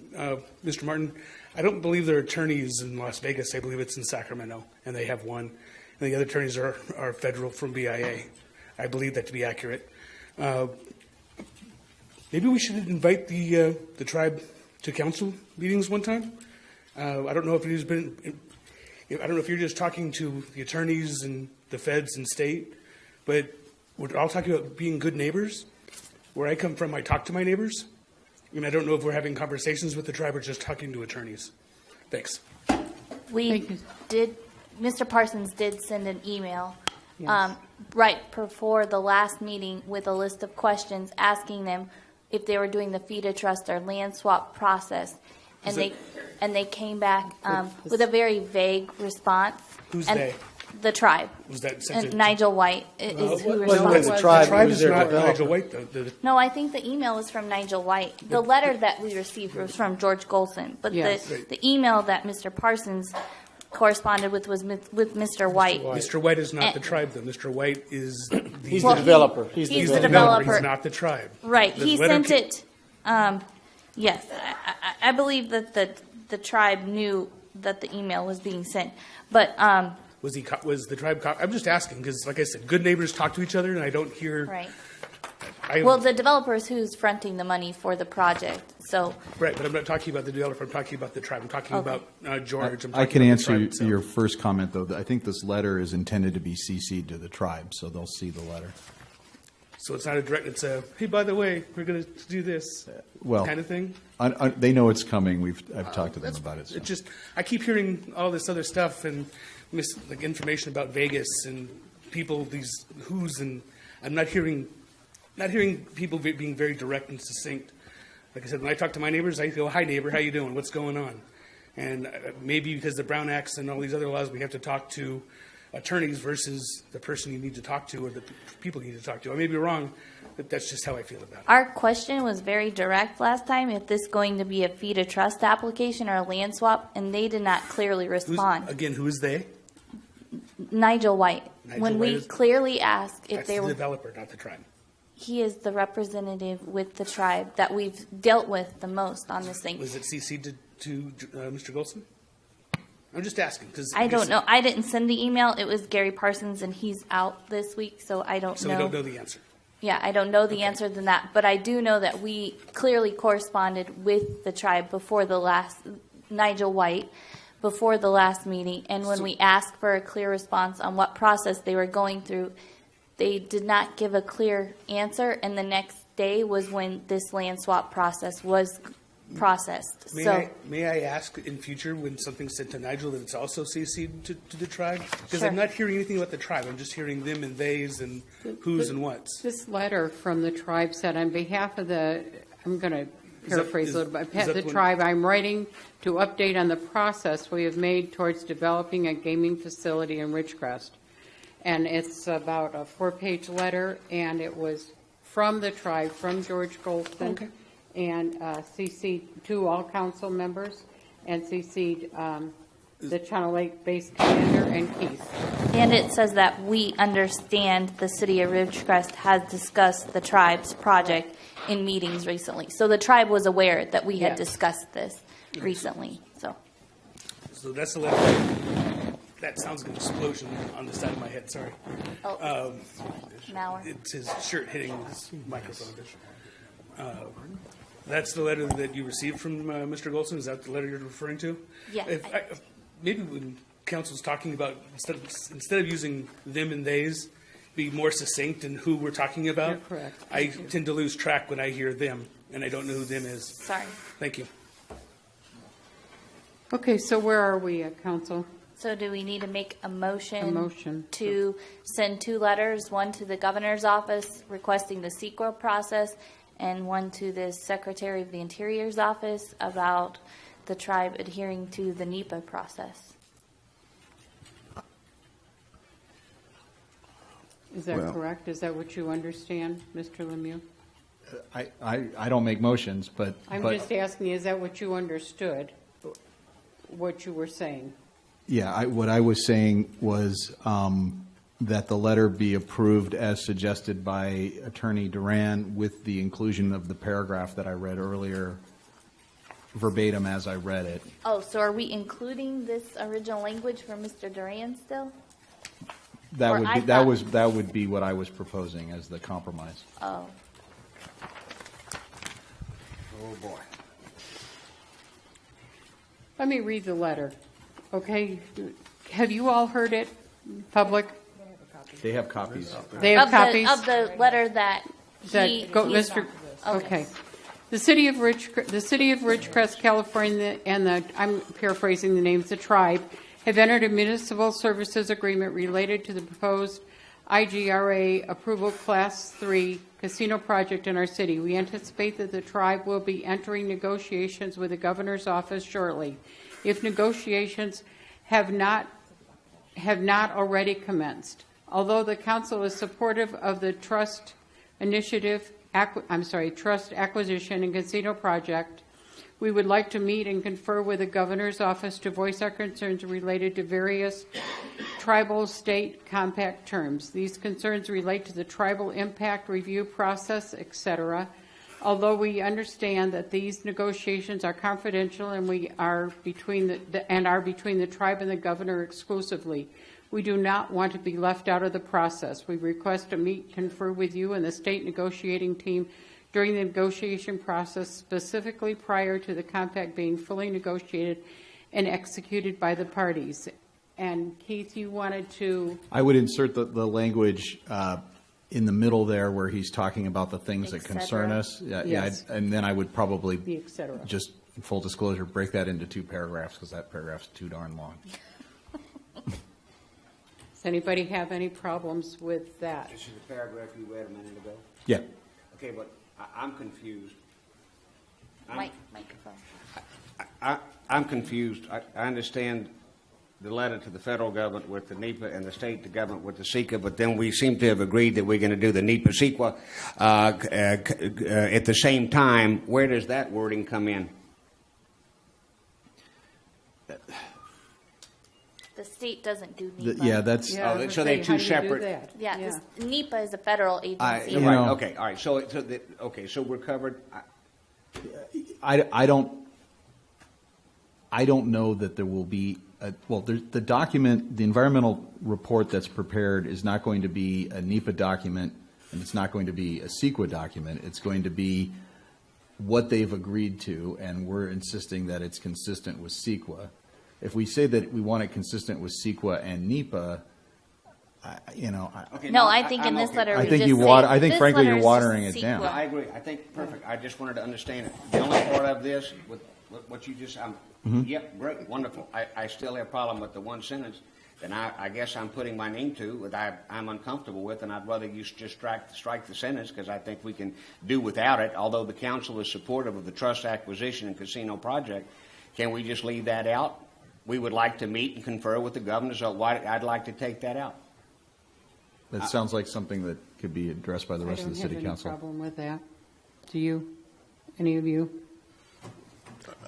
Mr. Martin, I don't believe there are attorneys in Las Vegas. I believe it's in Sacramento, and they have one. And the other attorneys are federal from BIA. I believe that to be accurate. Maybe we should invite the tribe to council meetings one time. I don't know if you're just talking to the attorneys and the feds and state, but we're all talking about being good neighbors. Where I come from, I talk to my neighbors. And I don't know if we're having conversations with the tribe or just talking to attorneys. Thanks. Mr. Parsons did send an email Yes. right before the last meeting with a list of questions asking them if they were doing the FIDA trust or land swap process. And they came back with a very vague response. Who's and they? The tribe. Was that sent And to- Nigel White is who The responded. tribe is not Nigel White, though. No, I think the email was from Nigel White. The letter that we received was from George Golson, but Yes. the email that Mr. Parsons corresponded with was with Mr. White. Mr. White is not the tribe, though. Mr. White is He's the developer. He's the developer. He's not the tribe. Right. The He letter sent it. Yes, I believe that the tribe knew that the email was being sent, but Was the tribe? I'm just asking because, like I said, good neighbors talk to each other, and I don't hear. right. I- Well, the developer is who's fronting the money for the project, So Right, but I'm not talking about the developer, I'm talking about the tribe, I'm talking Okay. about George. I'm I talking can about the answer tribe itself. your first comment, though. I think this letter is intended to be CC'd to the tribe, so they'll see the letter. So it's not a direct, it's a, hey, by the way, we're going to do this Well, kind of thing? They know it's coming. I've talked to them about it. So. It just, I keep hearing all this other stuff and like information about Vegas and people, these who's, and I'm not hearing people being very direct and succinct. Like I said, when I talk to my neighbors, I go, hi neighbor, how you doing? What's going on? And maybe because the Brown Acts and all these other laws, we have to talk to attorneys versus the person you need to talk to or the people you need to talk to. I may be wrong, but that's just how I feel about it. our question was very direct last time, if this going to be a fee to trust application or a land swap, and they did not clearly respond. Who is they? Nigel White. Nigel When White we is- clearly asked if That's they the were, developer, not the tribe. he is the representative with the tribe that we've dealt with the most on this thing. Was it CC'd to Mr. Golson? I'm just asking because I don't know. I didn't send the email. It was Gary Parsons, and he's out this week, so I don't So know. we don't know the answer. Yeah, I don't know the answer than that, but I do know that we clearly corresponded with the tribe before the last, Nigel White, before the last meeting, and when we asked for a clear response on what process they were going through, they did not give a clear answer, and the next day was when this land swap process was processed. May I ask in future when something's sent to Nigel that it's also CC'd to the tribe? Because Sure. I'm not hearing anything about the tribe. I'm just hearing them and theys and who's and what's. This letter from the tribe said, on behalf of the, I'm going to paraphrase a little bit, on behalf of the tribe, I'm writing to update on the process we have made towards developing a gaming facility in Ridgecrest. And it's about a 4-page letter, and it was from the tribe, from George Goldston. Okay. And CC'd to all council members, and CC'd the Channel Lake-based commander and Keith. And it says that we understand the city of Ridgecrest has discussed the tribe's project in meetings recently. So the tribe was aware that we had Yes. discussed this recently, so. So that's the letter. That sounds like an explosion on the side of my head. Sorry. Oh, now It's his shirt hitting his microphone. That's the letter that you received from Mr. Golson? Is that the letter you're referring to? Yeah. Maybe when council's talking about, instead of using them and theys, be more succinct in who we're talking about. You're correct. I tend to lose track when I hear them, and I don't know who them is. Sorry. Thank you. Okay, so where are we at, council? So do we need to make a motion? A motion. To send 2 letters, one to the governor's office requesting the CEQA process, and one to the Secretary of the Interior's office about the tribe adhering to the NEPA process. Is that Well- correct? Is that what you understand, Mr. Lemieux? I don't make motions, but I'm just asking, is that what you understood, what you were saying? yeah, what I was saying was that the letter be approved as suggested by Attorney Duran with the inclusion of the paragraph that I read earlier, verbatim as I read it. Oh, so are we including this original language for Mr. Duran still? That Or would I be, thought- that would be what I was proposing as the compromise. Oh. Oh, boy. Let me read the letter, okay? Have you all heard it, public? They have copies. They have copies? Of the letter that he. Mr. Okay. The city of Ridgecrest, California, and I'm paraphrasing the names, the tribe, have entered a municipal services agreement related to the proposed IGRA approval Class 3 casino project in our city. We anticipate that the tribe will be entering negotiations with the governor's office shortly. If negotiations have not already commenced. Although the council is supportive of the trust acquisition and casino project, we would like to meet and confer with the governor's office to voice our concerns related to various tribal state compact terms. These concerns relate to the tribal impact review process, etc. Although we understand that these negotiations are confidential and are between the tribe and the governor exclusively, we do not want to be left out of the process. We request to meet, confer with you and the state negotiating team during the negotiation process, specifically prior to the compact being fully negotiated and executed by the parties. And Keith, you wanted to... I would insert the language in the middle there where he's talking about the things that concern us. Yeah, Yes. and then I would probably The et cetera. just, in full disclosure, break that into 2 paragraphs because that paragraph's too darn long. Does anybody have any problems with that? This is the paragraph you read a minute ago? Yeah. Okay, but I'm confused. Microphone. I'm confused. I understand the letter to the federal government with the NEPA and the state government with the CEQA, but then we seem to have agreed that we're going to do the NEPA CEQA at the same time. Where does that wording come in? The state doesn't do NEPA. Yeah, that's... so they're two separate... Yeah, 'cause NEPA is a federal agency. Right, okay, all right. So we're covered. I don't know that there will be the document, the environmental report that's prepared is not going to be a NEPA document, and it's not going to be a CEQA document. It's going to be what they've agreed to, and we're insisting that it's consistent with CEQA. If we say that we want it consistent with CEQA and NEPA, I think in this letter, I think frankly you're watering it down. I agree. I think perfect. I just wanted to understand it. The only part of this with what you just, yep, great, wonderful. I still have a problem with the one sentence that I guess I'm putting my name to that I'm uncomfortable with, and I'd rather you just strike the sentence because I think we can do without it. Although the council is supportive of the trust acquisition and casino project, can we just leave that out? We would like to meet and confer with the governor, so I'd like to take that out. That sounds like something that could be addressed by the rest of the city council. I don't have any problem with that. Do you? Any of you?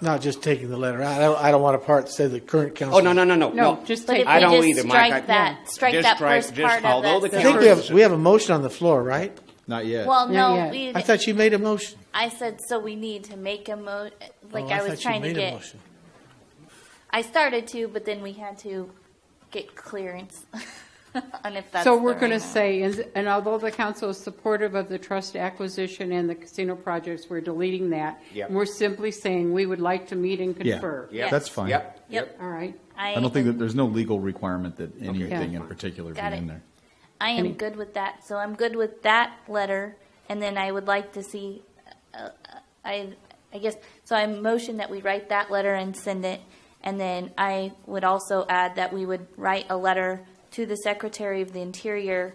Not just taking the letter out. I don't want a part to say the current council. Oh, no. No, just take. I don't either, Mike. Strike that first part of that. I think we have a motion on the floor, right? Not yet. Well, no, I thought you made a motion. I said so. We need to make a motion. I was trying to get. I started to, but then we had to get clearance on if that's. So we're going to say, and although the council is supportive of the trust acquisition and the casino projects, we're deleting that. Yep. And we're simply saying we would like to meet and confer. Yeah, that's fine. Yep. All right. I don't think that there's no legal requirement that anything in particular be in there. I am good with that. So I'm good with that letter, and then I would like to see. I guess so. I motion that we write that letter and send it. And then I would also add that we would write a letter to the Secretary of the Interior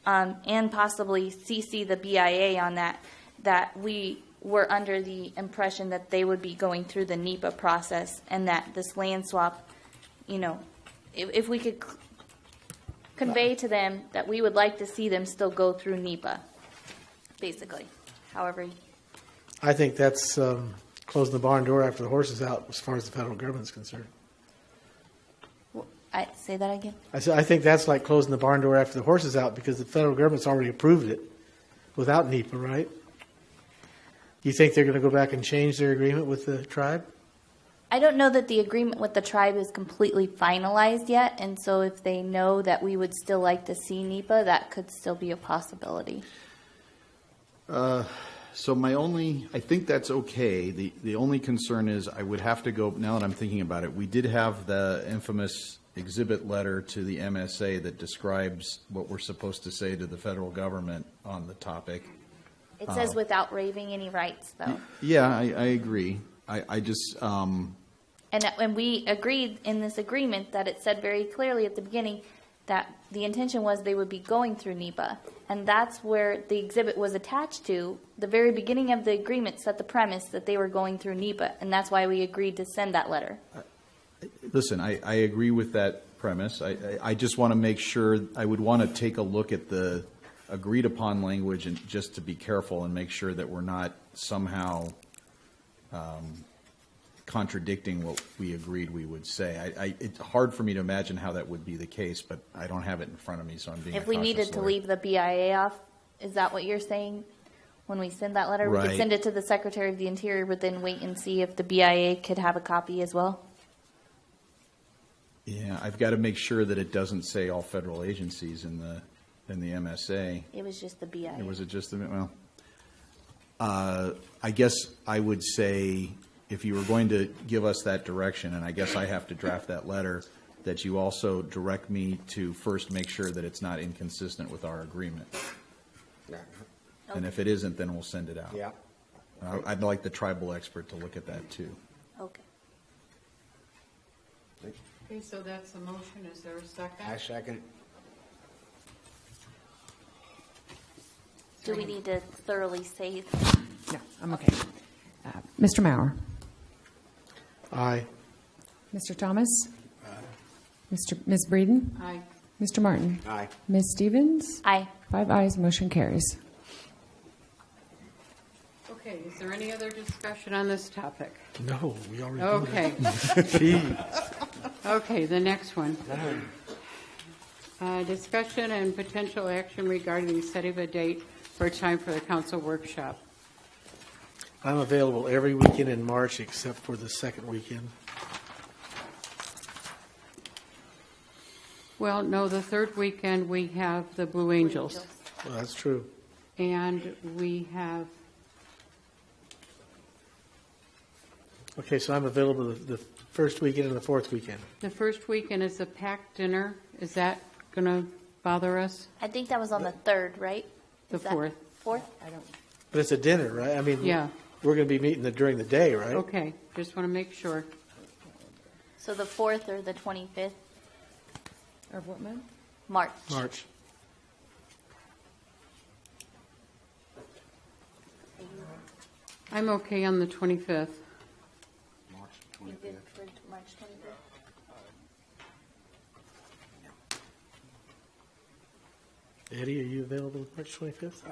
and possibly CC the BIA on that we were under the impression that they would be going through the NEPA process and that this land swap, if we could convey to them that we would like to see them still go through NEPA, basically. However. I think that's closing the barn door after the horse is out as far as the federal government's concerned. Say that again? I think that's like closing the barn door after the horse is out because the federal government's already approved it without NEPA, right? You think they're going to go back and change their agreement with the tribe? I don't know that the agreement with the tribe is completely finalized yet, and so if they know that we would still like to see NEPA, that could still be a possibility. So I think that's okay. The only concern is I would have to go, now that I'm thinking about it, we did have the infamous exhibit letter to the MSA that describes what we're supposed to say to the federal government on the topic. It says without waiving any rights, though. Yeah, I agree. I just... And we agreed in this agreement that it said very clearly at the beginning that the intention was they would be going through NEPA. And that's where the exhibit was attached to. The very beginning of the agreement set the premise that they were going through NEPA, and that's why we agreed to send that letter. Listen, I agree with that premise. I just want to make sure, I would want to take a look at the agreed upon language and just to be careful and make sure that we're not somehow contradicting what we agreed we would say. It's hard for me to imagine how that would be the case, but I don't have it in front of me, so I'm being If we needed to leave the BIA off, is that what you're saying? When we send that letter, right. We could send it to the Secretary of the Interior, but then wait and see if the BIA could have a copy as well? Yeah, I've got to make sure that it doesn't say all federal agencies in the MSA. It was just the BIA. Was it just the, well, I guess I would say, if you were going to give us that direction, and I guess I have to draft that letter, that you also direct me to first make sure that it's not inconsistent with our agreement. And if it isn't, then we'll send it out. Yeah. I'd like the tribal expert to look at that too. Okay. Okay, so that's the motion. Is there a second? I second it. Do we need to thoroughly say? No, I'm okay. Mr. Maurer. Aye. Mr. Thomas. Ms. Breeden. Aye. Mr. Martin. Aye. Ms. Stevens. Aye. 5 ayes, motion carries. Okay, is there any other discussion on this topic? No, we already. Okay. Gee. Okay, the next one. Discussion and potential action regarding setting a date for a time for the council workshop. I'm available every weekend in March except for the second weekend. Well, no, the third weekend we have the Blue Angels. Well, that's true. And we have, Okay, so I'm available the first weekend and the fourth weekend. the first weekend is the packed dinner. Is that going to bother us? I think that was on the 3rd, right? The Is that 4th. 4th? But it's a dinner, right? I mean, Yeah. we're going to be meeting during the day, right? Okay, just want to make sure. So the 4th or the 25th? Of what month? March. March. I'm okay on the 25th. You good for March 25th? Eddie, are you available March 25th?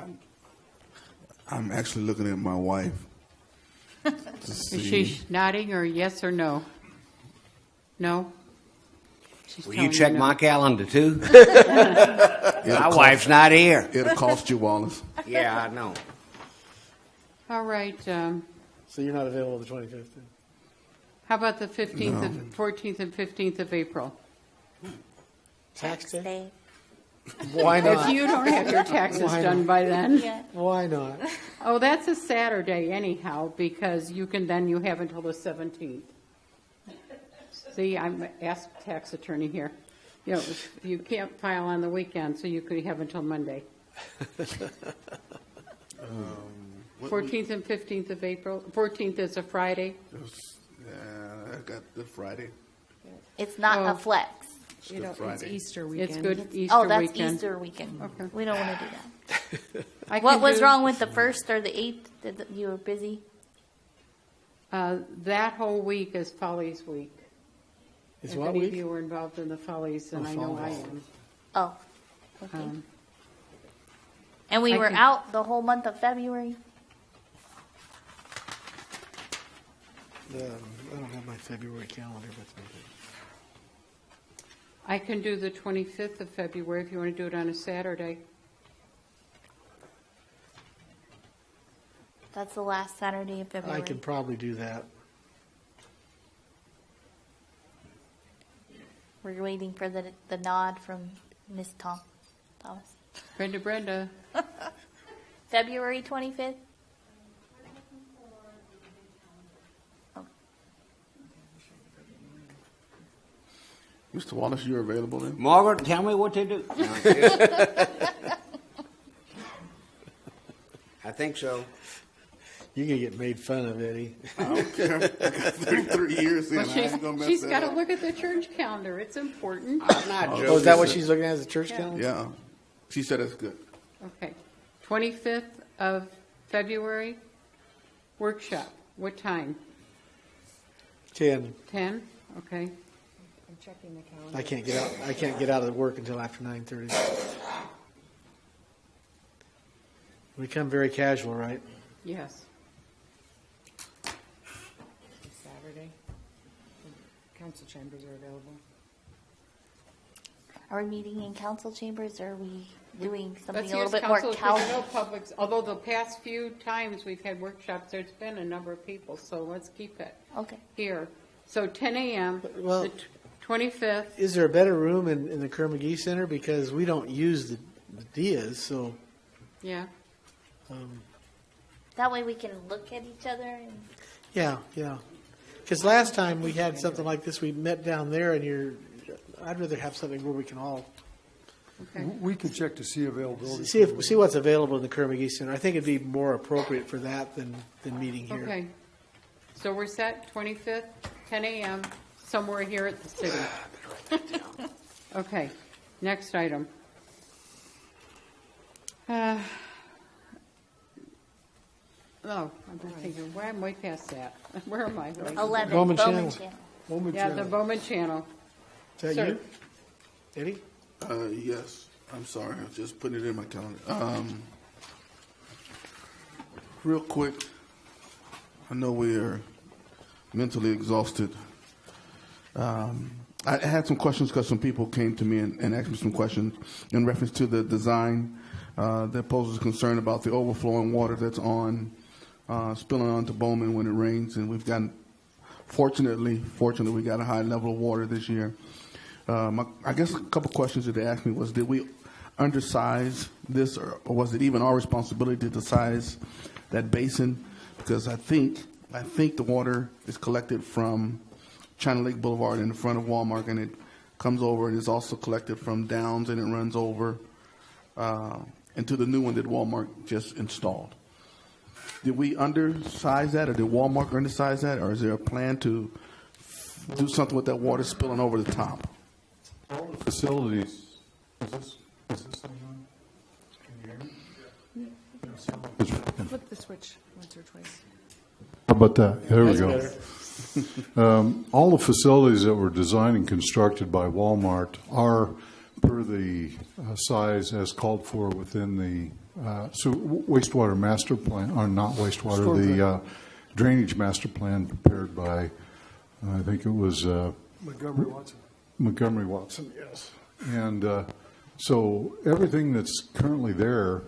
I'm actually looking at my wife. to Is see. she nodding or yes or no? No? She's Will telling you me check no. my calendar too? My wife's not here. It'll cost you, Wallace. Yeah, I know. All right, So you're not available the 25th then? how about the 15th, No. 14th and 15th of April? Tax day? Day. Why not? If you don't have your taxes Why done not? by then. Yeah. Why not? Oh, that's a Saturday anyhow, because you have until the 17th. See, I'm asked tax attorney here. You know, you can't file on the weekend, so you could have until Monday. 14th and 15th of April. 14th is a Friday. I got Good Friday. It's not Oh. a flex. It's Good Friday. It's Easter weekend. It's good Easter Oh, that's weekend. Easter weekend. Okay. We don't want to do that. I What can was do- wrong with the 1st or the 8th? You were busy? That whole week is Follies Week. Is If what any week? of you were involved in the Follies, and Oh, I know I Follies. am. Oh, okay. And I we were can- out the whole month of February? I don't have my February calendar with me. I can do the 25th of February if you want to do it on a Saturday. That's the last Saturday of I February. can probably do that. We're waiting for the nod from Miss Thomas. Brenda. February 25th? Mr. Wallace, you're available then? Margaret, tell me what to do. No, I think so. You're going to get made fun of, Eddie. I don't care. I got 33 years in. Well, I ain't gonna mess she's that got to up. look at the church calendar. It's important. I'm not joking. Oh, is that what she's looking at as a church Yeah. calendar? Yeah. She said it's good. Okay. 25th of February, workshop. What time? 10. 10? Okay. I'm checking the calendar. I can't get out of work until after 9:30. We come very casual, right? Yes. Saturday. Council chambers are available. Are we meeting in council chambers or are we doing something Let's a little use bit more council, because casual? no publics, although the past few times we've had workshops, there's been a number of people, so let's keep it Okay. here. So 10 a.m., Well- the 25th. Is there a better room in the Kerr McGee Center? Because we don't use the Diaz, so Yeah. That way we can look at each other and. Yeah, yeah. Because last time we had something like this, we met down there, and I'd rather have something where we can all We can check to see availability. see what's available in the Kerr McGee Center. I think it'd be more appropriate for that than meeting here. Okay. So we're set, 25th, 10 a.m., somewhere here at the city. Okay, next item. I'm thinking, well, I'm way past that. Where am I? 11, Bowman Bowman Channel. Channel. Yeah, the Bowman Channel. Is that Sir. you? Eddie? Yes, I'm sorry, I was just putting it in my calendar. Real quick, I know we are mentally exhausted. I had some questions because some people came to me and asked me some questions in reference to the design that poses concern about the overflowing water that's spilling onto Bowman when it rains, and we've gotten, fortunately, we got a high level of water this year. I guess a couple questions that they asked me was, did we undersize this, or was it even our responsibility to size that basin? Because I think the water is collected from China Lake Boulevard in the front of Walmart, and it comes over and is also collected from Downs, and it runs over into the new one that Walmart just installed. Did we undersize that, or did Walmart undersize that, or is there a plan to do something with that water spilling over the top? All the facilities. Is this thing on? Can you hear me? Flip the switch once or twice. How about that? There we That's go. All the facilities that were designed and constructed by Walmart are per the size as called for within the wastewater master plan, or not wastewater, the drainage master plan prepared by, I think it was Montgomery Watson. Montgomery Watson, yes. And so everything that's currently there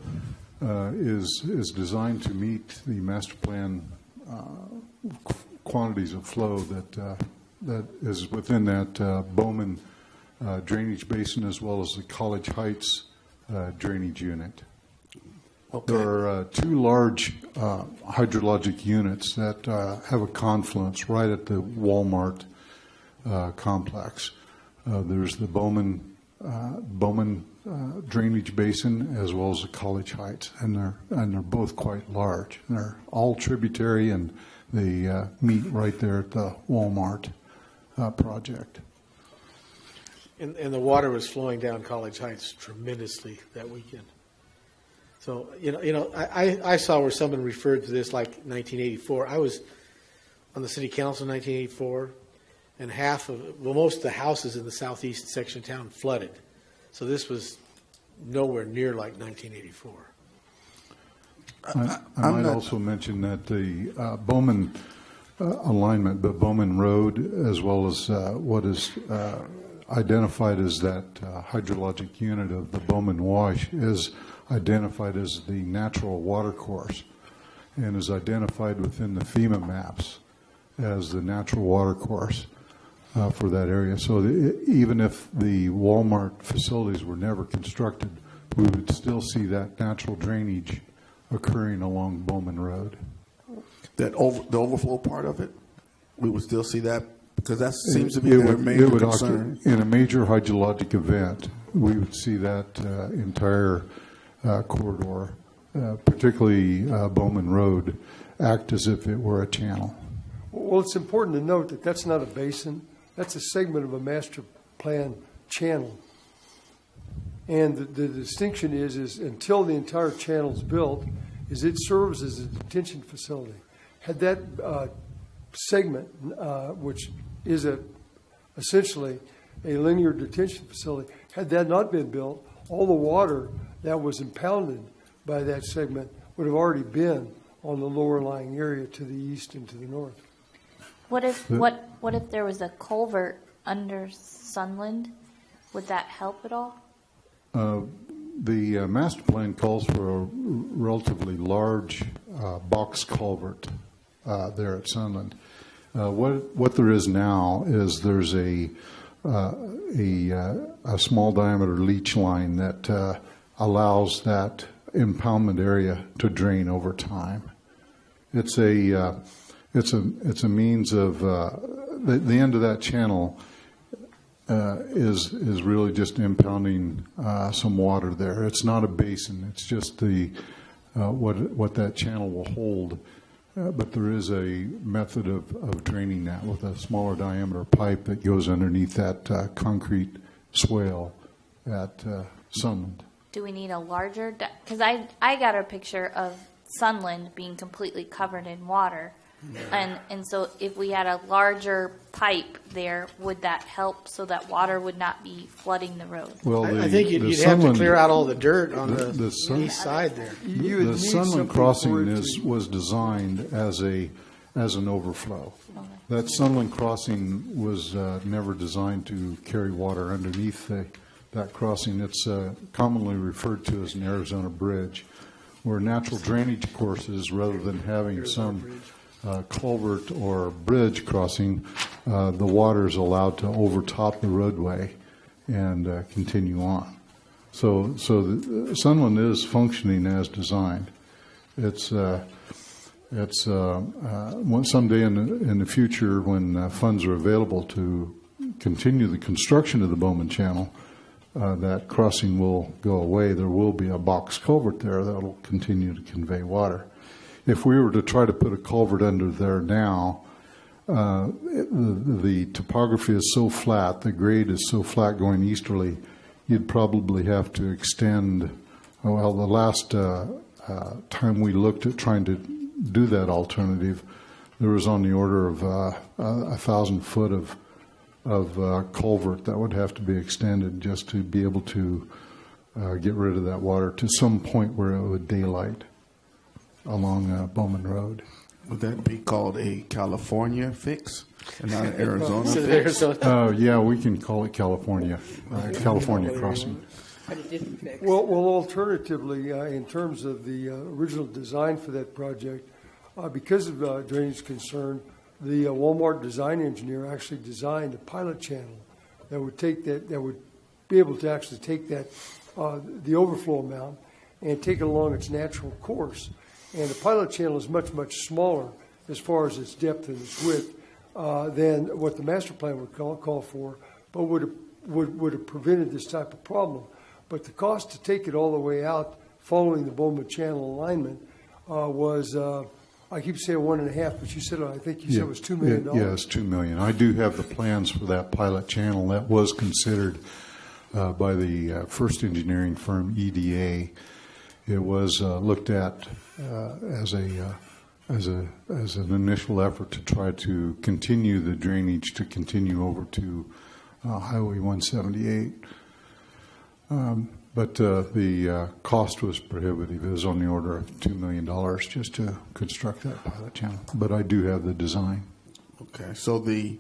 is designed to meet the master plan quantities of flow that is within that Bowman drainage basin, as well as the College Heights drainage unit. Okay. There are two large hydrologic units that have a confluence right at the Walmart complex. There's the Bowman drainage basin, as well as the College Heights, and they're both quite large. And they're all tributary, and they meet right there at the Walmart project. And the water was flowing down College Heights tremendously that weekend. So, I saw where someone referred to this like 1984. I was on the city council in 1984, and most of the houses in the southeast section of town flooded. So this was nowhere near like 1984. I might also mention that the Bowman alignment, the Bowman Road, as well as what is identified as that hydrologic unit of the Bowman Wash, is identified as the natural water course, and is identified within the FEMA maps as the natural water course for that area. So even if the Walmart facilities were never constructed, we would still see that natural drainage occurring along Bowman Road. The overflow part of it, we would still see that, because that seems to be their major concern. In a major hydrologic event, we would see that entire corridor, particularly Bowman Road, act as if it were a channel. Well, it's important to note that that's not a basin. That's a segment of a master plan channel. And the distinction is until the entire channel is built, is it serves as a detention facility. Had that segment, which is essentially a linear detention facility, had that not been built, all the water that was impounded by that segment would have already been on the lower lying area to the east and to the north. What if there was a culvert under Sunland? Would that help at all? The master plan calls for a relatively large box culvert there at Sunland. What there is now is there's a small diameter leach line that allows that impoundment area to drain over time. It's a means of the end of that channel is really just impounding some water there. It's not a basin. It's just the what that channel will hold. But there is a method of draining that with a smaller diameter pipe that goes underneath that concrete swale at Sunland. Do we need a larger? Because I got a picture of Sunland being completely covered in water. And so if we had a larger pipe there, would that help so that water would not be flooding the road? Well, I think you'd have to clear out all the dirt on the east side there. The Sunland crossing was designed as an overflow. Okay. That Sunland crossing was never designed to carry water underneath that crossing. It's commonly referred to as an Arizona bridge, where natural drainage courses, rather than having some culvert or bridge crossing, the water is allowed to overtop the roadway and continue on. So the Sunland is functioning as designed. It's someday in the future, when funds are available to continue the construction of the Bowman Channel, that crossing will go away. There will be a box culvert there that will continue to convey water. If we were to try to put a culvert under there now, the topography is so flat, the grade is so flat going easterly, you'd probably have to extend. Well, the last time we looked at trying to do that alternative, there was on the order of 1,000 foot of culvert that would have to be extended just to be able to get rid of that water to some point where it would daylight along Bowman Road. Would that be called a California fix and not an Arizona fix? Yeah, we can call it California crossing. Well, alternatively, in terms of the original design for that project, because of drainage concern, the Walmart design engineer actually designed a pilot channel that would be able to actually take that the overflow amount and take it along its natural course. And the pilot channel is much, much smaller as far as its depth and its width than what the master plan would call for, but would have prevented this type of problem. But the cost to take it all the way out following the Bowman Channel alignment was, I keep saying 1.5, but you said, I think you said it was $2 million. Yeah, it's $2 million. I do have the plans for that pilot channel that was considered by the first engineering firm, EDA. It was looked at as an initial effort to try to continue the drainage to continue over to Highway 178. But the cost was prohibitive. It was on the order of $2 million just to construct that pilot channel. But I do have the design. Okay, so the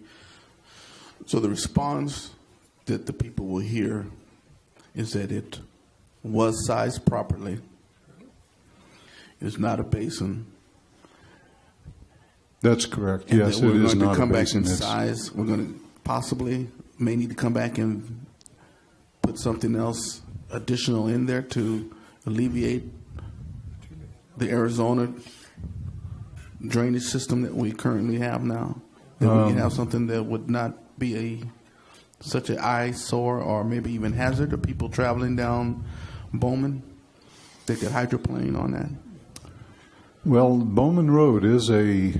response that the people will hear is that it was sized properly. It's not a basin. That's correct. And yes, that it is we're going not to come a back basin. in size. We're going to may need to come back and put something else additional in there to alleviate the Arizona drainage system that we currently have now. That we can have something that would not be such an eyesore or maybe even hazard to people traveling down Bowman. They could hydroplane on that. Well, Bowman Road is a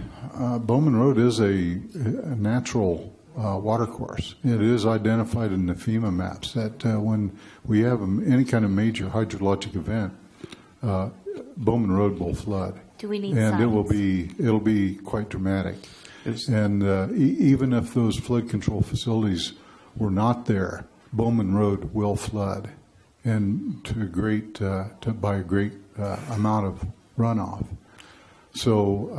natural watercourse. It is identified in the FEMA maps that when we have any kind of major hydrologic event, Bowman Road will flood. Do we need and signs? it'll be quite dramatic. And even if those flood control facilities were not there, Bowman Road will flood, and by a great amount of runoff. So,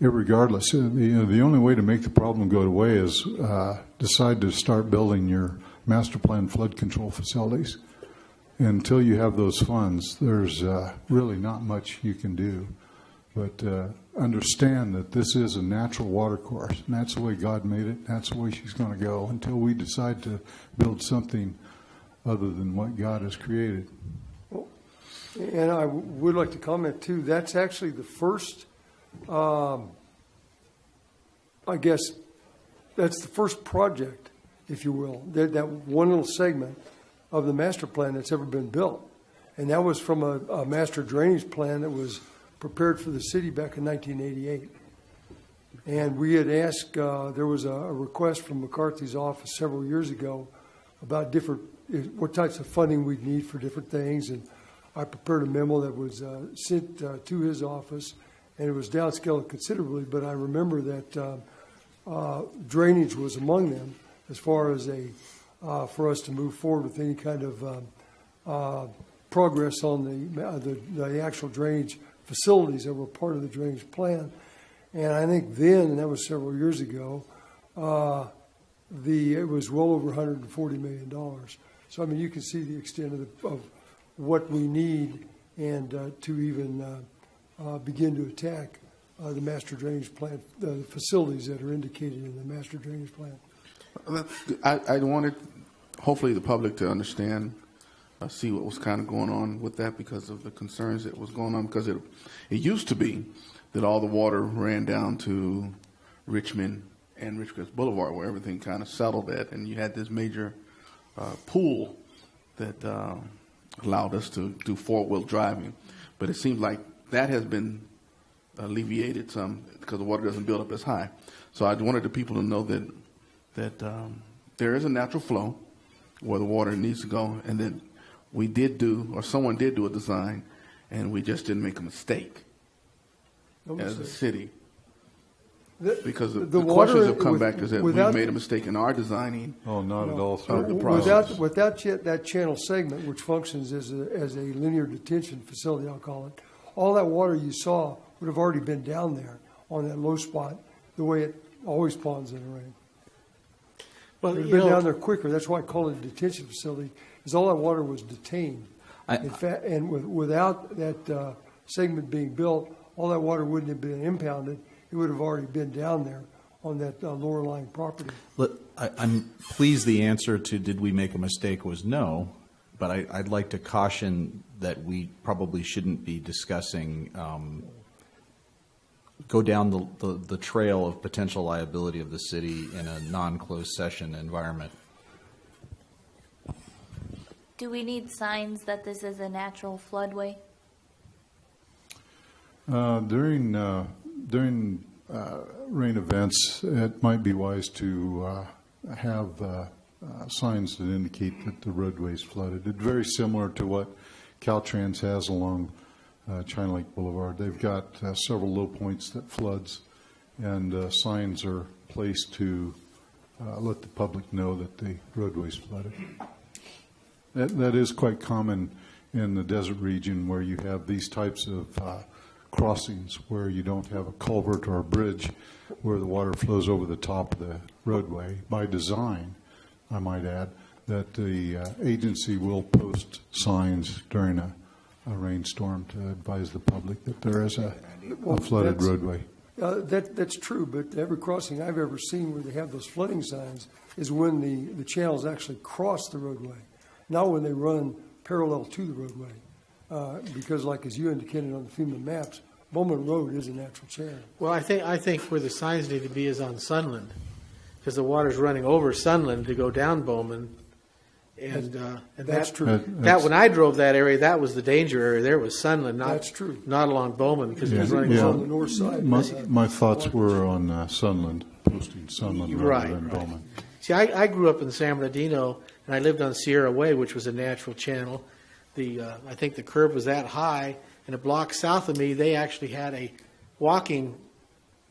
irregardless, the only way to make the problem go away is decide to start building your master plan flood control facilities. Until you have those funds, there's really not much you can do. But understand that this is a natural water course, and that's the way God made it. That's the way she's going to go until we decide to build something other than what God has created. And I would like to comment too, that's actually the first, I guess, that's the first project, if you will, that one little segment of the master plan that's ever been built. And that was from a master drainage plan that was prepared for the city back in 1988. And we had asked, there was a request from McCarthy's office several years ago about what types of funding we'd need for different things. And I prepared a memo that was sent to his office, and it was downscaled considerably, but I remember that drainage was among them as far as for us to move forward with any kind of progress on the actual drainage facilities that were part of the drainage plan. And I think then, and that was several years ago, it was well over $140 million. So, I mean, you can see the extent of what we need and to even begin to attack the master drainage plan, the facilities that are indicated in the master drainage plan. I wanted, hopefully, the public to understand, see what was kind of going on with that because of the concerns that was going on. Because it used to be that all the water ran down to Richmond and Ridgecrest Boulevard, where everything kind of settled at, and you had this major pool that allowed us to do four-wheel driving. But it seems like that has been alleviated some because the water doesn't build up as high. So I wanted the people to know that there is a natural flow where the water needs to go, and that we did do, or someone did do a design, and we just didn't make a mistake as a city. Because the questions have come back is that we made a mistake in our designing. Oh, not at all, sir. The process. Without that channel segment, which functions as a linear detention facility, I'll call it, all that water you saw would have already been down there on that low spot, the way it always ponds in the rain. Well, it would have been down there quicker. That's why I call it a detention facility, is all that water was detained. In fact, and without that segment being built, all that water wouldn't have been impounded. It would have already been down there on that lower lying property. I'm pleased the answer to did we make a mistake was no, but I'd like to caution that we probably shouldn't be discussing, go down the trail of potential liability of the city in a non-closed session environment. Do we need signs that this is a natural floodway? During rain events, it might be wise to have signs that indicate that the roadway is flooded. It's very similar to what Caltrans has along China Lake Boulevard. They've got several low points that floods, and signs are placed to let the public know that the roadway is flooded. That is quite common in the desert region where you have these types of crossings where you don't have a culvert or a bridge where the water flows over the top of the roadway. By design, I might add, that the agency will post signs during a rainstorm to advise the public that there is a flooded roadway. That's true, but every crossing I've ever seen where they have those flooding signs is when the channels actually cross the roadway, not when they run parallel to the roadway. Because, like as you indicated on the FEMA maps, Bowman Road is a natural channel. Well, I think where the signs need to be is on Sunland, because the water's running over Sunland to go down Bowman, and that's true. That when I drove that area, that was the danger area. There was Sunland, that's true. Not along Bowman, because it was running along the north side. My thoughts were on Sunland, posting Sunland rather than Bowman. See, I grew up in San Bernardino, and I lived on Sierra Way, which was a natural channel. I think the curb was that high, and a block south of me, they actually had a walking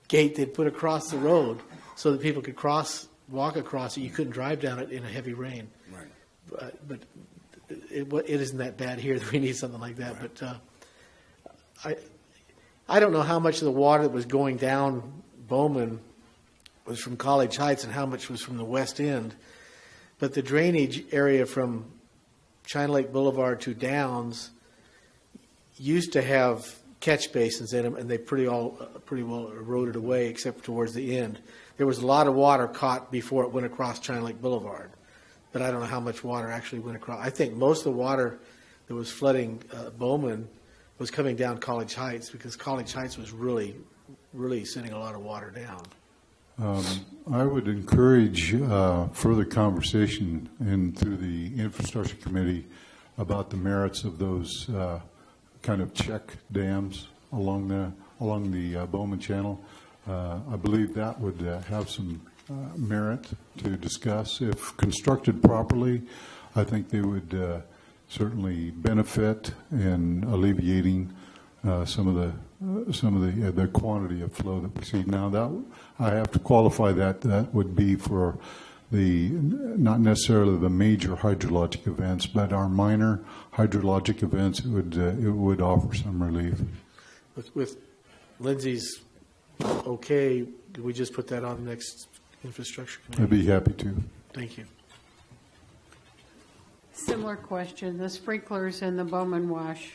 gate they'd put across the road so that people could walk across it. You couldn't drive down it in a heavy rain. Right. But it isn't that bad here that we need something like that. Right. But I don't know how much of the water that was going down Bowman was from College Heights and how much was from the west end. But the drainage area from China Lake Boulevard to Downs used to have catch basins in them, and they pretty well eroded away except towards the end. There was a lot of water caught before it went across China Lake Boulevard, but I don't know how much water actually went across. I think most of the water that was flooding Bowman was coming down College Heights, because College Heights was really sending a lot of water down. I would encourage further conversation through the infrastructure committee about the merits of those kind of check dams along the Bowman Channel. I believe that would have some merit to discuss. If constructed properly, I think they would certainly benefit in alleviating some of the quantity of flow that we see now. That I have to qualify that would be for not necessarily the major hydrologic events, but our minor hydrologic events. It would offer some relief. With Lindsay's okay, do we just put that on the next infrastructure committee? I'd be happy to. Thank you. Similar question, the sprinklers in the Bowman Wash,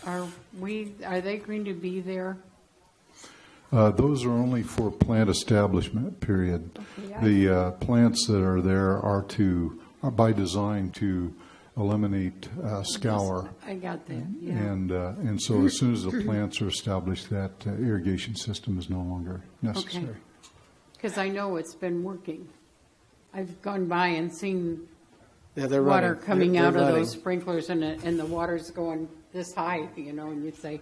are they going to be there? Those are only for plant establishment, period. Okay, the plants that are there are by design to eliminate scour. I got that, yeah. And so as soon as the plants are established, that irrigation system is no longer necessary. Okay. Because I know it's been working. I've gone by and seen water coming out of those sprinklers, and the water's going this high, and you'd say,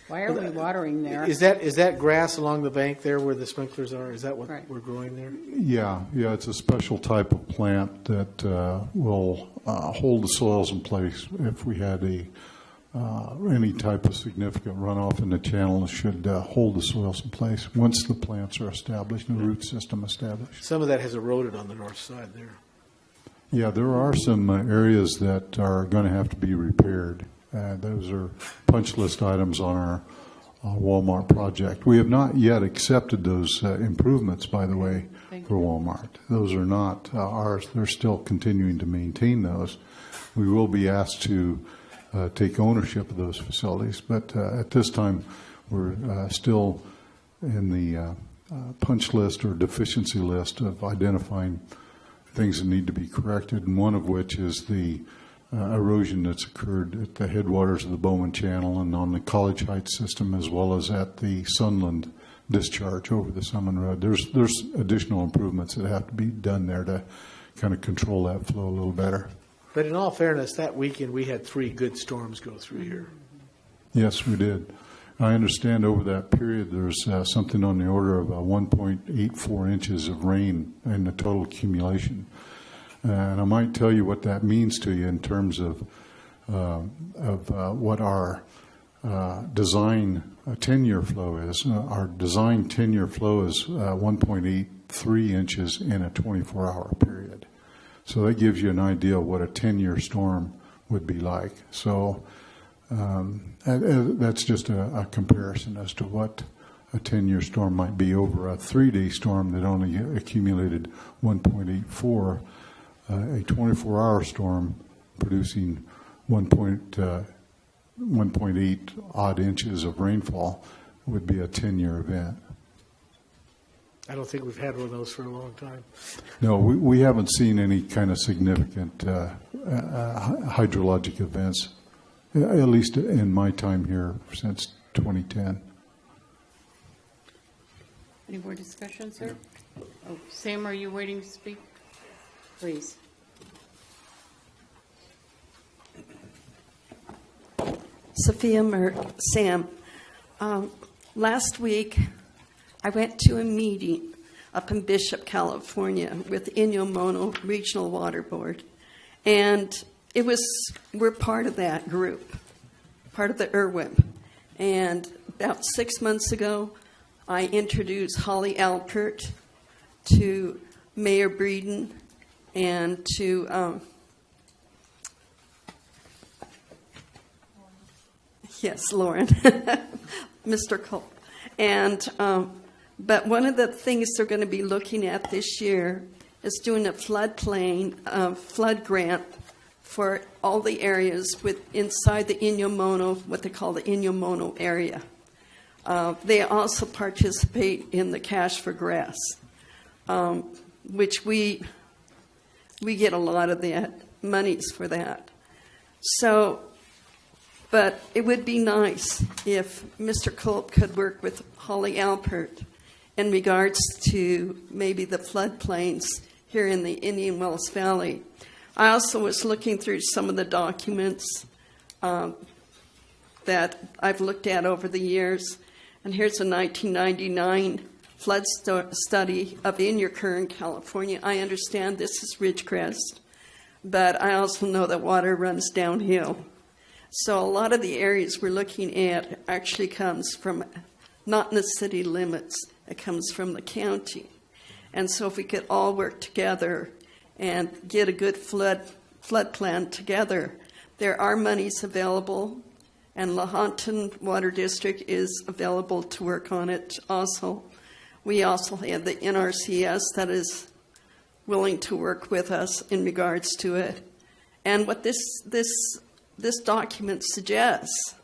why are we watering there? Is that grass along the bank there where the sprinklers are? Is that what we're growing there? Yeah, it's a special type of plant that will hold the soils in place if we had any type of significant runoff in the channel. It should hold the soils in place once the plants are established and the root system established. Some of that has eroded on the north side there. Yeah, there are some areas that are going to have to be repaired. Those are punch list items on our Walmart project. We have not yet accepted those improvements, by the way, for Walmart. Those are not ours. They're still continuing to maintain those. We will be asked to take ownership of those facilities, but at this time we're still in the punch list or deficiency list of identifying things that need to be corrected, and one of which is the erosion that's occurred at the headwaters of the Bowman Channel and on the College Heights system, as well as at the Sunland discharge over the Summon Road. There's additional improvements that have to be done there to kind of control that flow a little better. But in all fairness, that weekend we had 3 good storms go through here. Yes, we did. I understand over that period there's something on the order of 1.84 inches of rain in the total accumulation. And I might tell you what that means to you in terms of what our design 10-year flow is. Our design 10-year flow is 1.83 inches in a 24-hour period. So that gives you an idea of what a 10-year storm would be like. So that's just a comparison as to what a 10-year storm might be over a 3-day storm that only accumulated 1.84. A 24-hour storm producing 1.8 odd inches of rainfall would be a 10-year event. I don't think we've had one of those for a long time. No, we haven't seen any kind of significant hydrologic events, at least in my time here since 2010. Any more discussion, sir? Oh, Sam, are you waiting to speak? Please. Sophia Merck, Sam. Last week, I went to a meeting up in Bishop, California with Inyo Mono Regional Water Board. And we're part of that group, part of the IRWIP. And about 6 months ago, I introduced Holly Alpert to Mayor Breeden and to Lauren, Mr. Cole. And but one of the things they're going to be looking at this year is doing a flood grant for all the areas inside the Inyo Mono, what they call the Inyo Mono area. They also participate in the Cash for Grass, which we get a lot of that monies for that. So But it would be nice if Mr. Culp could work with Holly Alpert in regards to maybe the floodplains here in the Indian Wells Valley. I also was looking through some of the documents that I've looked at over the years, and here's a 1999 flood study of Inyakern, California. I understand this is Ridgecrest, but I also know that water runs downhill. So a lot of the areas we're looking at actually comes from not in the city limits, it comes from the county. And so if we could all work together and get a good flood plan together, there are monies available, and Lahontan Water District is available to work on it also. We also have the NRCS that is willing to work with us in regards to it. And what this document suggests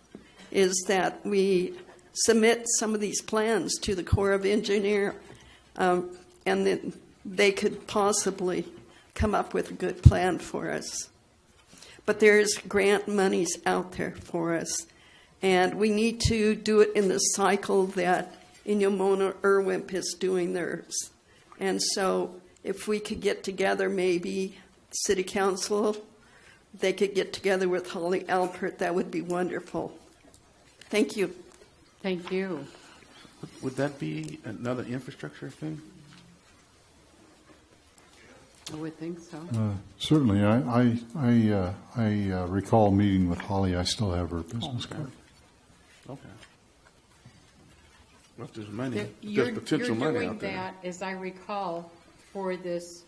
is that we submit some of these plans to the Corps of Engineers, and then they could possibly come up with a good plan for us. But there's grant monies out there for us, and we need to do it in the cycle that Inyamona Irwimp is doing theirs. And so if we could get together, maybe City Council, they could get together with Holly Alpert, that would be wonderful. Thank you. Thank you. Would that be another infrastructure thing? I would think so. Certainly. I recall meeting with Holly. I still have her business card. Okay. Well, if there's money, if You're there's potential money doing out there. that, as I recall, for this,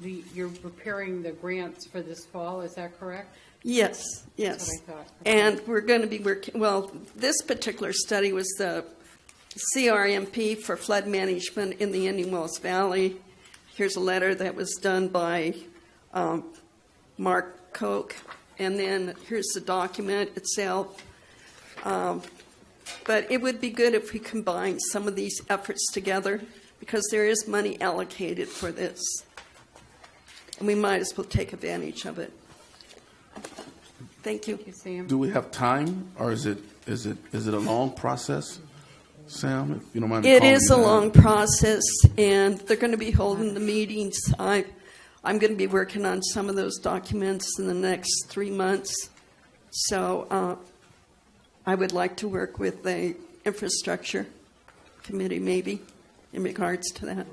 you're preparing the grants for this fall, is that correct? Yes, yes. That's what I thought. And we're going to be working, well, this particular study was the CRMP for flood management in the Indian Wells Valley. Here's a letter that was done by Mark Koch, and then here's the document itself. But it would be good if we combine some of these efforts together, because there is money allocated for this. And we might as well take advantage of it. Thank you. Do we have time, or is it a long process, Sam? If you don't mind. It is a long process, and they're going to be holding the meetings. I'm going to be working on some of those documents in the next 3 months. So I would like to work with the infrastructure committee, maybe, in regards to that.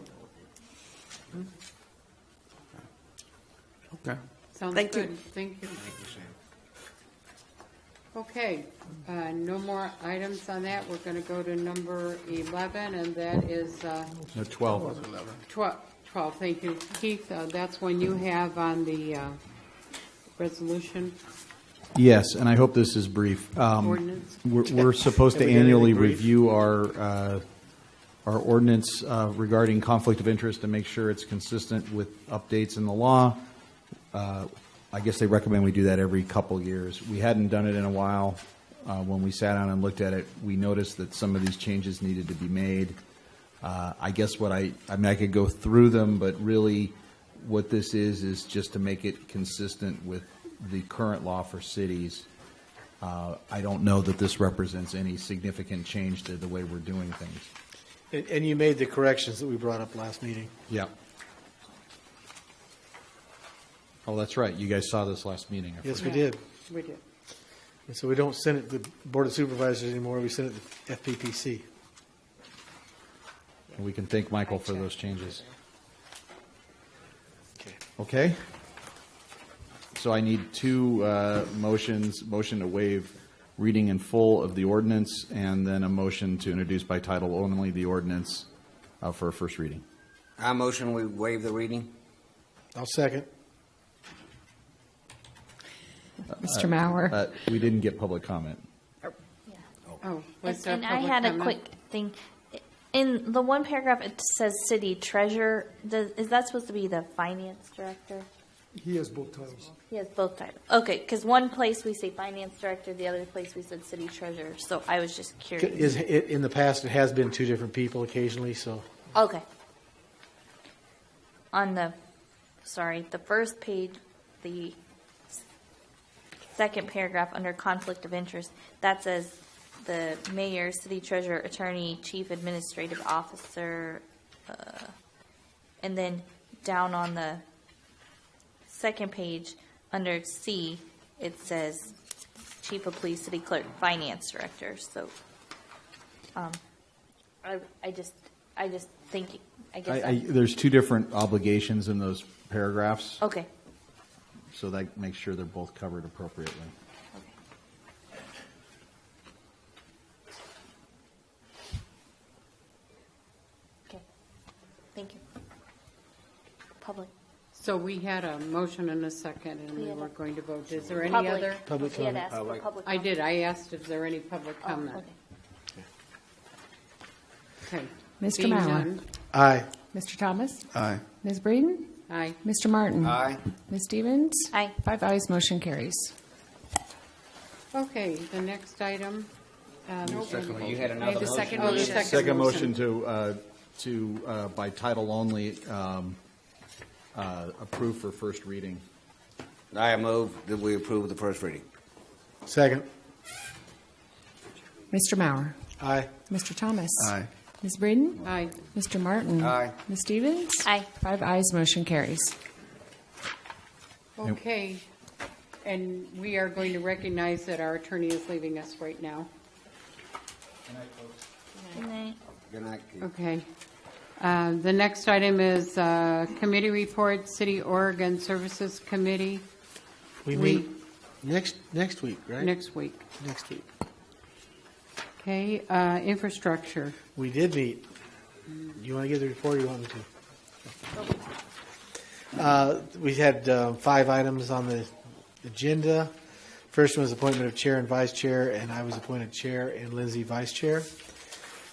Okay. Sounds Thank you. good. Thank you. Okay, no more items on that. We're going to go to number 11, and that is... No, 12. 12, thank you. Keith, that's one you have on the resolution. Yes, and I hope this is brief. Ordinance. We're supposed to Have we done annually anything brief? review our ordinance regarding conflict of interest to make sure it's consistent with updates in the law. I guess they recommend we do that every couple years. We hadn't done it in a while. When we sat down and looked at it, we noticed that some of these changes needed to be made. I guess I could go through them, but really what this is just to make it consistent with the current law for cities. I don't know that this represents any significant change to the way we're doing things. And you made the corrections that we brought up last meeting. Yeah. Oh, that's right. You guys saw this last meeting. Yes, we did. We did. And so we don't send it to the Board of Supervisors anymore, we send it to FPPC. And we can thank Michael for those changes. Okay? So I need two motions, motion to waive reading in full of the ordinance, and then a motion to introduce by title only the ordinance for a first reading. I motion we waive the reading. I'll second. Mr. Mauer. We didn't get public comment. Oh, was there And I public had a comment? quick thing. In the one paragraph, it says city treasurer. Is that supposed to be the finance director? He has both titles. He has both titles. Okay, because one place we say finance director, the other place we said city treasurer. So I was just curious. In the past, it has been two different people occasionally, so. Okay. On the first page, second paragraph under conflict of interest, that says the mayor, city treasurer, attorney, chief administrative officer, and then down on the second page under C, it says chief of police, city clerk, finance director. So, I just think, I guess. There's two different obligations in those paragraphs. Okay. So that makes sure they're both covered appropriately. Okay. Thank you. Public. So we had a motion and a second, and we were going to vote. Is there any Public. other? Public He had comment. asked for public I comment. did. I asked if there any public comment. Okay. Mr. Being Mauer. none. Aye. Mr. Thomas? Aye. Ms. Breeden? Aye. Mr. Martin? Aye. Ms. Stevens? Aye. 5 ayes, motion carries. Okay, the next item. You had another Made the motion. second Oh, the motion. Second motion to by title only, approve for first reading. I move that we approve the first reading. Second. Mr. Mauer? Aye. Mr. Thomas? Aye. Ms. Breeden? Aye. Mr. Martin? Aye. Ms. Stevens? Aye. 5 ayes, motion carries. Okay, and we are going to recognize that our attorney is leaving us right now. Good night. Good night. Keith. Okay. The next item is committee report, City Oregon Services Committee. We meet next week, right? Next week. Next week. Okay, infrastructure. We did meet. You want to give the report or you want me to? We had 5 items on the agenda. First one was appointment of chair and vice chair, and I was appointed chair and Lindsay vice chair.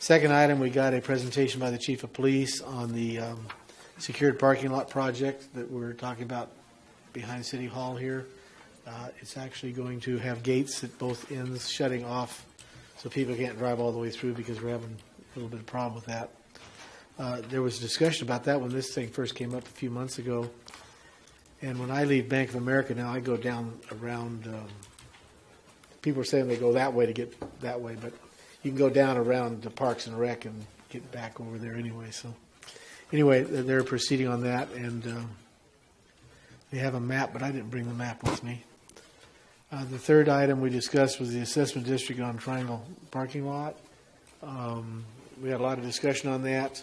Second item, we got a presentation by the chief of police on the secured parking lot project that we're talking about behind City Hall here. It's actually going to have gates at both ends shutting off so people can't drive all the way through because we're having a little bit of problem with that. There was discussion about that when this thing first came up a few months ago. And when I leave Bank of America now, I go down around, people are saying they go that way to get that way, but you can go down around the Parks and Rec and get back over there anyway. So anyway, they're proceeding on that, and they have a map, but I didn't bring the map with me. The third item we discussed was the assessment district on Triangle parking lot. We had a lot of discussion on that.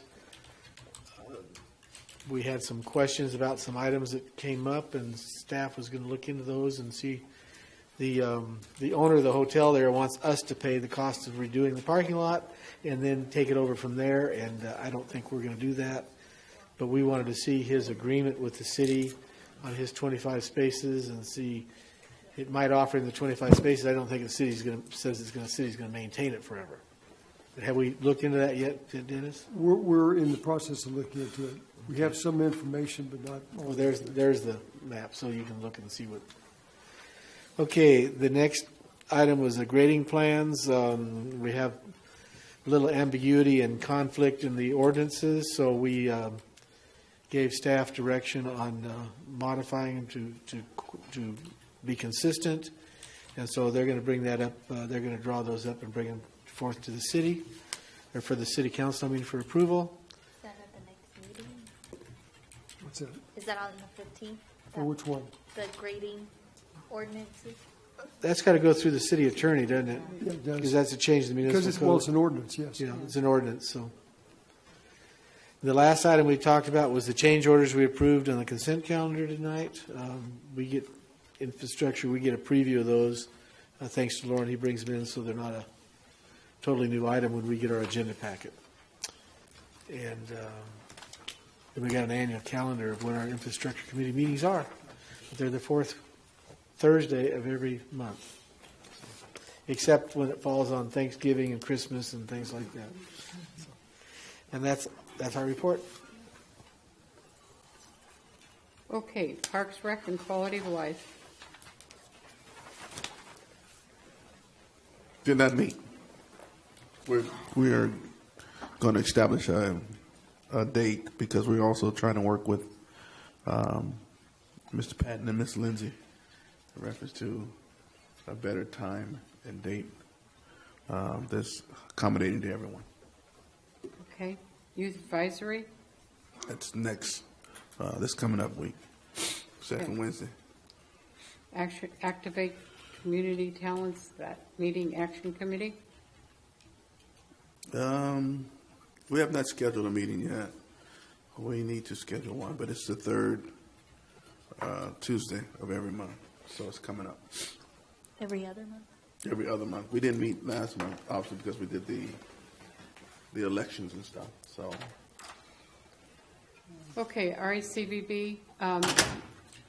We had some questions about some items that came up, and staff was going to look into those and see. The owner of the hotel there wants us to pay the cost of redoing the parking lot and then take it over from there, and I don't think we're going to do that. But we wanted to see his agreement with the city on his 25 spaces and see. It might offer him the 25 spaces. I don't think the city's going to city's going to maintain it forever. But have we looked into that yet, Dennis? We're in the process of looking into it. We have some information, but not. Oh, there's the map, so you can look and see what. Okay, the next item was the grading plans. We have a little ambiguity and conflict in the ordinances, so we gave staff direction on modifying them to be consistent, and so they're going to bring that up. They're going to draw those up and bring them forth to the city, or for the city council, for approval. Is that at the next meeting? What's that? Is that on the 15th? For which one? The grading ordinances? That's got to go through the city attorney, doesn't it? Yeah, it does. Because that's a change in the municipal Because code. it's an ordinance, yes. Yeah, it's an ordinance, so. The last item we talked about was the change orders we approved on the consent calendar tonight. We get infrastructure, we get a preview of those. Thanks to Lauren, he brings them in so they're not a totally new item when we get our agenda packet. And then we got an annual calendar of when our infrastructure committee meetings are. They're the fourth Thursday of every month, except when it falls on Thanksgiving and Christmas and things like that. And that's our report. Okay, Parks, Rec, and Quality of Life. Did not meet. We are going to establish a date because we're also trying to work with Mr. Patton and Ms. Lindsay in reference to a better time and date that's accommodating to everyone. Okay. Youth Advisory? That's next, this coming up week, second Okay. Wednesday. Activate Community Talents, that meeting action committee? We have not scheduled a meeting yet. We need to schedule one, but it's the third Tuesday of every month, so it's coming up. Every other month? Every other month. We didn't meet last month, obviously, because we did the elections and stuff, so. Okay, RACVB,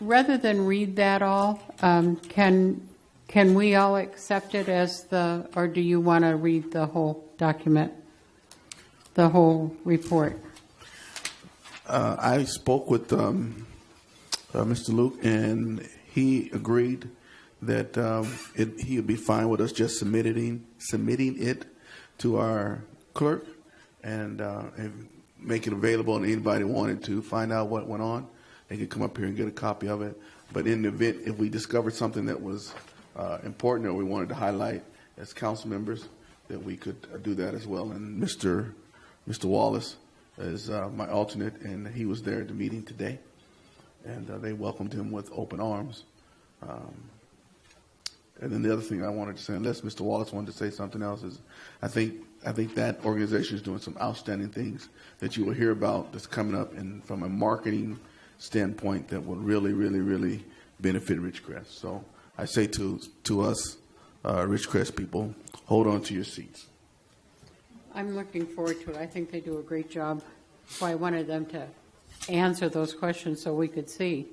rather than read that all, can we all accept it as or do you want to read the whole document, the whole report? I spoke with Mr. Luke, and he agreed that he would be fine with us just submitting it to our clerk and make it available, and anybody wanted to find out what went on, they could come up here and get a copy of it. But in the event, if we discovered something that was important or we wanted to highlight as council members, that we could do that as well. And Mr. Wallace is my alternate, and he was there at the meeting today, and they welcomed him with open arms. And then the other thing I wanted to say, unless Mr. Wallace wanted to say something else, is I think that organization is doing some outstanding things that you will hear about that's coming up, and from a marketing standpoint that will really, really, really benefit Ridgecrest. So I say to us, Ridgecrest people, hold on to your seats. I'm looking forward to it. I think they do a great job. So I wanted them to answer those questions so we could see.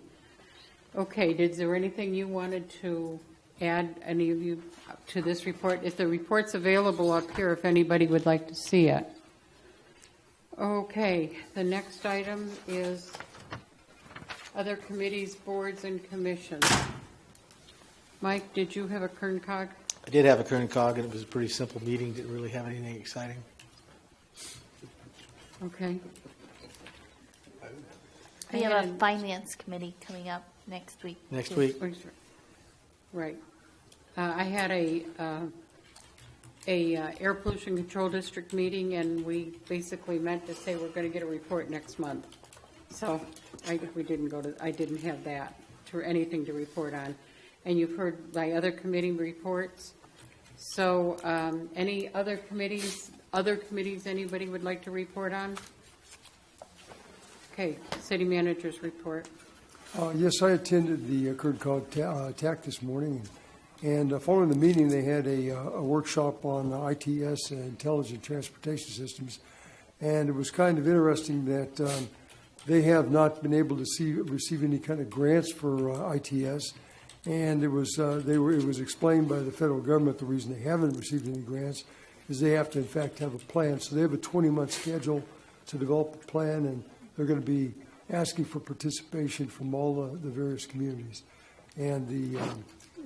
Okay, is there anything you wanted to add, any of you, to this report? If the report's available up here, if anybody would like to see it. Okay, the next item is other committees, boards, and commissions. Mike, did you have a Kern Cog? I did have a Kern Cog, and it was a pretty simple meeting. Didn't really have anything exciting. Okay. We have a finance committee coming up next week. Next too. week. Right. I had a air pollution control district meeting, and we basically meant to say we're going to get a report next month. So I didn't have that or anything to report on. And you've heard my other committee reports. So any other committees anybody would like to report on? Okay, city manager's report. Yes, I attended the Kern Cog TAC this morning, and following the meeting, they had a workshop on ITS, Intelligent Transportation Systems, and it was kind of interesting that they have not been able to receive any kind of grants for ITS, and it was explained by the federal government the reason they haven't received any grants is they have to, in fact, have a plan. So they have a 20-month schedule to develop a plan, and they're going to be asking for participation from all the various communities. And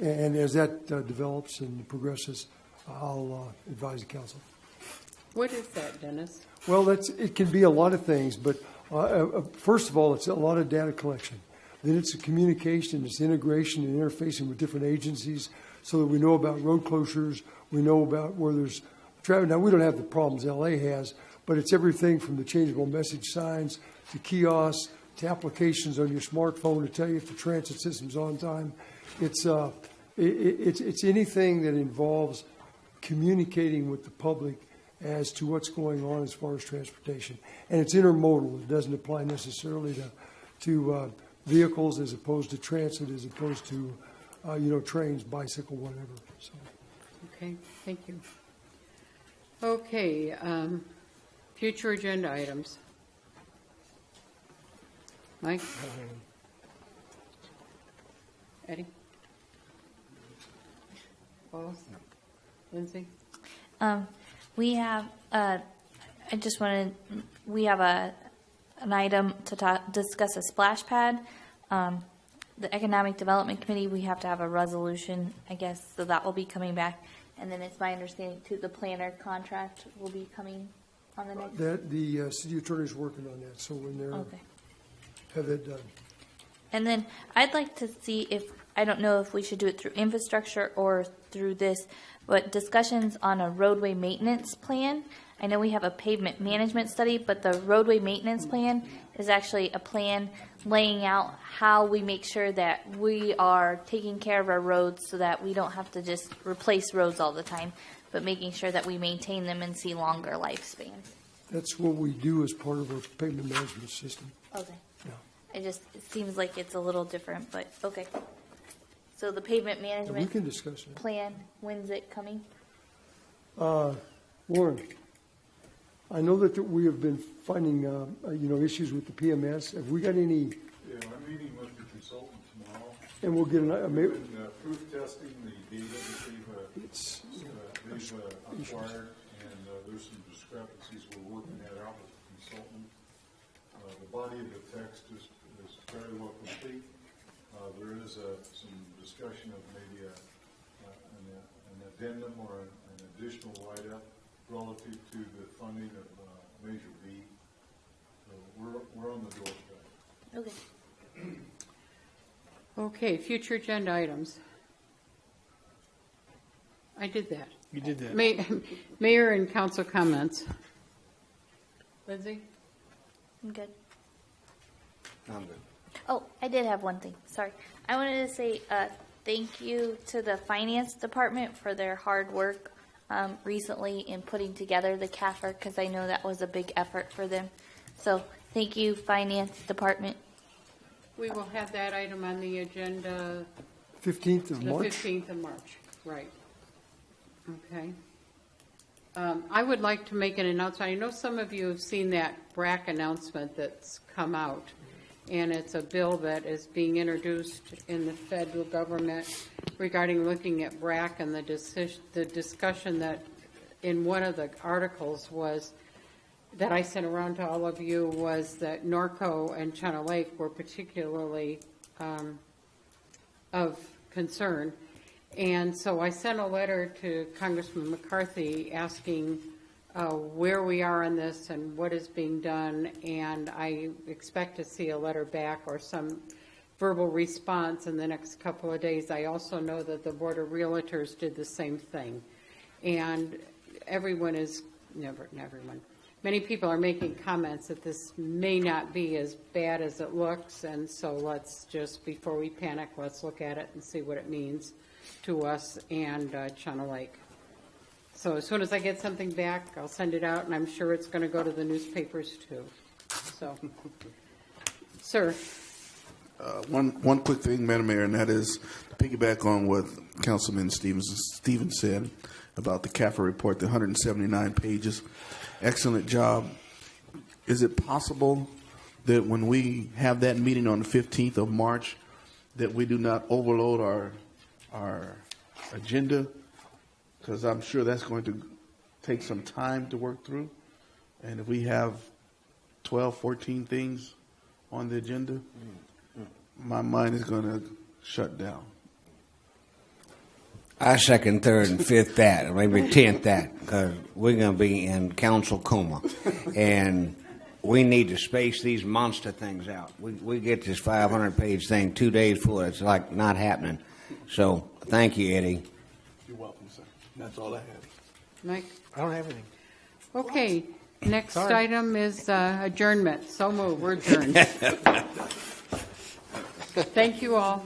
and as that develops and progresses, I'll advise the council. What is that, Dennis? Well, it can be a lot of things, but first of all, it's a lot of data collection. Then it's a communication, it's integration and interfacing with different agencies so that we know about road closures, we know about where there's traffic. Now, we don't have the problems LA has, but it's everything from the changeable message signs to kiosks to applications on your smartphone to tell you if the transit system's on time. It's anything that involves communicating with the public as to what's going on as far as transportation. And it's intermodal. It doesn't apply necessarily to vehicles as opposed to transit, as opposed to, trains, bicycle, whatever. So. Okay, thank you. Okay, future agenda items. Mike? Eddie? Wallace? Lindsay? We have, we have an item to discuss a splash pad. The Economic Development Committee, we have to have a resolution, I guess, so that will be coming back. And then it's my understanding, too, the planner contract will be coming on the next. The city attorney's working on that, so when they're have it done. And then I'd like to see if I don't know if we should do it through infrastructure or through this, but discussions on a roadway maintenance plan. I know we have a pavement management study, but the roadway maintenance plan is actually a plan laying out how we make sure that we are taking care of our roads so that we don't have to just replace roads all the time, but making sure that we maintain them and see longer lifespans. That's what we do as part of our pavement management system. Okay. It seems like it's a little different, but okay. So the pavement We management can discuss it. plan, when's it coming? Warren, I know that we have been finding, issues with the PMS. Have we got any, Yeah, I'm meeting with the consultant tomorrow. and we'll get We've been proof testing the data that they've acquired, and there's some discrepancies. We're working that out with the consultant. The body of the text is fairly well complete. There is some discussion of maybe an addendum or an additional write-up relative to the funding of Measure B. So we're on the doorstep. Okay. Okay, future agenda items. I did that. You did that. Mayor and council comments. Lindsay? I'm good. I'm good. Oh, I did have one thing. Sorry. I wanted to say thank you to the finance department for their hard work recently in putting together the CAFR, because I know that was a big effort for them. So thank you, finance department. We will have that item on the agenda 15th of March? The 15th of March, right. Okay. I would like to make an announcement. I know some of you have seen that BRAC announcement that's come out, and it's a bill that is being introduced in the federal government regarding looking at BRAC, and the discussion that in one of the articles was that I sent around to all of you was that Norco and Channel Lake were particularly of concern. And so I sent a letter to Congressman McCarthy asking where we are on this and what is being done, and I expect to see a letter back or some verbal response in the next couple of days. I also know that the Board of Realtors did the same thing. And everyone is, everyone, many people are making comments that this may not be as bad as it looks, and so let's just, before we panic, let's look at it and see what it means to us and Channel Lake. So as soon as I get something back, I'll send it out, and I'm sure it's going to go to the newspapers too. So, sir. One quick thing, Madam Mayor, and that is to piggyback on what Councilman Stevens said about the CAFR report, the 179 pages. Excellent job. Is it possible that when we have that meeting on the 15th of March, that we do not overload our agenda? Because I'm sure that's going to take some time to work through. And if we have 12, 14 things on the agenda, my mind is going to shut down. I second, third, and fifth that, or maybe 10th that, because we're going to be in council coma. And we need to space these monster things out. We get this 500-page thing 2 days full. It's like not happening. So thank you, Eddie. You're welcome, sir. That's all I have. Mike? I don't have anything. Okay, next Sorry. item is adjournment. So moved. We're adjourned. Thank you all.